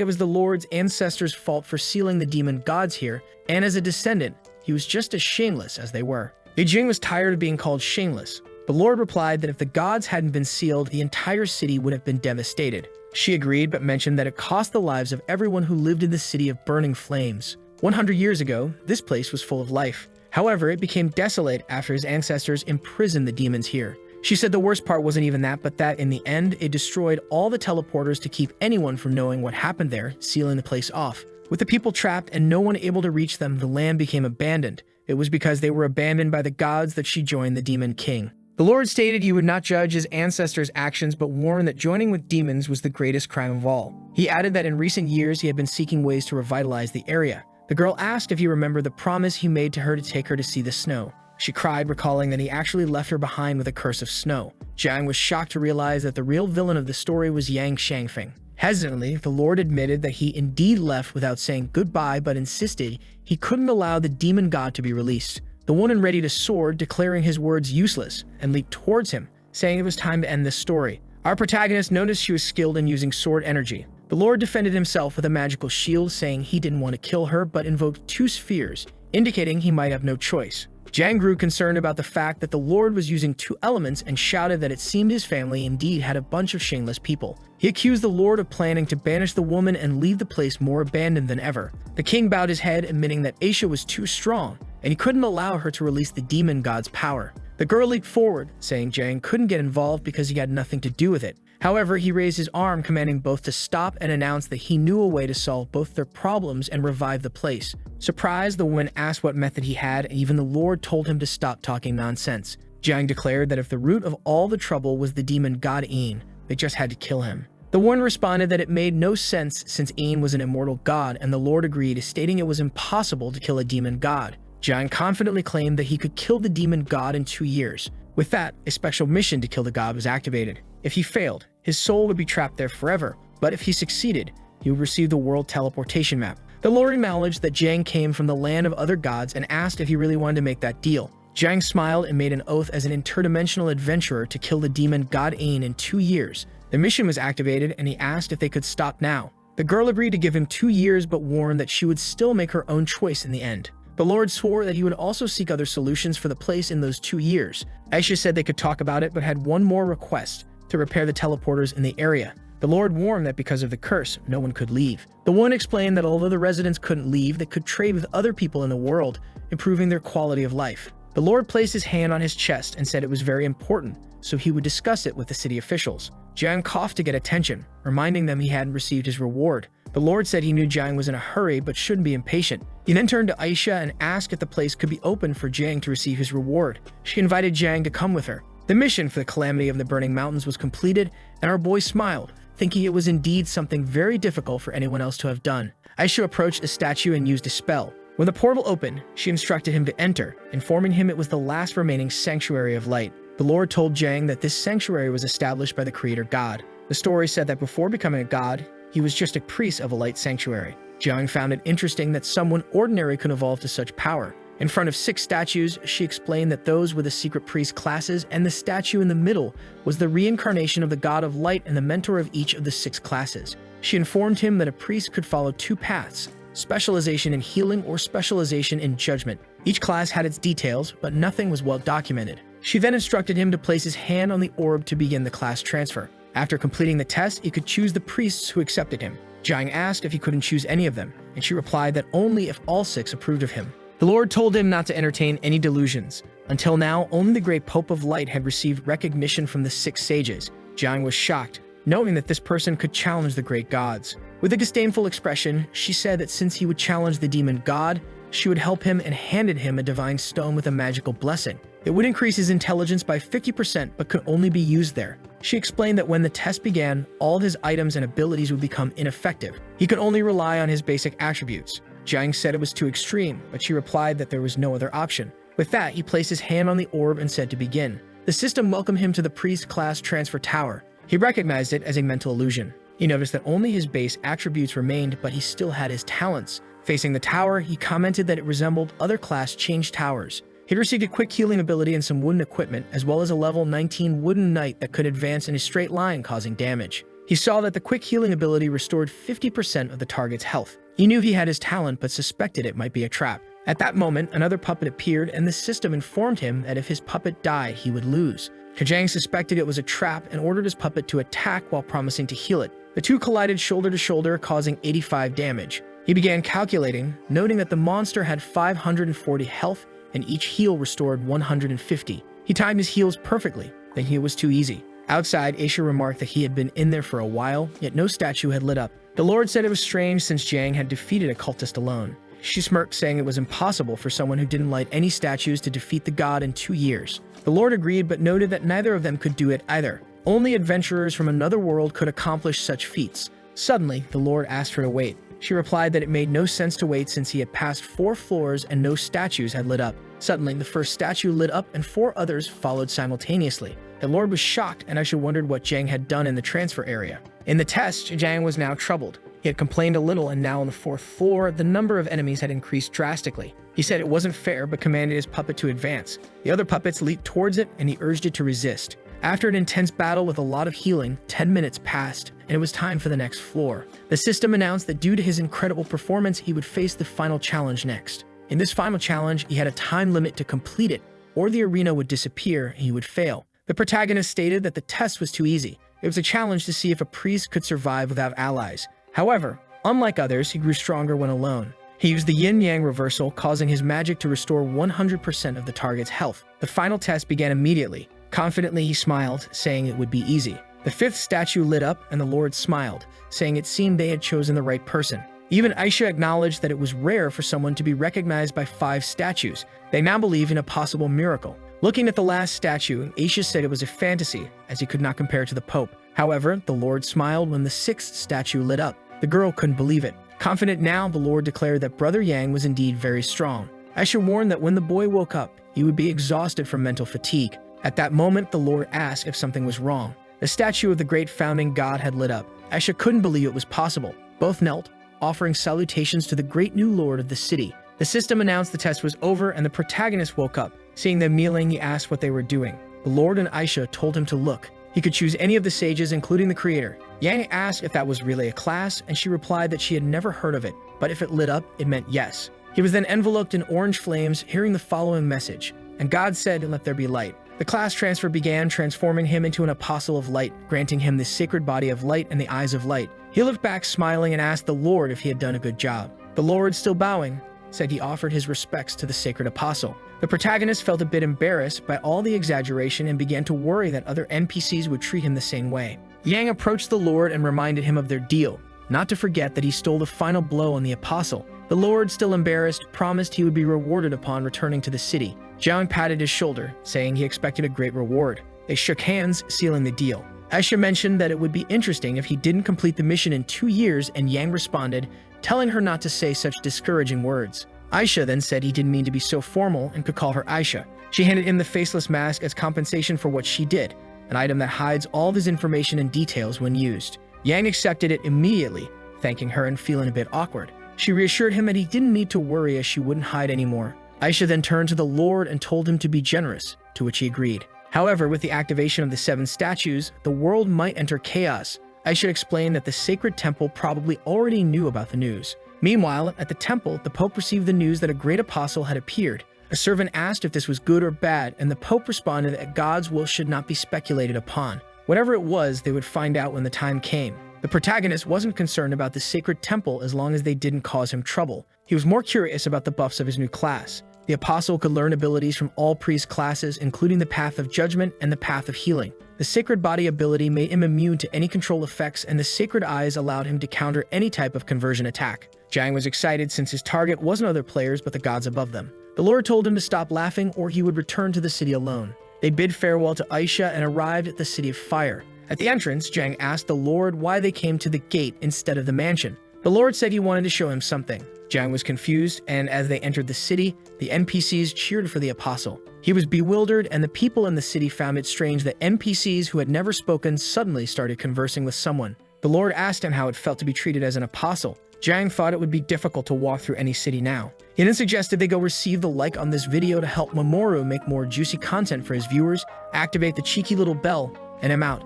it was the lord's ancestors' fault for sealing the demon gods here, and as a descendant, he was just as shameless as they were. Yijing was tired of being called shameless. The lord replied that if the gods hadn't been sealed, the entire city would have been devastated. She agreed, but mentioned that it cost the lives of everyone who lived in the city of burning flames. 100 years ago, this place was full of life. However, it became desolate after his ancestors imprisoned the demons here. She said the worst part wasn't even that, but that in the end, it destroyed all the teleporters to keep anyone from knowing what happened there, sealing the place off. With the people trapped and no one able to reach them, the land became abandoned. It was because they were abandoned by the gods that she joined the Demon King. The Lord stated he would not judge his ancestors' actions, but warned that joining with demons was the greatest crime of all. He added that in recent years he had been seeking ways to revitalize the area. The girl asked if he remembered the promise he made to her to take her to see the snow. She cried, recalling that he actually left her behind with a curse of snow. Jiang was shocked to realize that the real villain of the story was Yang Shangfeng. Hesitantly, the Lord admitted that he indeed left without saying goodbye, but insisted he couldn't allow the demon god to be released. The woman readied a sword, declaring his words useless, and leaped towards him, saying it was time to end this story. Our protagonist noticed she was skilled in using sword energy. The Lord defended himself with a magical shield, saying he didn't want to kill her, but invoked 2 spheres, indicating he might have no choice. Jiang grew concerned about the fact that the Lord was using 2 elements and shouted that it seemed his family indeed had a bunch of shameless people. He accused the Lord of planning to banish the woman and leave the place more abandoned than ever. The king bowed his head, admitting that Aisha was too strong, and he couldn't allow her to release the demon god's power. The girl leaped forward, saying Jiang couldn't get involved because he had nothing to do with it. However, he raised his arm, commanding both to stop and announced that he knew a way to solve both their problems and revive the place. Surprised, the woman asked what method he had, and even the Lord told him to stop talking nonsense. Jiang declared that if the root of all the trouble was the demon god Een, they just had to kill him. The woman responded that it made no sense since Een was an immortal god, and the Lord agreed, stating it was impossible to kill a demon god. Jiang confidently claimed that he could kill the demon god in 2 years. With that, a special mission to kill the god was activated. If he failed, his soul would be trapped there forever, but if he succeeded, he would receive the world teleportation map. The Lord acknowledged that Jiang came from the land of other gods and asked if he really wanted to make that deal. Jiang smiled and made an oath as an interdimensional adventurer to kill the demon god Ain in 2 years. The mission was activated and he asked if they could stop now. The girl agreed to give him 2 years but warned that she would still make her own choice in the end. The Lord swore that he would also seek other solutions for the place in those 2 years. Aisha said they could talk about it but had one more request: to repair the teleporters in the area. The Lord warned that because of the curse, no one could leave. The woman explained that although the residents couldn't leave, they could trade with other people in the world, improving their quality of life. The Lord placed his hand on his chest and said it was very important, so he would discuss it with the city officials. Jiang coughed to get attention, reminding them he hadn't received his reward. The Lord said he knew Jiang was in a hurry but shouldn't be impatient. He then turned to Aisha and asked if the place could be opened for Jiang to receive his reward. She invited Jiang to come with her. The mission for the calamity of the burning mountains was completed, and our boy smiled, thinking it was indeed something very difficult for anyone else to have done. Aisha approached the statue and used a spell. When the portal opened, she instructed him to enter, informing him it was the last remaining sanctuary of light. The Lord told Jiang that this sanctuary was established by the creator god. The story said that before becoming a god, he was just a priest of a light sanctuary. Jiang found it interesting that someone ordinary could evolve to such power. In front of 6 statues, she explained that those were the secret priest classes, and the statue in the middle was the reincarnation of the god of light and the mentor of each of the 6 classes. She informed him that a priest could follow 2 paths: specialization in healing or specialization in judgment. Each class had its details, but nothing was well documented. She then instructed him to place his hand on the orb to begin the class transfer. After completing the test, he could choose the priests who accepted him. Jiang asked if he couldn't choose any of them, and she replied that only if all 6 approved of him. The Lord told him not to entertain any delusions. Until now, only the great Pope of Light had received recognition from the 6 sages. Jiang was shocked, knowing that this person could challenge the great gods. With a disdainful expression, she said that since he would challenge the demon god, she would help him and handed him a divine stone with a magical blessing. It would increase his intelligence by 50% but could only be used there. She explained that when the test began, all of his items and abilities would become ineffective. He could only rely on his basic attributes. Jiang said it was too extreme, but she replied that there was no other option. With that, he placed his hand on the orb and said to begin. The system welcomed him to the priest class transfer tower. He recognized it as a mental illusion. He noticed that only his base attributes remained, but he still had his talents. Facing the tower, he commented that it resembled other class change towers. He received a quick healing ability and some wooden equipment, as well as a level 19 wooden knight that could advance in a straight line, causing damage. He saw that the quick healing ability restored 50% of the target's health. He knew he had his talent, but suspected it might be a trap. At that moment, another puppet appeared, and the system informed him that if his puppet died, he would lose. Jiang suspected it was a trap and ordered his puppet to attack while promising to heal it. The two collided shoulder to shoulder, causing 85 damage. He began calculating, noting that the monster had 540 health, and each heal restored 150. He timed his heals perfectly, thinking it was too easy. Outside, Aisha remarked that he had been in there for a while, yet no statue had lit up. The Lord said it was strange since Jiang had defeated a cultist alone. She smirked, saying it was impossible for someone who didn't light any statues to defeat the god in 2 years. The Lord agreed, but noted that neither of them could do it either. Only adventurers from another world could accomplish such feats. Suddenly, the Lord asked her to wait. She replied that it made no sense to wait since he had passed 4 floors and no statues had lit up. Suddenly, the first statue lit up and 4 others followed simultaneously. The Lord was shocked, and Aisha wondered what Jiang had done in the transfer area. In the test, Jiang was now troubled. He had complained a little, and now on the 4th floor, the number of enemies had increased drastically. He said it wasn't fair, but commanded his puppet to advance. The other puppets leaped towards it, and he urged it to resist. After an intense battle with a lot of healing, 10 minutes passed, and it was time for the next floor. The system announced that due to his incredible performance, he would face the final challenge next. In this final challenge, he had a time limit to complete it, or the arena would disappear and he would fail. The protagonist stated that the test was too easy. It was a challenge to see if a priest could survive without allies. However, unlike others, he grew stronger when alone. He used the yin-yang reversal, causing his magic to restore 100% of the target's health. The final test began immediately. Confidently, he smiled, saying it would be easy. The 5th statue lit up, and the Lord smiled, saying it seemed they had chosen the right person. Even Aisha acknowledged that it was rare for someone to be recognized by 5 statues. They now believe in a possible miracle. Looking at the last statue, Aisha said it was a fantasy, as he could not compare to the Pope. However, the Lord smiled when the 6th statue lit up. The girl couldn't believe it. Confident now, the Lord declared that Brother Yang was indeed very strong. Aisha warned that when the boy woke up, he would be exhausted from mental fatigue. At that moment, the Lord asked if something was wrong. The statue of the great founding god had lit up. Aisha couldn't believe it was possible. Both knelt, offering salutations to the great new lord of the city. The system announced the test was over and the protagonist woke up. Seeing them kneeling, he asked what they were doing. The Lord and Aisha told him to look. He could choose any of the sages, including the creator. Yang asked if that was really a class, and she replied that she had never heard of it, but if it lit up, it meant yes. He was then enveloped in orange flames, hearing the following message, and God said, "Let there be light." The class transfer began, transforming him into an apostle of light, granting him the sacred body of light and the eyes of light. He looked back smiling and asked the Lord if he had done a good job. The Lord, still bowing, said he offered his respects to the sacred apostle. The protagonist felt a bit embarrassed by all the exaggeration and began to worry that other NPCs would treat him the same way. Yang approached the Lord and reminded him of their deal, not to forget that he stole the final blow on the apostle. The Lord, still embarrassed, promised he would be rewarded upon returning to the city. Jiang patted his shoulder, saying he expected a great reward. They shook hands, sealing the deal. Aisha mentioned that it would be interesting if he didn't complete the mission in 2 years, and Yang responded, telling her not to say such discouraging words. Aisha then said he didn't mean to be so formal and could call her Aisha. She handed him the faceless mask as compensation for what she did, an item that hides all of his information and details when used. Yang accepted it immediately, thanking her and feeling a bit awkward. She reassured him that he didn't need to worry as she wouldn't hide anymore. Aisha then turned to the Lord and told him to be generous, to which he agreed. However, with the activation of the 7 statues, the world might enter chaos. Aisha explained that the sacred temple probably already knew about the news. Meanwhile, at the temple, the Pope received the news that a great apostle had appeared. A servant asked if this was good or bad, and the Pope responded that God's will should not be speculated upon. Whatever it was, they would find out when the time came. The protagonist wasn't concerned about the sacred temple as long as they didn't cause him trouble. He was more curious about the buffs of his new class. The apostle could learn abilities from all priest classes, including the Path of Judgment and the Path of Healing. The Sacred Body ability made him immune to any control effects, and the Sacred Eyes allowed him to counter any type of conversion attack. Jiang was excited since his target wasn't other players but the gods above them. The Lord told him to stop laughing or he would return to the city alone. They bid farewell to Aisha and arrived at the City of Fire. At the entrance, Jiang asked the Lord why they came to the gate instead of the mansion. The Lord said he wanted to show him something. Jiang was confused, and as they entered the city, the NPCs cheered for the apostle. He was bewildered, and the people in the city found it strange that NPCs who had never spoken suddenly started conversing with someone. The Lord asked him how it felt to be treated as an apostle. Jiang thought it would be difficult to walk through any city now. He then suggested they go receive the like on this video to help Mamoru make more juicy content for his viewers, activate the cheeky little bell, and I'm out.